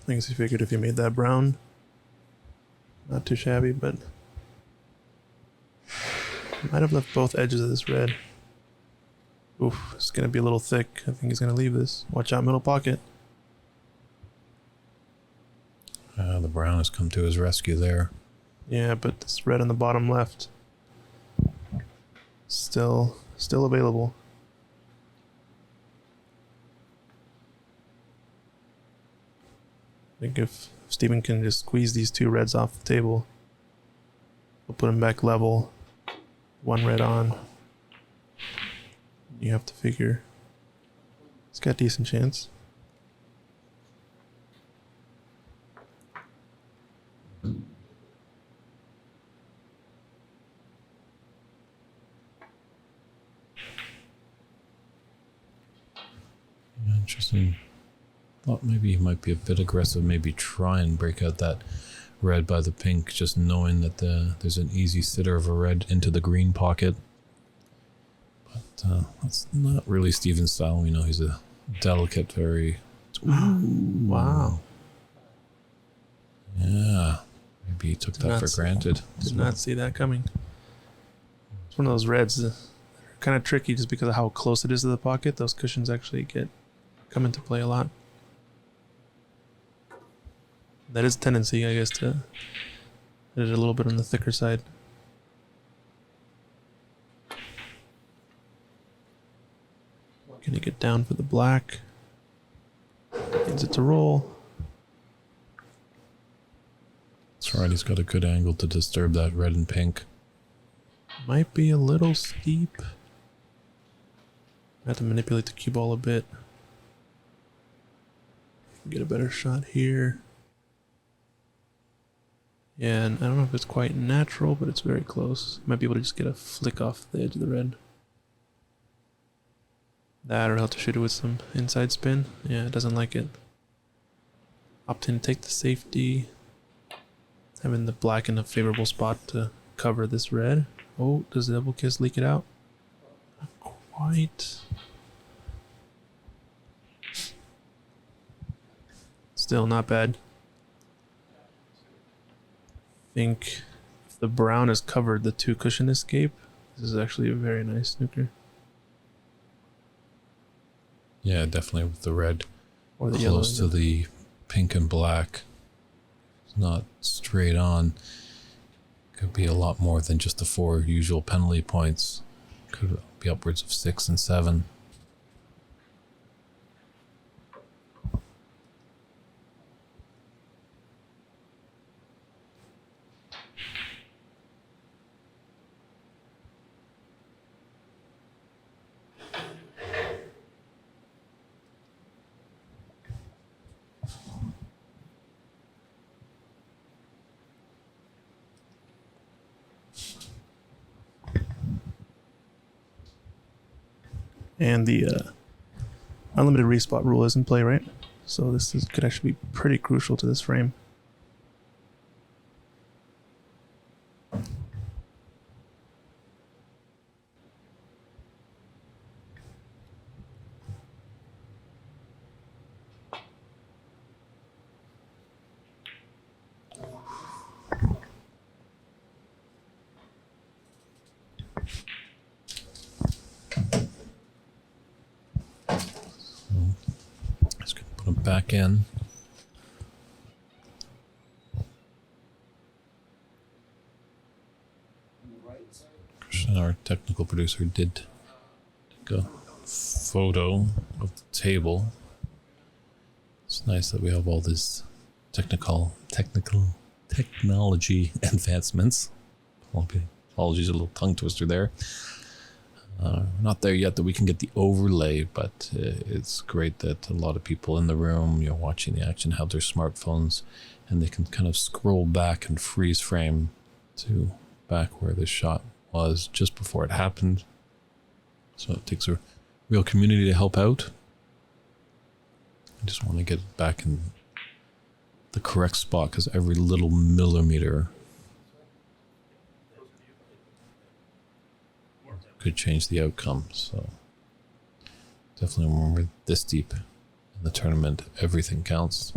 I guess he figured if he made that brown, not too shabby, but Might have left both edges of this red. Oof, it's gonna be a little thick. I think he's gonna leave this. Watch out, middle pocket.
The brown has come to his rescue there.
Yeah, but this red on the bottom left. Still available. I think if Steven can just squeeze these two reds off the table, we'll put them back level. One red on. You have to figure he's got a decent chance.
Interesting. Thought maybe he might be a bit aggressive, maybe try and break out that red by the pink, just knowing that there's an easy sitter of a red into the green pocket. But that's not really Steven's style. We know he's a delicate, very...
Wow.
Yeah. Maybe he took that for granted.
Did not see that coming. It's one of those reds that are kind of tricky just because of how close it is to the pocket. Those cushions actually come into play a lot. That is a tendency, I guess, to hit it a little bit on the thicker side. Can he get down for the black? Needs it to roll.
That's right, he's got a good angle to disturb that red and pink.
Might be a little steep. I have to manipulate the cue ball a bit. Get a better shot here. Yeah, and I don't know if it's quite natural, but it's very close. Might be able to just get a flick off the edge of the red. That, or he'll have to shoot it with some inside spin. Yeah, it doesn't like it. Opt in to take the safety. Having the black in a favorable spot to cover this red. Oh, does the double kiss leak it out? Not quite. Still not bad. I think if the brown has covered the two cushion escape, this is actually a very nice snooker.
Yeah, definitely with the red
Or the
close
yellow.
to the pink and black. It's not straight on. Could be a lot more than just the 4 usual penalty points. Could be upwards of 6 and 7.
And the unlimited respot rule is in play, right? So could actually be pretty crucial to this frame.
Just gonna put them back in. Christian, our technical producer, did take a photo of the table. It's nice that we have all this technology advancements. Apologies, a little tongue twister there. Not there yet that we can get the overlay, but it's great that a lot of people in the room, watching the action, have their smartphones, and they can kind of scroll back and freeze frame to back where this shot was just before it happened. So it takes a real community to help out. I just want to get it back in the correct spot because every little millimeter could change the outcome. So definitely when we're this deep in the tournament, everything counts.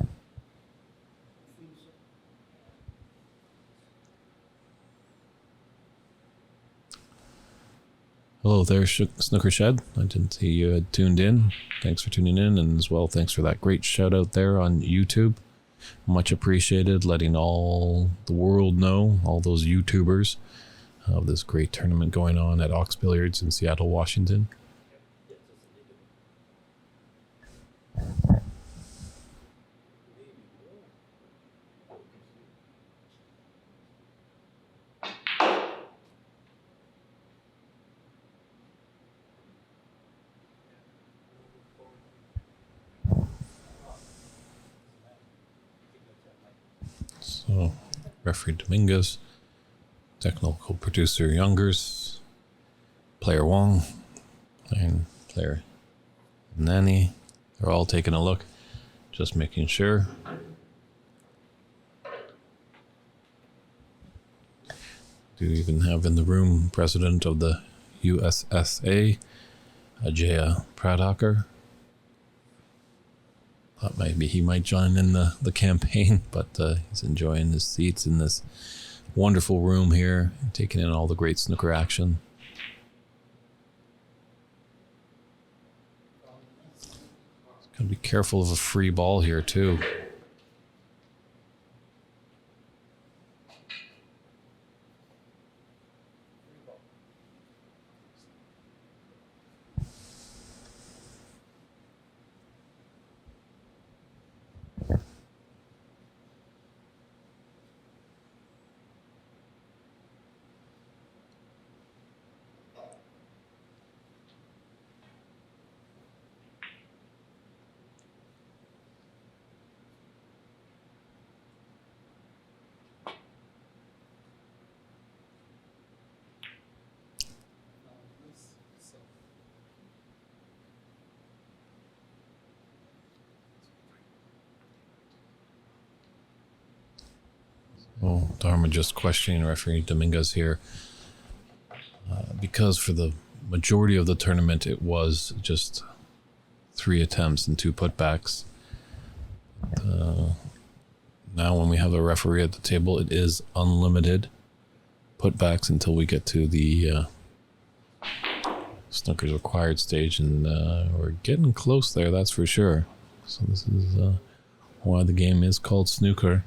Hello there, Snooker Shed. I didn't see you had tuned in. Thanks for tuning in, and as well, thanks for that great shout out there on YouTube. Much appreciated, letting all the world know, all those YouTubers, of this great tournament going on at Ox Billiards in Seattle, Washington. So, referee Dominguez, technical producer Youngers, player Wong, and player Hemnani. They're all taking a look, just making sure. Do even have in the room president of the USSA, Ajaya Pradhakar. Thought maybe he might join in the campaign, but he's enjoying his seats in this wonderful room here, taking in all the great snooker action. Gotta be careful of a free ball here too. Oh, Dharma just questioning referee Dominguez here. Because for the majority of the tournament, it was just 3 attempts and 2 putbacks. Now when we have a referee at the table, it is unlimited putbacks until we get to the snooker's required stage, and we're getting close there, that's for sure. So this is why the game is called snooker.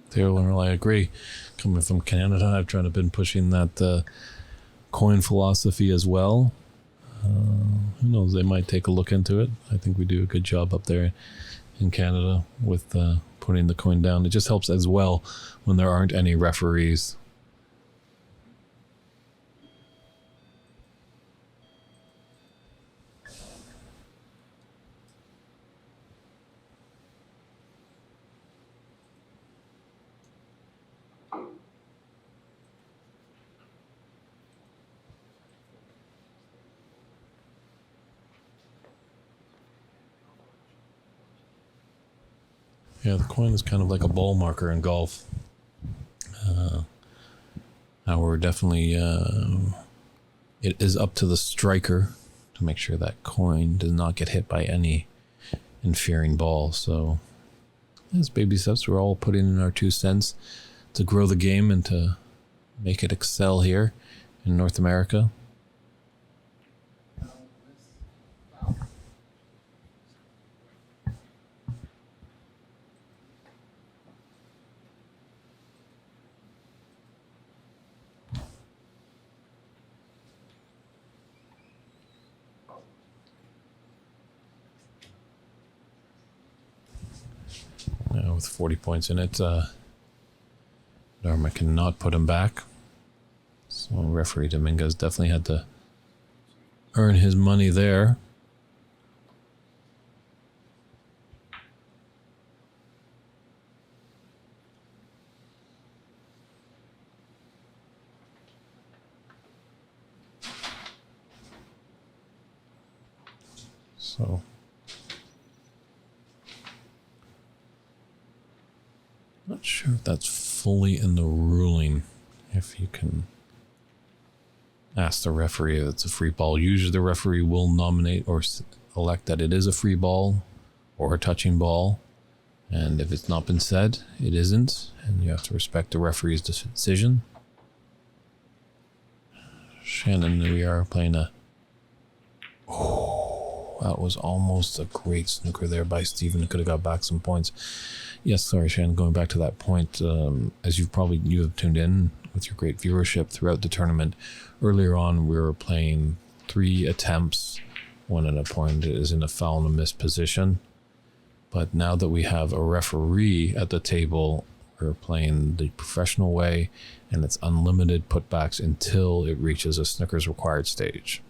Taylor, I agree. Coming from Canada, I've tried to been pushing that coin philosophy as well. Who knows? They might take a look into it. I think we do a good job up there in Canada with putting the coin down. It just helps as well when there aren't any referees. Yeah, the coin is kind of like a ball marker in golf. Now we're definitely, it is up to the striker to make sure that coin does not get hit by any interfering ball. So as baby steps, we're all putting in our 2 cents to grow the game and to make it excel here in North America. With 40 points in it, Dharma cannot put him back. So referee Dominguez definitely had to earn his money there. So not sure if that's fully in the ruling. If you can ask the referee if it's a free ball. Usually the referee will nominate or elect that it is a free ball or a touching ball. And if it's not been said, it isn't. And you have to respect the referee's decision. Shannon, we are playing a... Oh, that was almost a great snooker there by Steven. Could have got back some points. Yes, sorry, Shannon, going back to that point, as you have tuned in with your great viewership throughout the tournament. Earlier on, we were playing 3 attempts when an opponent is in a foul and a miss position. But now that we have a referee at the table, we're playing the professional way, and it's unlimited putbacks until it reaches a snooker's required stage.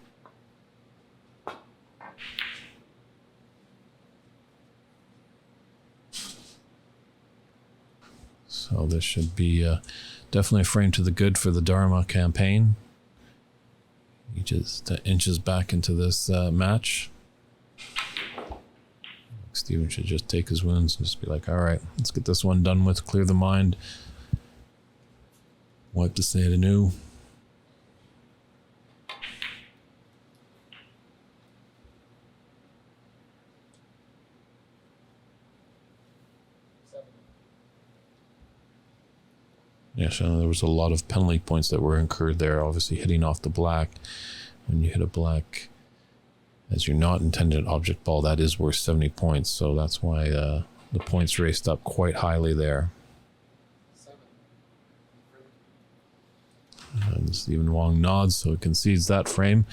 So this should be definitely a frame to the good for the Dharma campaign. He just inches back into this match. Steven should just take his wounds and just be like, all right, let's get this one done with, clear the mind, wipe the slate anew. Yeah, Shannon, there was a lot of penalty points that were incurred there, obviously hitting off the black. When you hit a black as your not intended object ball, that is worth 70 points, so that's why the points raced up quite highly there.
7.
And Stephen Wong nods, so he concedes that frame.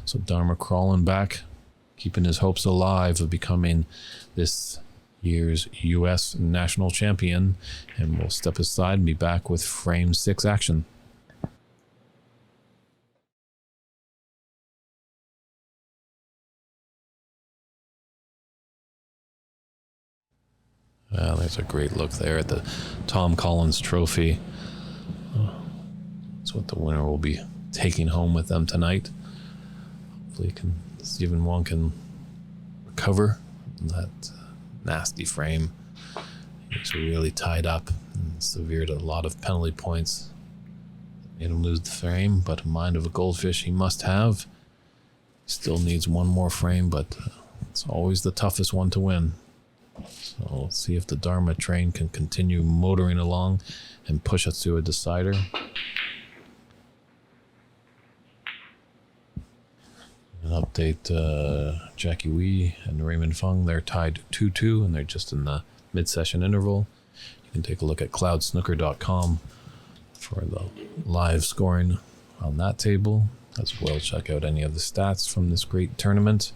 So Dharma crawling back, keeping his hopes alive of becoming this year's U.S. national champion, and we'll step aside and be back with frame 6 action. There's a great look there at the Tom Collins trophy. That's what the winner will be taking home with them tonight. Hopefully Stephen Wong can recover that nasty frame. He's really tied up and severed a lot of penalty points. Made him lose the frame, but a mind of a goldfish he must have. Still needs one more frame, but it's always the toughest one to win. So let's see if the Dharma train can continue motoring along and push us to a decider. An update, Jackie Wee and Raymond Fung, they're tied 2-2 and they're just in the mid-session interval. You can take a look at cloudsnooker.com for the live scoring on that table, as well as check out any of the stats from this great tournament.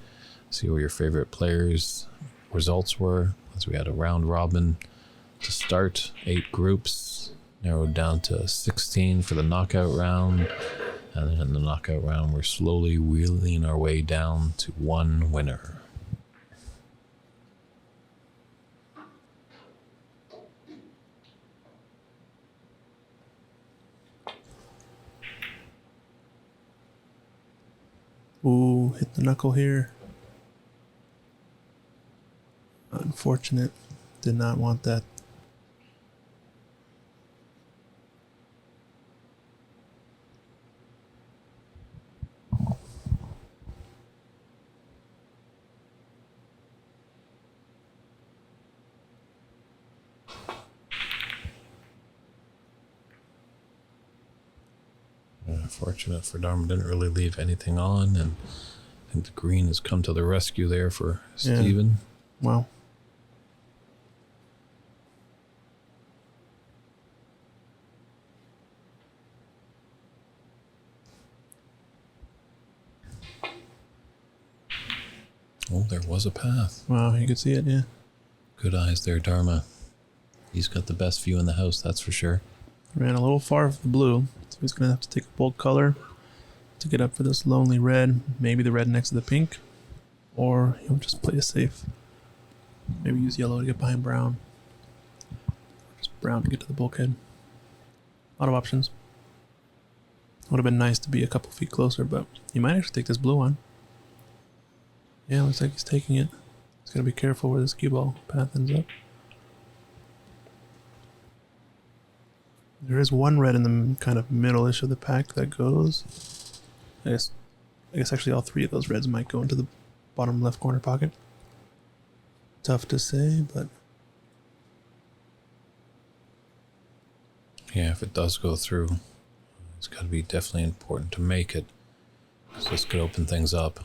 See where your favorite players' results were, as we had a round robin to start, 8 groups narrowed down to 16 for the knockout round, and then in the knockout round we're slowly wheeling our way down to 1 winner.
Ooh, hit the knuckle here. Unfortunate. Did not want that.
Fortunate for Dharma, didn't really leave anything on, and I think the green has come to the rescue there for Steven.
Wow.
Oh, there was a path.
Wow, you could see it, yeah.
Good eyes there, Dharma. He's got the best view in the house, that's for sure.
Ran a little far for the blue, so he's going to have to take a bold color to get up for this lonely red. Maybe the red next to the pink, or he'll just play it safe. Maybe use yellow to get behind brown. Just brown to get to the bulkhead. A lot of options. Would have been nice to be a couple feet closer, but he might actually take this blue on. Yeah, looks like he's taking it. He's got to be careful where this cue ball path ends up. There is one red in the kind of middle-ish of the pack that goes. I guess actually all three of those reds might go into the bottom left corner pocket. Tough to say, but
Yeah, if it does go through, it's got to be definitely important to make it, because this could open things up.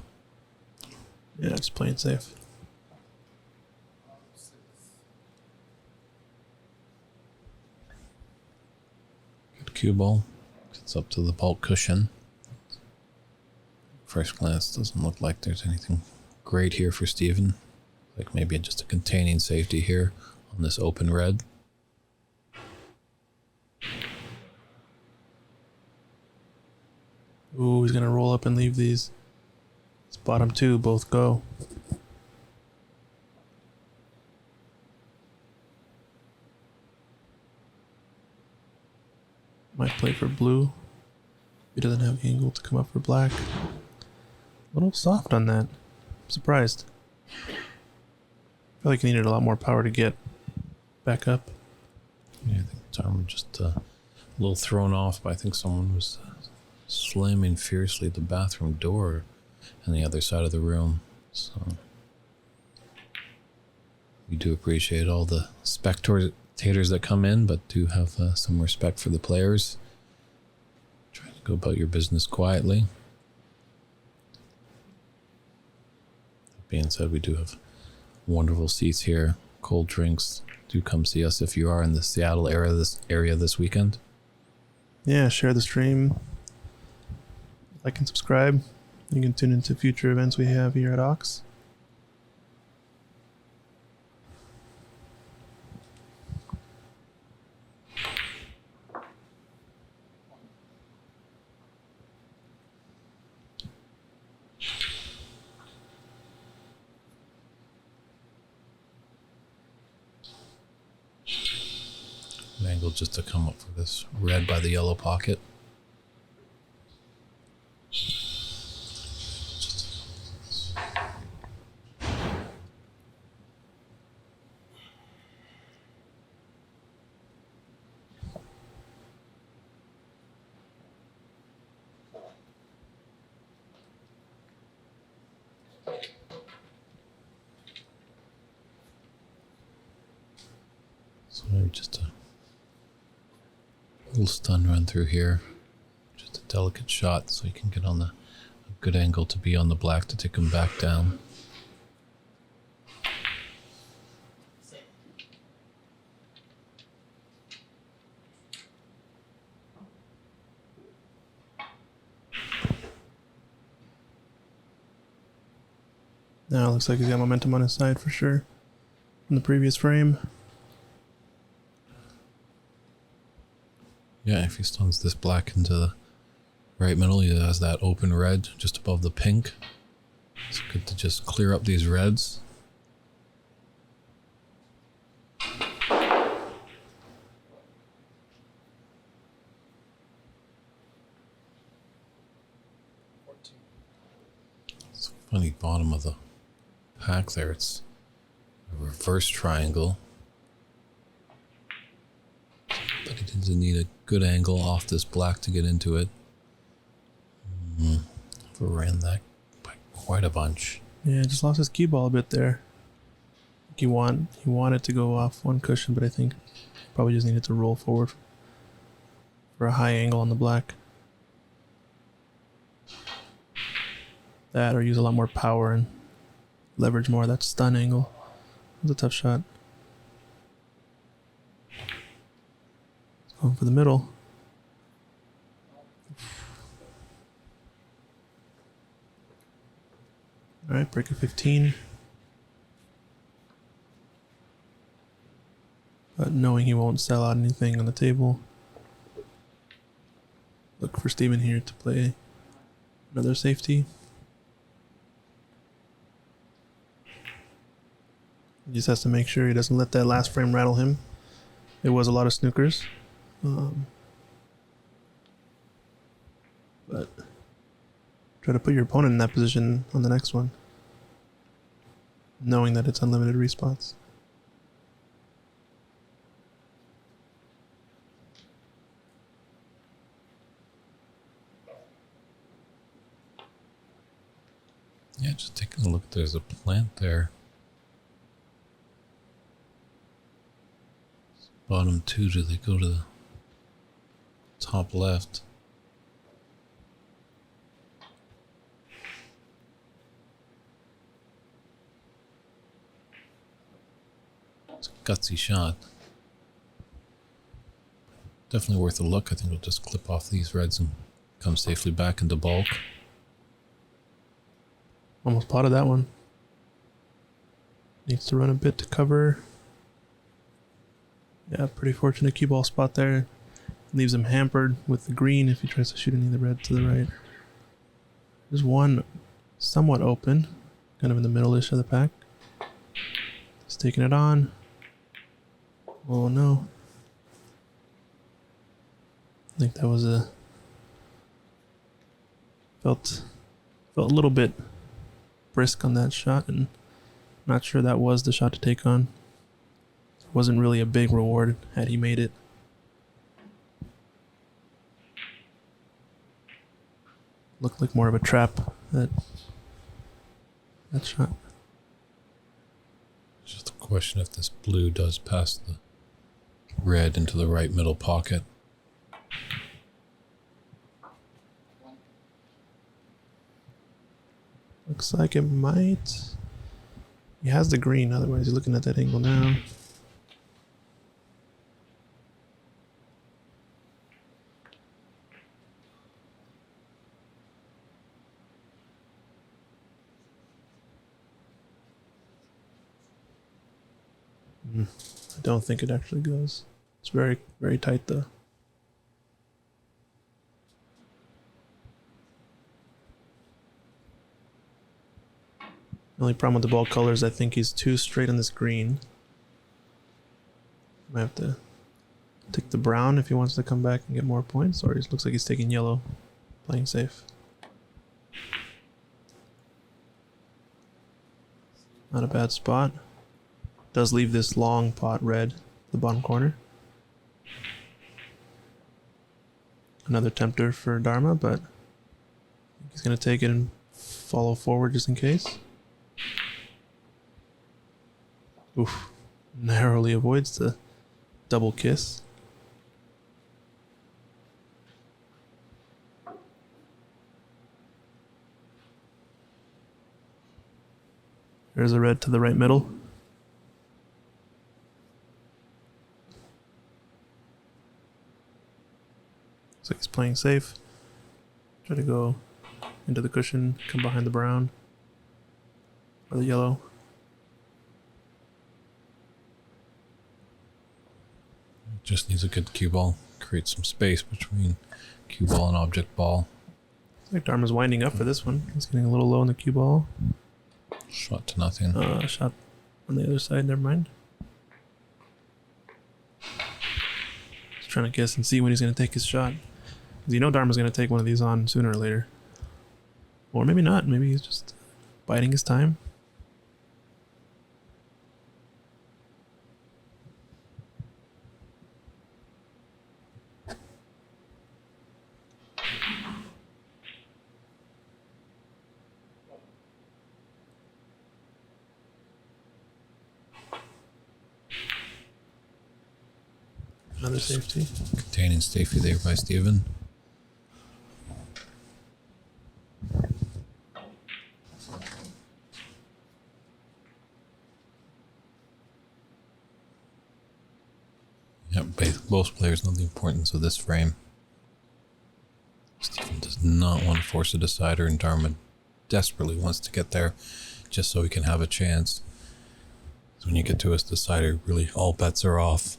yeah, just playing safe.
Good cue ball. Gets up to the bulk cushion. First glance, doesn't look like there's anything great here for Steven. Like maybe just a containing safety here on this open red.
Ooh, he's gonna roll up and leave these. It's bottom two, both go. Might play for blue. He doesn't have the angle to come up for black. A little soft on that. I'm surprised. I feel like he needed a lot more power to get back up.
Yeah, I think Dharma just a little thrown off, but I think someone was slamming fiercely at the bathroom door on the other side of the room. So we do appreciate all the spectators that come in, but do have some respect for the players. Try to go about your business quietly. That being said, we do have wonderful seats here, cold drinks. Do come see us if you are in the Seattle area this weekend.
Yeah, share the stream. Like and subscribe. You can tune into future events we have here at Ox.
Angle just to come up for this red by the yellow pocket. So maybe just a little stun run through here. Just a delicate shot so you can get on a good angle to be on the black to take him back down.
Now it looks like he's got momentum on his side for sure. From the previous frame.
Yeah, if he stuns this black into the right middle, he has that open red just above the pink. It's good to just clear up these reds. It's a funny bottom of the pack there. It's a reverse triangle. But he doesn't need a good angle off this black to get into it. Ran that by quite a bunch.
Yeah, just lost his cue ball a bit there. He wanted to go off one cushion, but I think probably just needed to roll forward for a high angle on the black. That or use a lot more power and leverage more of that stun angle. It was a tough shot. Going for the middle. Alright, breaker 15. But knowing he won't sell out anything on the table. Look for Steven here to play another safety. He just has to make sure he doesn't let that last frame rattle him. It was a lot of snookers. But try to put your opponent in that position on the next one. knowing that it's unlimited respots.
Yeah, just taking a look. There's a plant there. Bottom two, do they go to the top left? It's a gutsy shot. Definitely worth a look. I think we'll just clip off these reds and come safely back into bulk.
Almost potted that one. Needs to run a bit to cover. Yeah, pretty fortunate cue ball spot there. Leaves him hampered with the green if he tries to shoot any of the red to the right. There's one somewhat open, kind of in the middle-ish of the pack. He's taking it on. Oh no. I think that was felt a little bit brisk on that shot, and not sure that was the shot to take on. It wasn't really a big reward had he made it. Looked like more of a trap, that shot.
Just a question if this blue does pass the red into the right middle pocket.
Looks like it might. He has the green, otherwise you're looking at that angle now. I don't think it actually goes. It's very, very tight though. The only problem with the ball color is I think he's too straight on this green. Might have to take the brown if he wants to come back and get more points, or it looks like he's taking yellow, playing safe. Not a bad spot. Does leave this long pot red, the bottom corner. Another tempter for Dharma, but he's going to take it and follow forward just in case. Oof. Narrowly avoids the double kiss. There's a red to the right middle. Looks like he's playing safe. Try to go into the cushion, come behind the brown or the yellow.
Just needs a good cue ball. Create some space between cue ball and object ball.
Looks like Dharma's winding up for this one. He's getting a little low on the cue ball.
Shot to nothing.
Shot on the other side, never mind. Just trying to guess and see when he's going to take his shot. Because you know Dharma's going to take one of these on sooner or later. Or maybe not. Maybe he's just biding his time. Another safety.
Containing safety there by Steven. Yep, both players know the importance of this frame. Steven does not want to force a decider, and Dharma desperately wants to get there just so he can have a chance. So when you get to his decider, really all bets are off.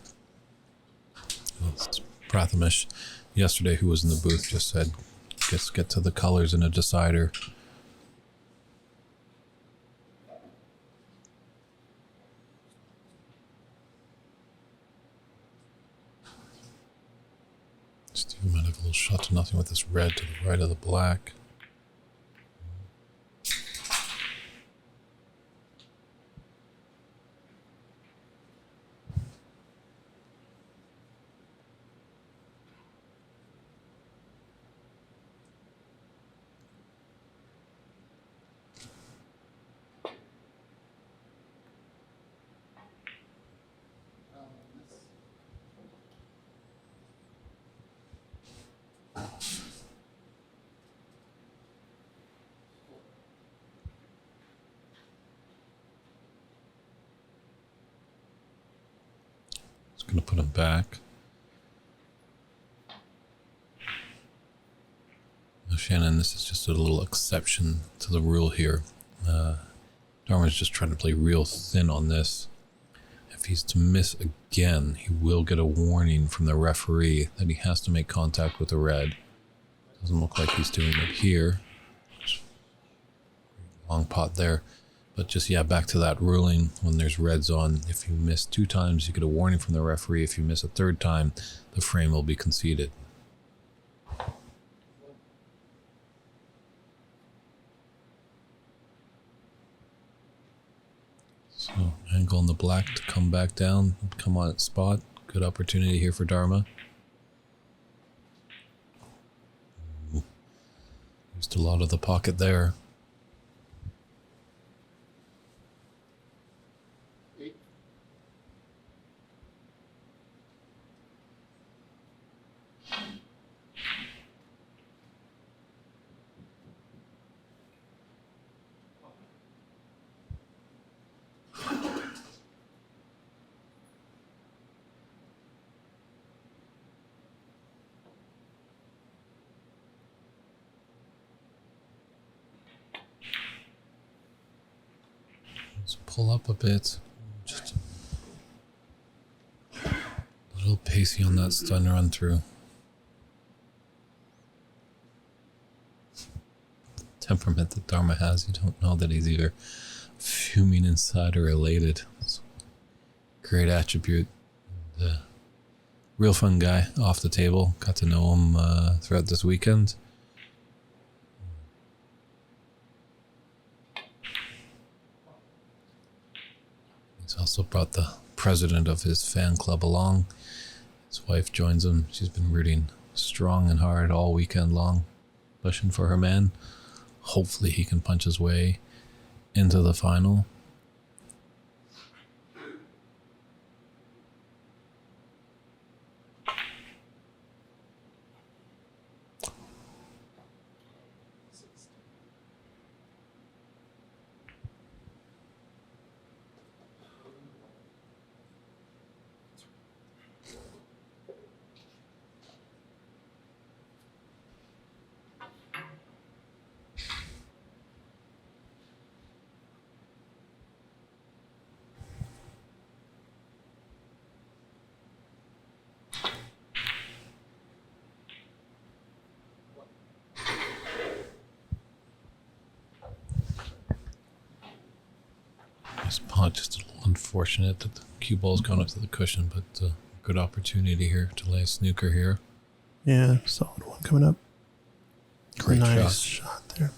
Prathamish yesterday, who was in the booth, just said, just get to the colors in a decider. Steve might have a little shot to nothing with this red to the right of the black. Just going to put him back. Now, Shannon, this is just a little exception to the rule here. Dharma's just trying to play real thin on this. If he's to miss again, he will get a warning from the referee that he has to make contact with the red. Doesn't look like he's doing it here. Long pot there. But just, yeah, back to that ruling when there's reds on. If you miss 2 times, you get a warning from the referee. If you miss a 3rd time, the frame will be conceded. So, angle on the black to come back down, come on its spot. Good opportunity here for Dharma. Used a lot of the pocket there.
8.
Let's pull up a bit. Just a little pacey on that stun run through. Temperament that Dharma has, you don't know that he's either fuming inside or elated. It's a great attribute. And, real fun guy off the table. Got to know him throughout this weekend. He's also brought the president of his fan club along. His wife joins him. She's been rooting strong and hard all weekend long, pushing for her man. Hopefully he can punch his way into the final. This pot just a little unfortunate that the cue ball's gone up to the cushion, but good opportunity here to lay a snooker here.
Yeah, solid one coming up.
Great
nice
shot.
shot there.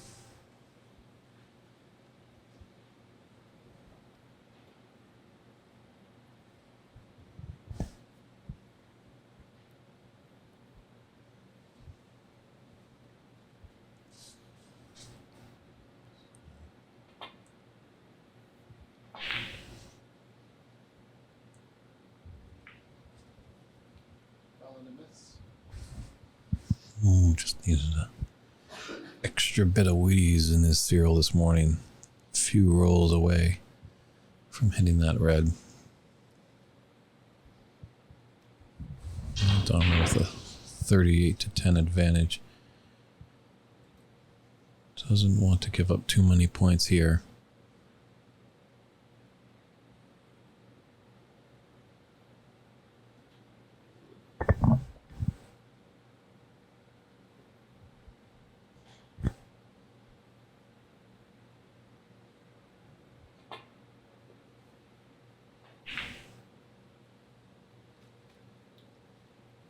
Foul and a miss.
Ooh, just needed a extra bit of wheeze in his cereal this morning. Few rolls away from hitting that red. Dharma with a 38-10 advantage. Doesn't want to give up too many points here.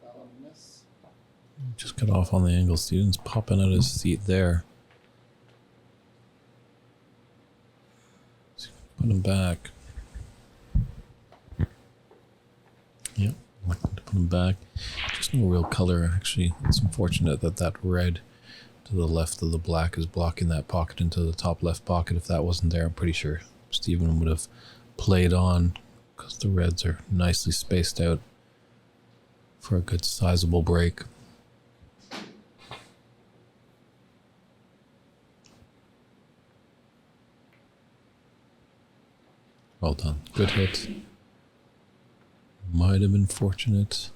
Foul and a miss.
Just got off on the angle. Steven's popping out his seat there. Put him back. Yep, looking to put him back. Just no real color, actually. It's unfortunate that that red to the left of the black is blocking that pocket into the top left pocket. If that wasn't there, I'm pretty sure Steven would have played on, because the reds are nicely spaced out for a good sizable break. Well done. Good hit. Might have been fortunate.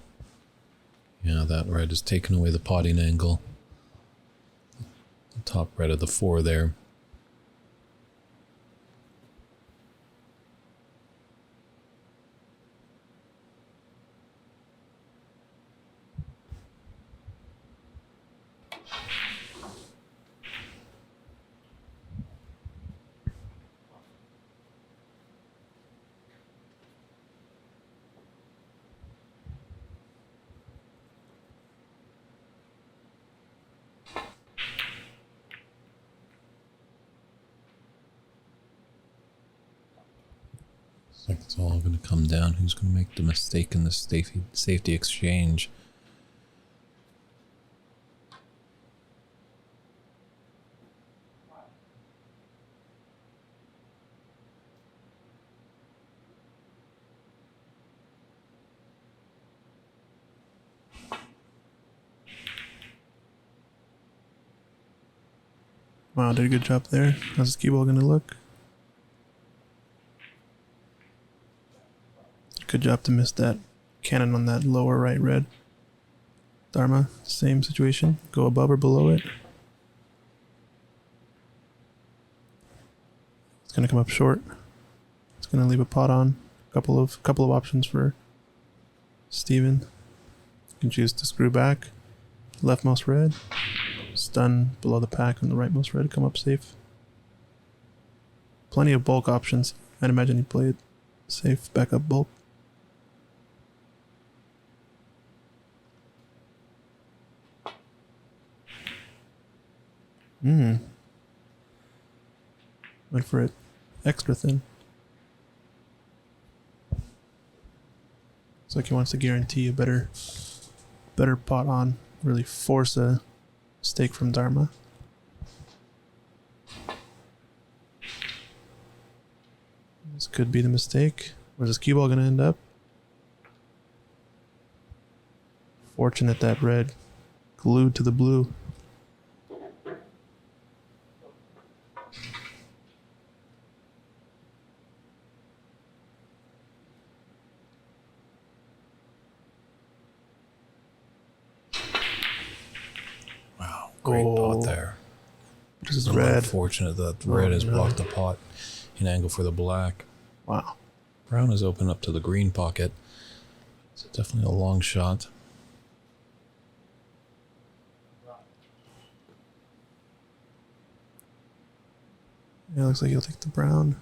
Yeah, that red has taken away the potting angle. The top red of the 4 there. Looks like it's all going to come down. Who's going to make the mistake in the safety exchange?
Wow, did a good job there. How's this cue ball gonna look? Good job to miss that cannon on that lower right red. Dharma, same situation. Go above or below it. It's gonna come up short. It's gonna leave a pot on. Couple of options for Steven. You can choose to screw back. Leftmost red. Stun below the pack on the rightmost red. Come up safe. Plenty of bulk options. I'd imagine he played safe backup bulk. Went for it extra thin. Looks like he wants to guarantee a better pot on. Really force a stake from Dharma. This could be the mistake. Where's this cue ball going to end up? Fortunate that red glued to the blue.
Great pot there.
This is
It's
red.
unfortunate that red has blocked the pot in angle for the black.
Wow.
Brown has opened up to the green pocket. It's definitely a long shot.
Yeah, looks like he'll take the brown.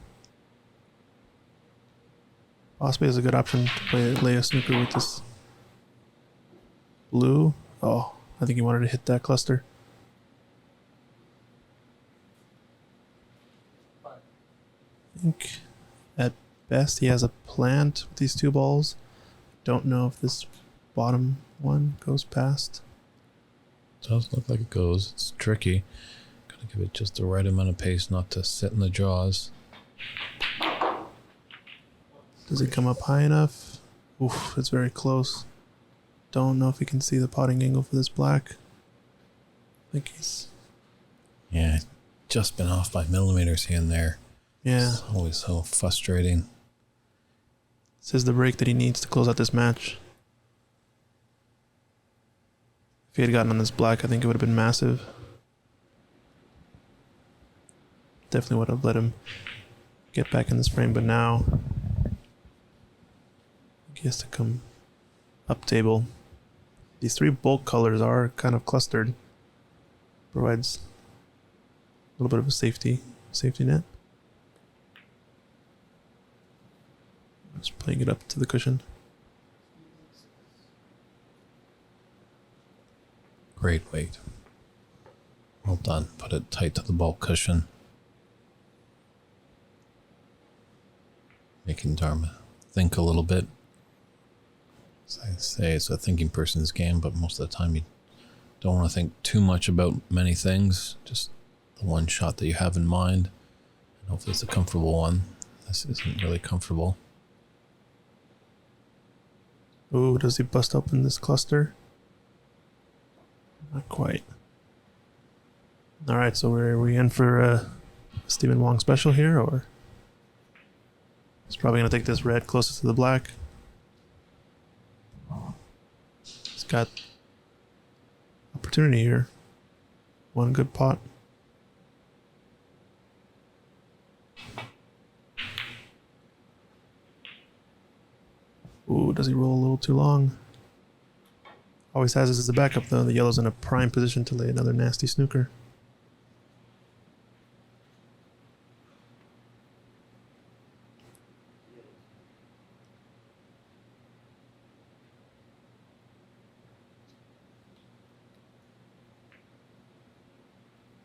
Possibly is a good option to lay a snooker with this blue. Oh, I think he wanted to hit that cluster. I think at best he has a plant with these 2 balls. Don't know if this bottom one goes past.
Does look like it goes. It's tricky. Gotta give it just the right amount of pace not to sit in the jaws.
Does it come up high enough? Oof, it's very close. Don't know if he can see the potting angle for this black. I think he's...
Yeah, just been off by millimeters here and there.
Yeah.
It's always so frustrating.
This is the break that he needs to close out this match. If he had gotten on this black, I think it would have been massive. Definitely would have let him get back in this frame, but now he has to come up table. These 3 bulk colors are kind of clustered. Provides a little bit of a safety net. Just playing it up to the cushion.
Great weight. Well done. Put it tight to the bulk cushion. Making Dharma think a little bit. As I say, it's a thinking person's game, but most of the time you don't want to think too much about many things. Just the one shot that you have in mind. And hopefully it's a comfortable one. This isn't really comfortable.
Ooh, does he bust open this cluster? Not quite. Alright, so are we in for a Stephen Wong special here, or? He's probably going to take this red closest to the black. got opportunity here. One good pot. Ooh, does he roll a little too long? Always has this as a backup though. The yellow's in a prime position to lay another nasty snooker.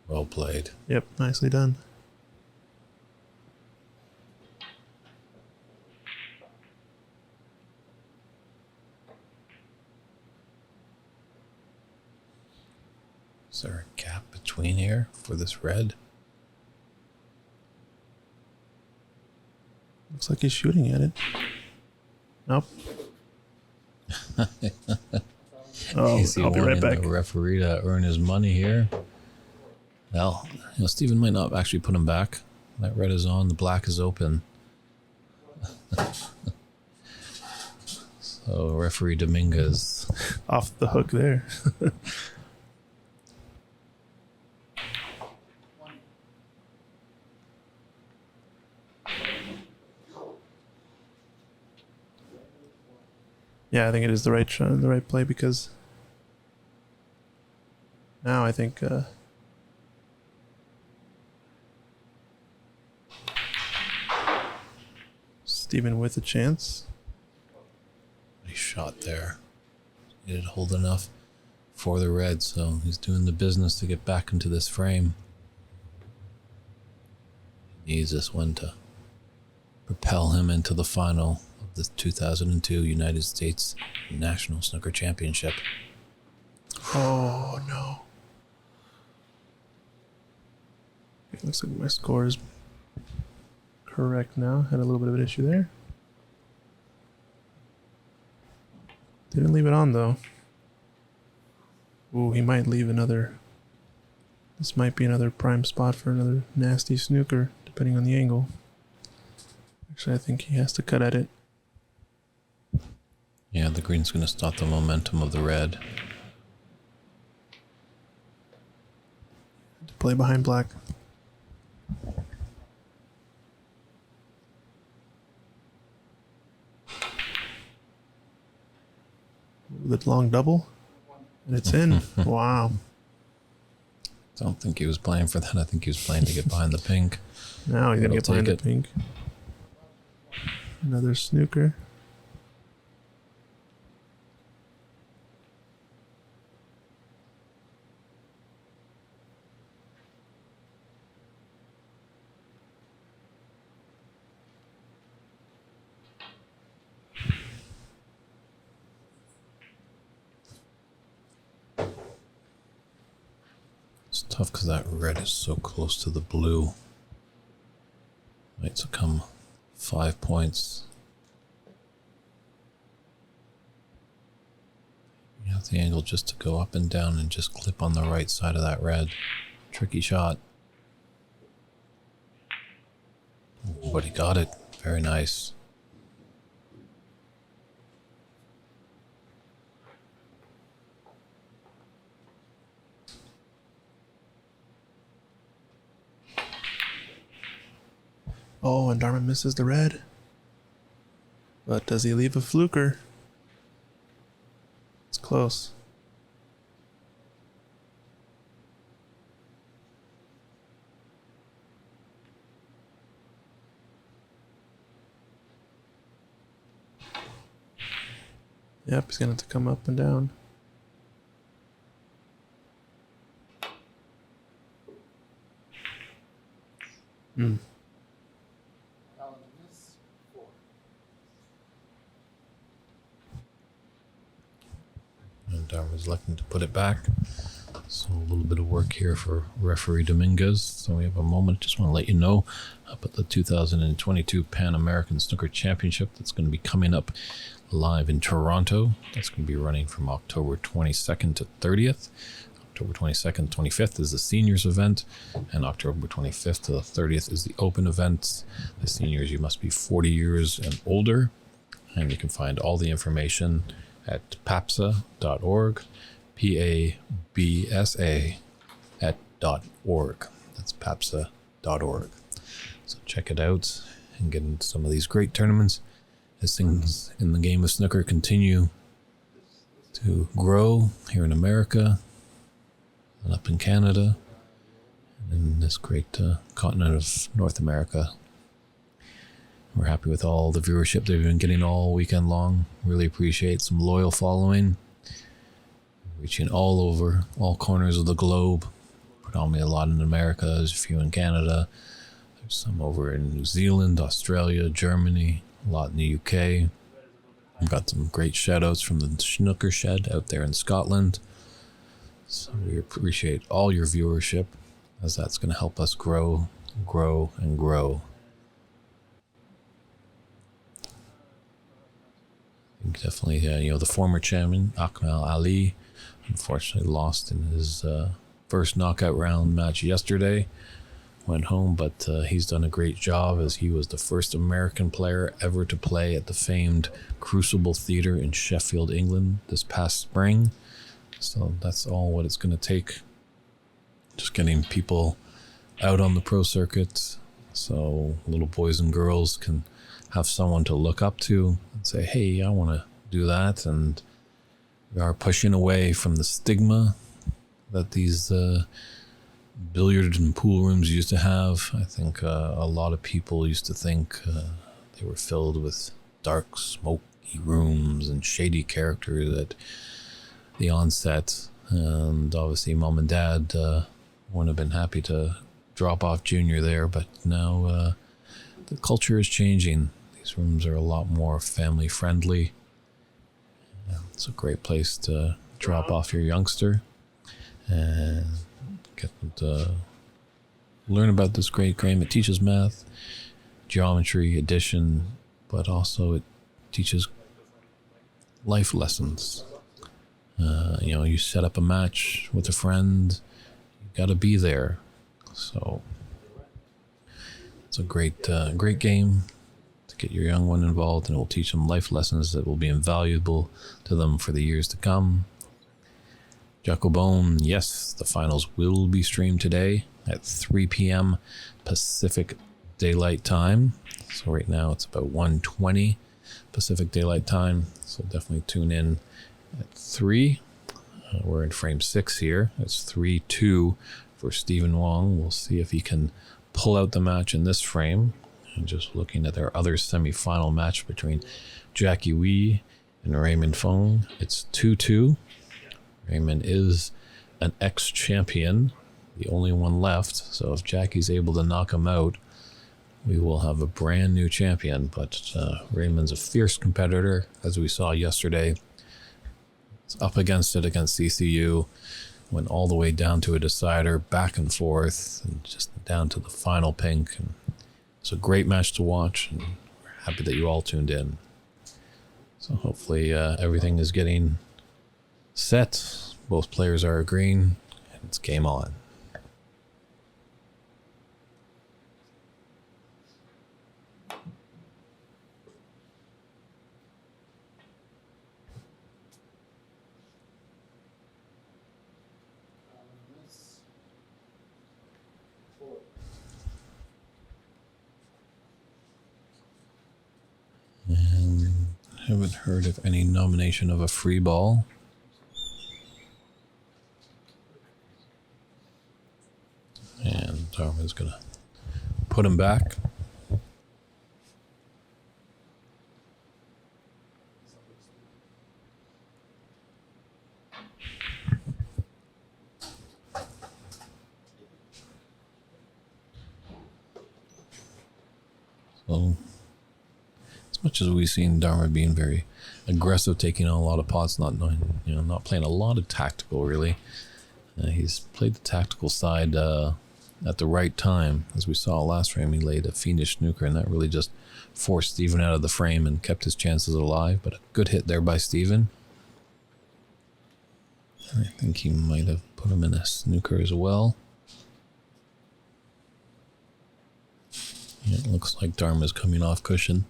Well played.
Yep, nicely done.
Is there a gap between here for this red?
Looks like he's shooting at it. Nope. Oh,
Is he
I'll be right
wanting
back.
the referee to earn his money here? Well, Steven might not actually put him back. That red is on, the black is open. So referee Dominguez.
Off the hook there. Yeah, I think it is the right shot, the right play, because now I think Steven with a chance.
Nice shot there. He didn't hold enough for the red, so he's doing the business to get back into this frame. He needs this one to propel him into the final of the 2002 United States National Snooker Championship.
Oh no. It looks like my score is correct now. Had a little bit of an issue there. Didn't leave it on though. Ooh, he might leave another. This might be another prime spot for another nasty snooker, depending on the angle. Actually, I think he has to cut at it.
Yeah, the green's going to stop the momentum of the red.
To play behind black. The long double, and it's in. Wow.
Don't think he was playing for that. I think he was playing to get behind the pink.
Now he's gonna
I'll
get behind the
take it.
pink. Another snooker.
It's tough because that red is so close to the blue. Might succumb 5 points. You have the angle just to go up and down and just clip on the right side of that red. Tricky shot. Ooh, but he got it. Very nice.
Oh, and Dharma misses the red. But does he leave a fluker? It's close. Yep, he's gonna have to come up and down. Hmm.
Alan miss. 4.
And Dharma's looking to put it back. So a little bit of work here for referee Dominguez. So we have a moment. Just want to let you know about the 2022 Pan American Snooker Championship that's going to be coming up live in Toronto. That's going to be running from October 22nd to 30th. October 22nd, 25th is the seniors event, and October 25th to the 30th is the open event. The seniors, you must be 40 years and older, and you can find all the information at papsa.org, PABSA .org. That's papsa.org. So check it out and get into some of these great tournaments as things in the game of snooker continue to grow here in America and up in Canada and in this great continent of North America. We're happy with all the viewership they've been getting all weekend long. Really appreciate some loyal following, reaching all over, all corners of the globe. Predominantly a lot in America, there's a few in Canada, there's some over in New Zealand, Australia, Germany, a lot in the UK. We've got some great shout outs from the Snooker Shed out there in Scotland. So we appreciate all your viewership, as that's going to help us grow, and grow. Definitely, the former chairman, Akmal Ali, unfortunately lost in his first knockout round match yesterday. Went home, but he's done a great job, as he was the first American player ever to play at the famed Crucible Theatre in Sheffield, England this past spring. So that's all what it's going to take. Just getting people out on the pro circuit so little boys and girls can have someone to look up to and say, hey, I want to do that. And we are pushing away from the stigma that these billiard and pool rooms used to have. I think a lot of people used to think they were filled with dark, smoky rooms and shady characters at the onset. And obviously mom and dad wouldn't have been happy to drop off Junior there, but now the culture is changing. These rooms are a lot more family friendly. It's a great place to drop off your youngster and get them to learn about this great game. It teaches math, geometry, addition, but also it teaches life lessons. You set up a match with a friend, you got to be there. So it's a great game to get your young one involved, and it will teach them life lessons that will be invaluable to them for the years to come. Jacobone, yes, the finals will be streamed today at 3 p.m. Pacific Daylight Time. So right now it's about 1:20 Pacific Daylight Time. So definitely tune in at 3. We're in frame 6 here. It's 3-2 for Stephen Wong. We'll see if he can pull out the match in this frame. And just looking at their other semi-final match between Jackie Wee and Raymond Fong, it's 2-2. Raymond is an ex-champion, the only one left. So if Jackie's able to knock him out, we will have a brand new champion. But Raymond's a fierce competitor, as we saw yesterday. It's up against CCU, went all the way down to a decider, back and forth, and just down to the final pink. And it's a great match to watch, and we're happy that you all tuned in. So hopefully everything is getting set. Both players are agreeing, and it's game on. And haven't heard of any nomination of a free ball. And Dharma's gonna put him back. So, as much as we've seen Dharma being very aggressive, taking on a lot of pots, not playing a lot of tactical really. He's played the tactical side at the right time. As we saw last frame, he laid a fiendish snooker, and that really just forced Steven out of the frame and kept his chances alive. But a good hit there by Steven. I think he might have put him in a snooker as well. Yeah, it looks like Dharma's coming off cushion.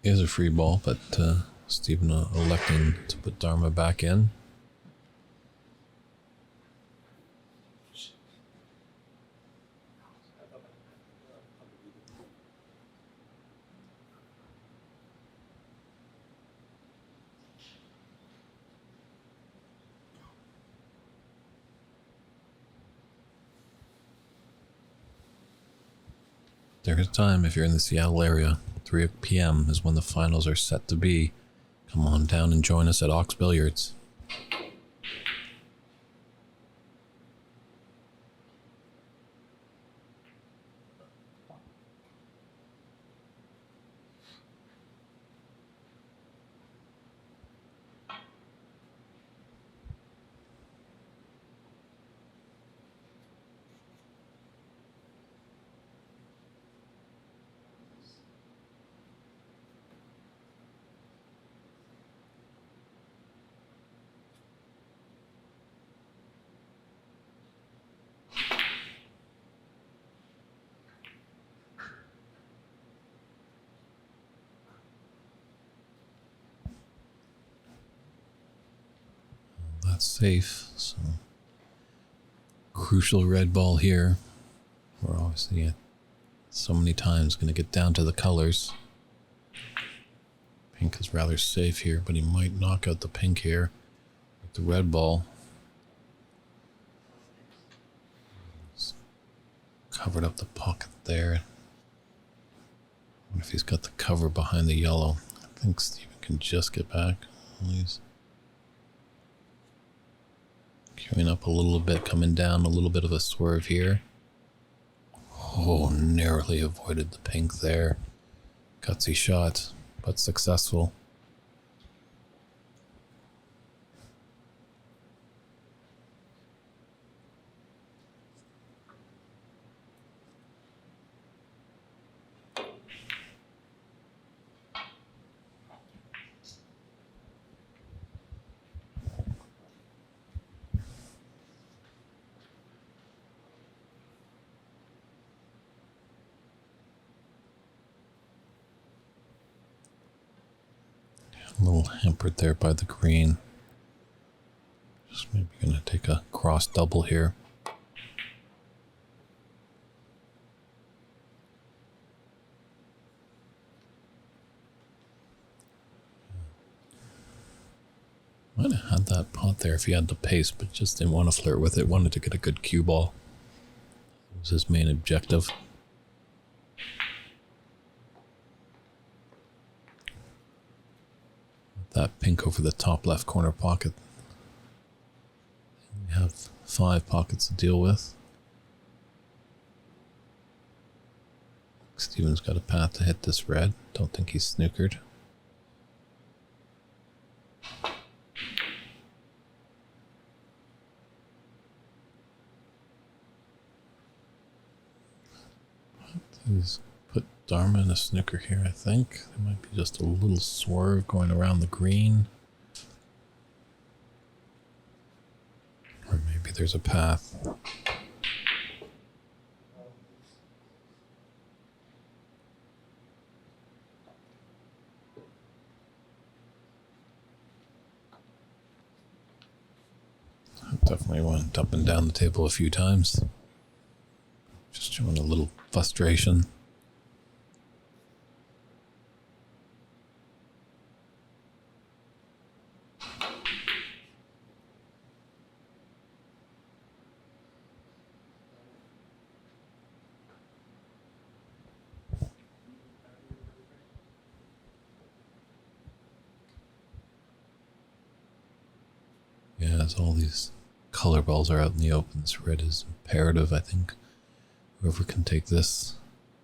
is a free ball, but Stephen electing to put Dharma back in. There is time if you're in the Seattle area. 3 p.m. is when the finals are set to be. Come on down and join us at Ox Billiards. That's safe. So crucial red ball here. We're obviously so many times going to get down to the colors. Pink is rather safe here, but he might knock out the pink here with the red ball. It's covered up the pocket there. I wonder if he's got the cover behind the yellow. I think Steven can just get back. He's queuing up a little bit, coming down, a little bit of a swerve here. Oh, narrowly avoided the pink there. Gutsy shot, but successful. A little hampered there by the green. Just maybe gonna take a cross double here. Might have had that pot there if he had the pace, but just didn't want to flirt with it. Wanted to get a good cue ball. That was his main objective. That pink over the top left corner pocket. We have 5 pockets to deal with. Steven's got a path to hit this red. Don't think he's snookered. He's put Dharma in a snooker here, I think. There might be just a little swerve going around the green. Or maybe there's a path. I definitely went up and down the table a few times. Just showing a little frustration. Yeah, as all these color balls are out in the open, this red is imperative, I think. Whoever can take this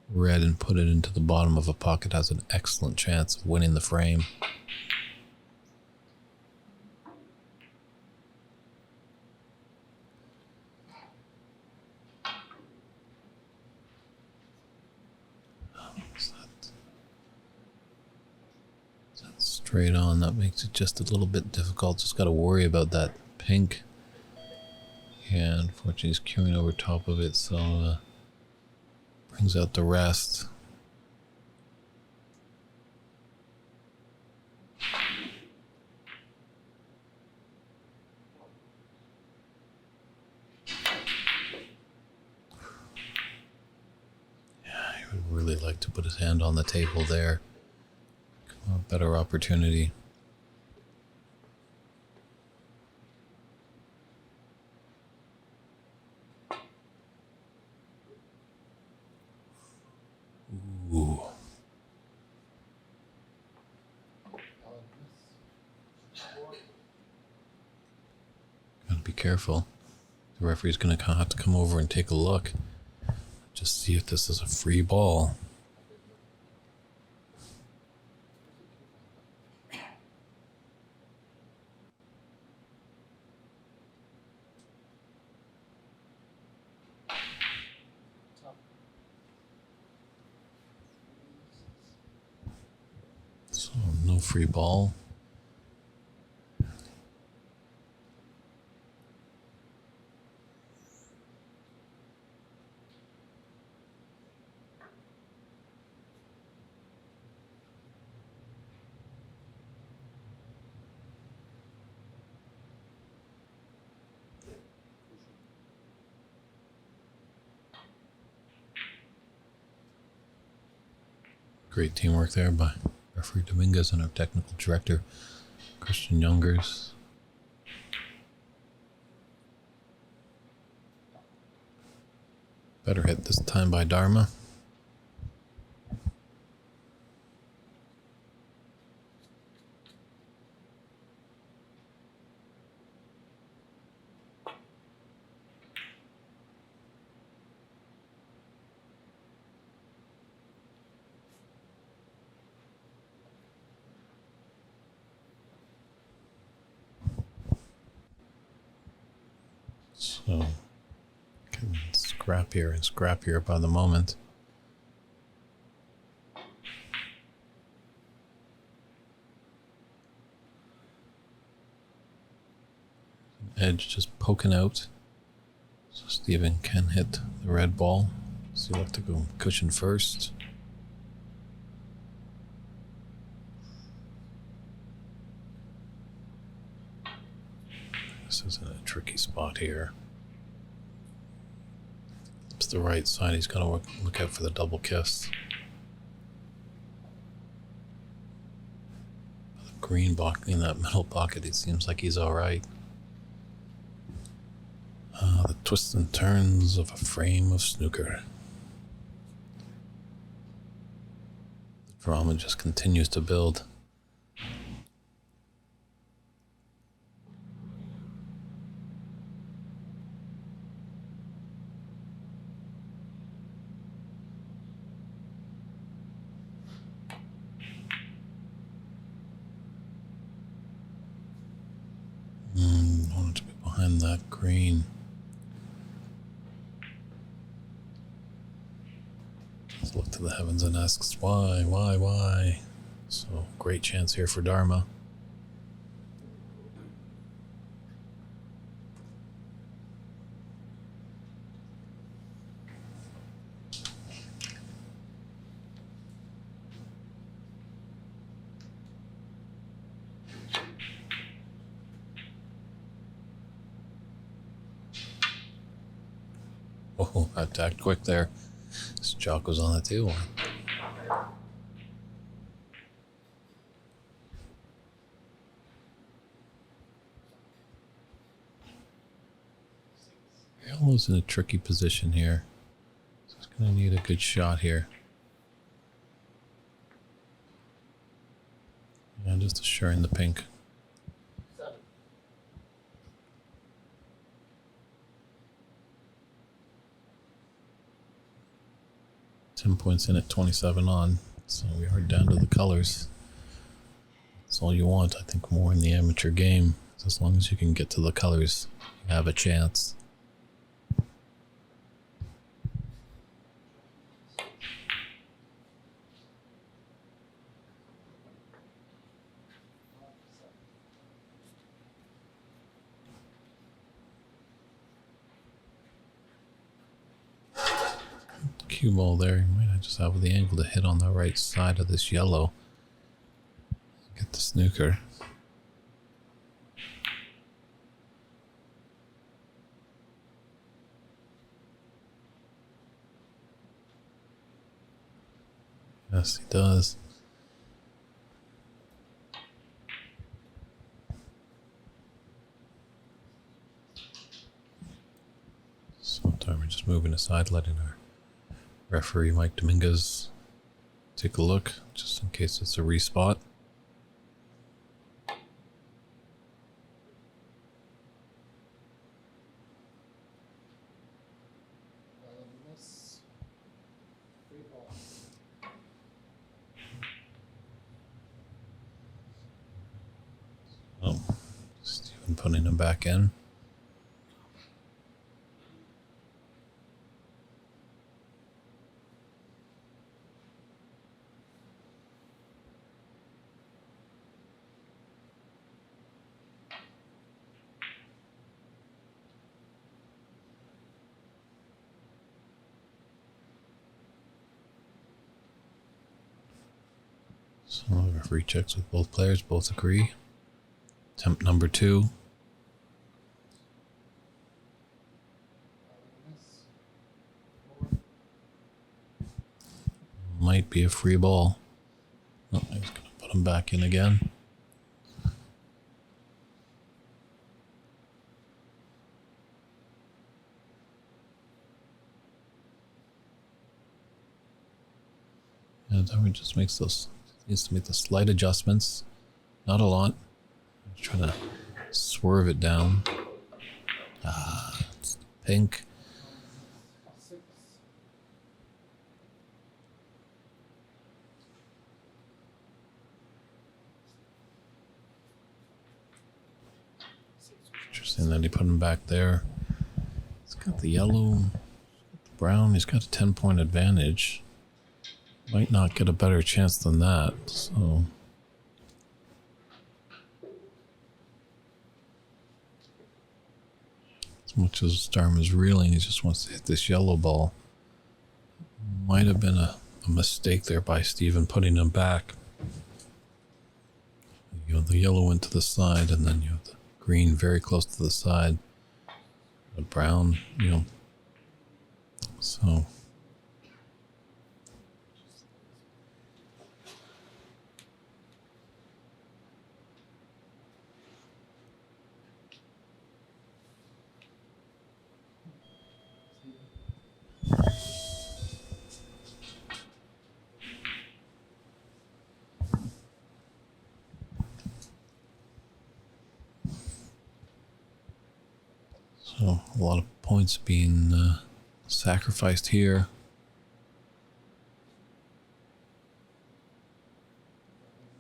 red and put it into the bottom of a pocket has an excellent chance of winning the frame. Is that straight on? That makes it just a little bit difficult. Just got to worry about that pink. Yeah, unfortunately he's queuing over top of it, so brings out the rest. really like to put his hand on the table there. A better opportunity. Ooh. Gotta be careful. The referee's gonna have to come over and take a look. Just see if this is a free ball. So, no free ball. Great teamwork there by referee Dominguez and our technical director, Christian Youngers. Better hit this time by Dharma. So, getting scrappier and scrappier by the moment. Edge just poking out. So Steven can hit the red ball. So you like to go cushion first. This is in a tricky spot here. It's the right side. He's got to look out for the double kiss. The green block in that middle pocket, it seems like he's all right. The twists and turns of a frame of snooker. The drama just continues to build. Wanted to be behind that green. Let's look to the heavens and asks why? So great chance here for Dharma. Oh, attacked quick there. This chalk was on the table. Yellow's in a tricky position here. So he's going to need a good shot here. And just assuring the pink.
7.
10 points in at 27 on. So we are down to the colors. That's all you want, I think, more in the amateur game. As long as you can get to the colors, you have a chance. Cue ball there. You might just have the angle to hit on the right side of this yellow. Get the snooker. Yes, he does. Sometimes we're just moving aside, letting our referee Mike Dominguez take a look, just in case it's a respot.
Miss. Free ball.
Oh, Steven putting him back in. So the referee checks with both players, both agree. Attempt number 2.
Miss. 4.
Might be a free ball. Oh, he's going to put him back in again. And then we just needs to make the slight adjustments. Not a lot. I'm trying to swerve it down. It's pink.
6.
Interesting that he put him back there. He's got the yellow, the brown. He's got a 10-point advantage. Might not get a better chance than that. So as much as Dharma's reeling, he just wants to hit this yellow ball. Might have been a mistake there by Steven putting him back. You know, the yellow went to the side, and then you have the green very close to the side. The brown, you know. So So a lot of points being sacrificed here.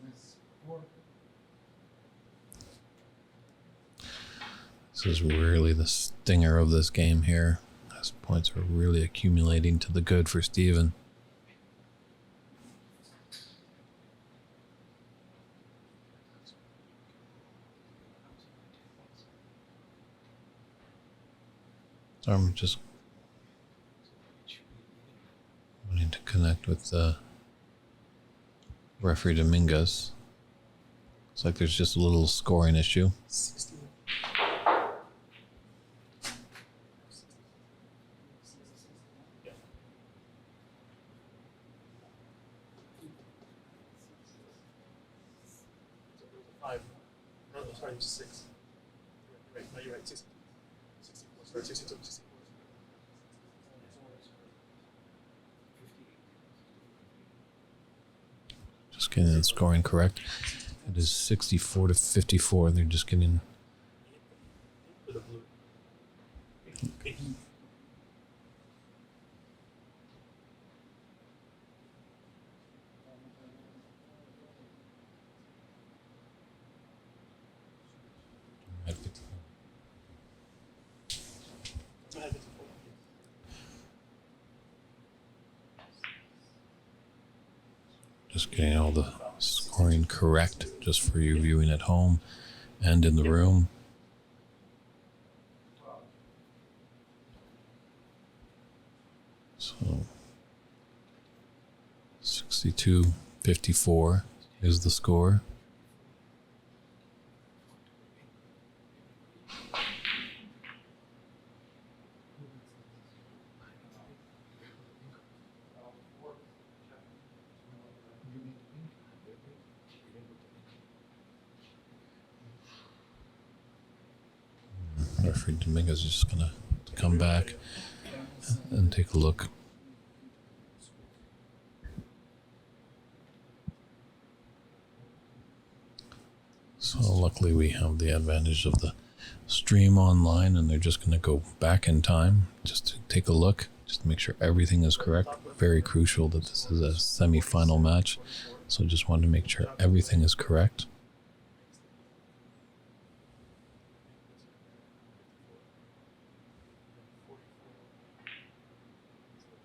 Miss. 4.
This is really the stinger of this game here. As points are really accumulating to the good for Steven. So I'm just wanting to connect with referee Dominguez. Looks like there's just a little scoring issue.
16.
Five. No, sorry, it was 6. You're right. No, you're right. 64. 64. Sorry, 62. 64.
Just getting the scoring correct. It is 64 to 54. They're just getting.
To the blue.
Just getting all the scoring correct, just for you viewing at home and in the room. So 62-54 is the score. referee Dominguez is just gonna come back and take a look. So luckily we have the advantage of the stream online, and they're just going to go back in time just to take a look, just to make sure everything is correct. Very crucial that this is a semi-final match, so just wanted to make sure everything is correct.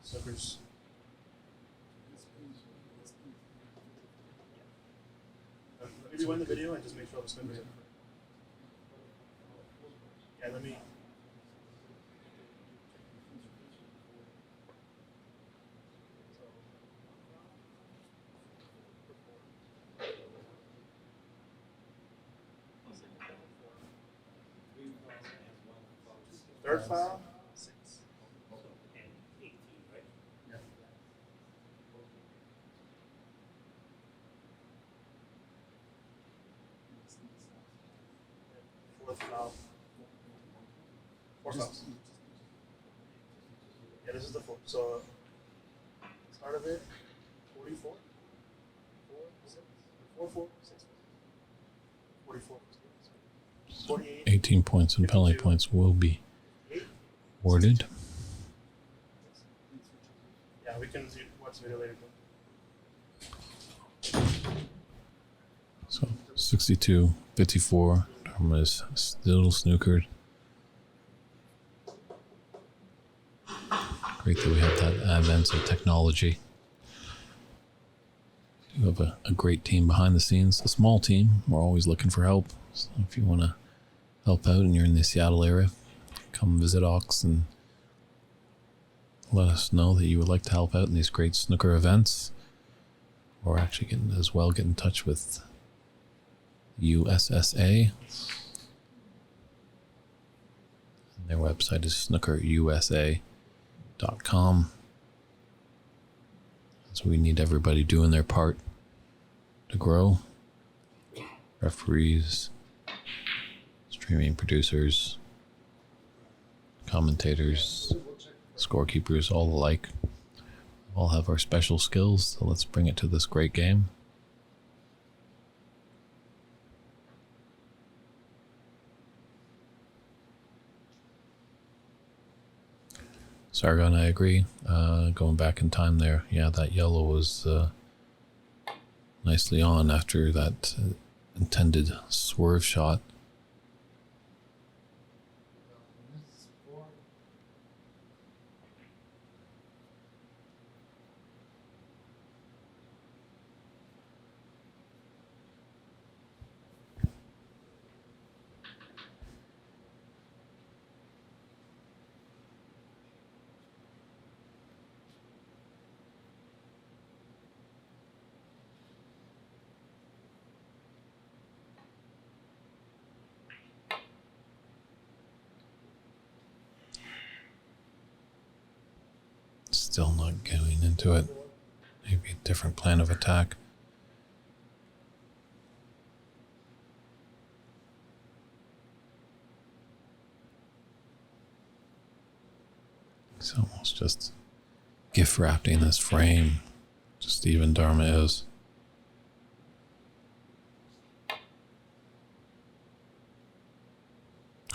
Suckers. Maybe win the video and just make sure the snippers are correct. Yeah, let me. Third foul. 6. And 18, right? Yeah. Fourth foul. 4 fouls. Yeah, this is the fourth. So, start of it, 44? 4, 6? 4, 4, 6. 44. 48.
18 points and penalty points will be awarded.
Yeah, we can watch the video later.
So 62-54. Dharma is still snookered. Great that we have that advent of technology. You have a great team behind the scenes, a small team. We're always looking for help. So if you want to help out and you're in the Seattle area, come visit Ox and let us know that you would like to help out in these great snooker events. Or actually get in touch with USSA. And their website is snookerusa.com. So we need everybody doing their part to grow. Referees, streaming producers, commentators, scorekeepers, all alike. All have our special skills, so let's bring it to this great game. Sargon, I agree. Going back in time there, yeah, that yellow was nicely on after that intended swerve shot.
Miss 4.
Still not going into it. Maybe a different plan of attack. It's almost just gift wrapping this frame. Just even Dharma is.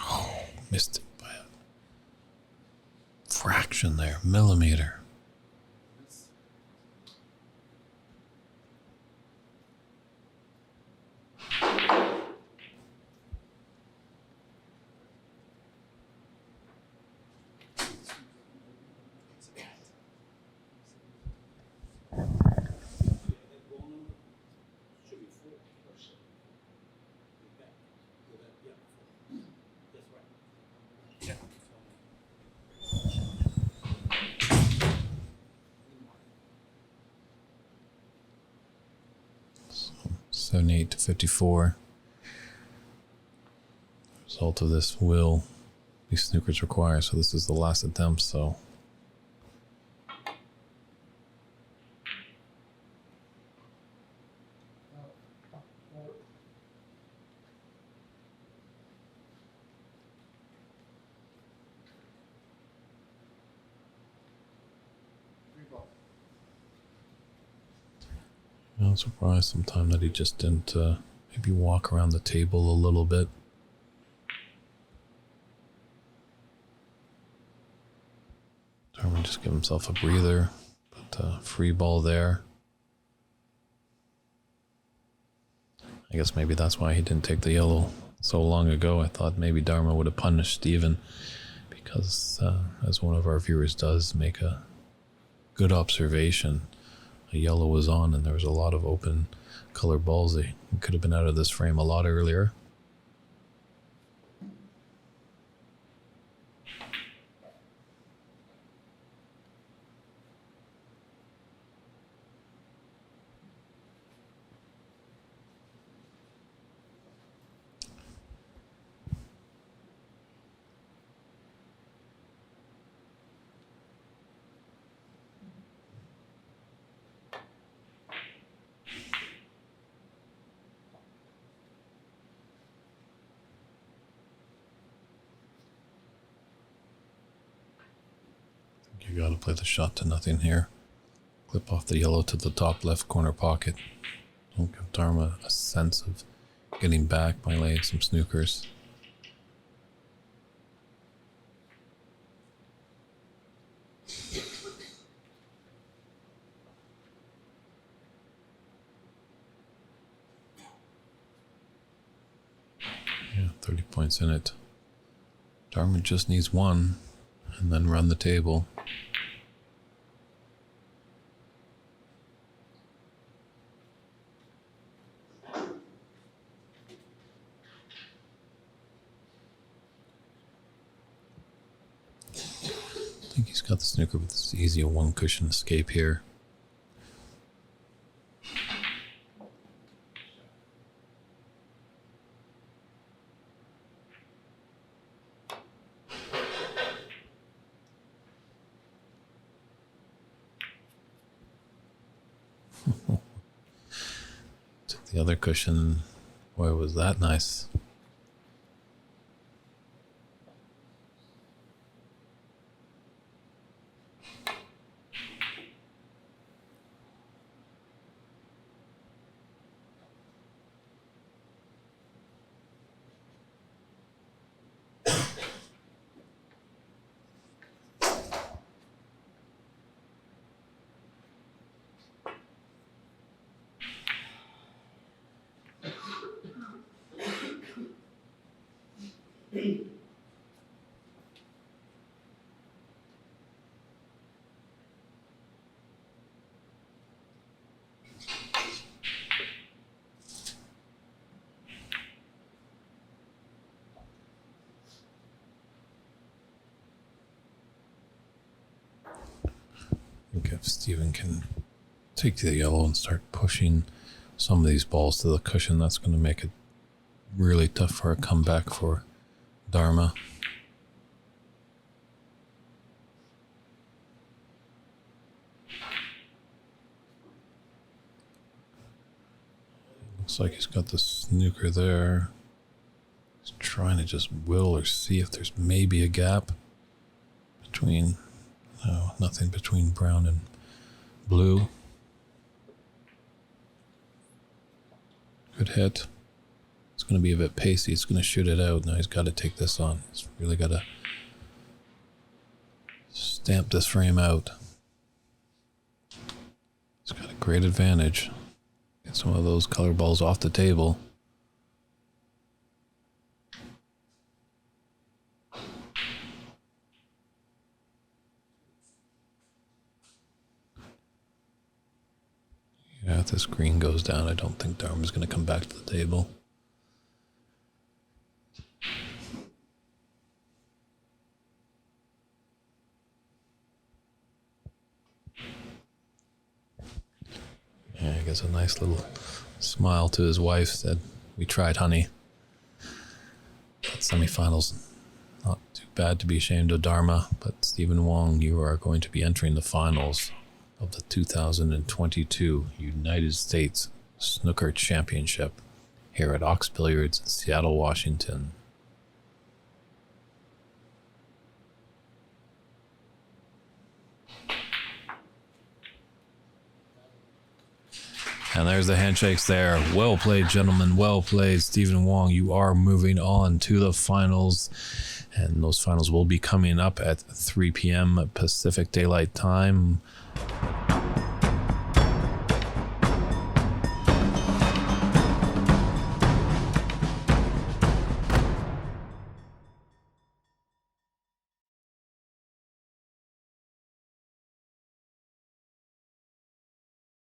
Oh, missed it by a fraction there, millimeter. So 78-54. Result of this will be snookers require, so this is the last attempt, so I'm surprised sometime that he just didn't maybe walk around the table a little bit. Darwin just give himself a breather, but free ball there. I guess maybe that's why he didn't take the yellow so long ago. I thought maybe Dharma would have punished Steven because, as one of our viewers does, make a good observation. A yellow was on and there was a lot of open color balls. He could have been out of this frame a lot earlier. You gotta play the shot to nothing here. Clip off the yellow to the top left corner pocket. Don't give Dharma a sense of getting back by laying some snookers. Yeah, 30 points in it. Dharma just needs one and then run the table. I think he's got the snooker, but it's easy a one cushion escape here. Took the other cushion. Boy, was that nice. I think if Steven can take the yellow and start pushing some of these balls to the cushion, that's going to make it really tough for a comeback for Dharma. Looks like he's got the snooker there. He's trying to just will or see if there's maybe a gap between, no, nothing between brown and blue. Good hit. It's going to be a bit pacey. It's going to shoot it out. Now he's got to take this on. He's really got to stamp this frame out. He's got a great advantage. Get some of those color balls off the table. Yeah, if this green goes down, I don't think Dharma's going to come back to the table. Yeah, he gives a nice little smile to his wife, said, "We tried, honey." That semifinals, not too bad to be ashamed of Dharma, but Stephen Wong, you are going to be entering the finals of the 2022 United States Snooker Championship here at Ox Billiards, Seattle, Washington. And there's the handshakes there. Well played, gentlemen. Well played. Stephen Wong, you are moving on to the finals. And those finals will be coming up at 3 p.m. Pacific Daylight Time.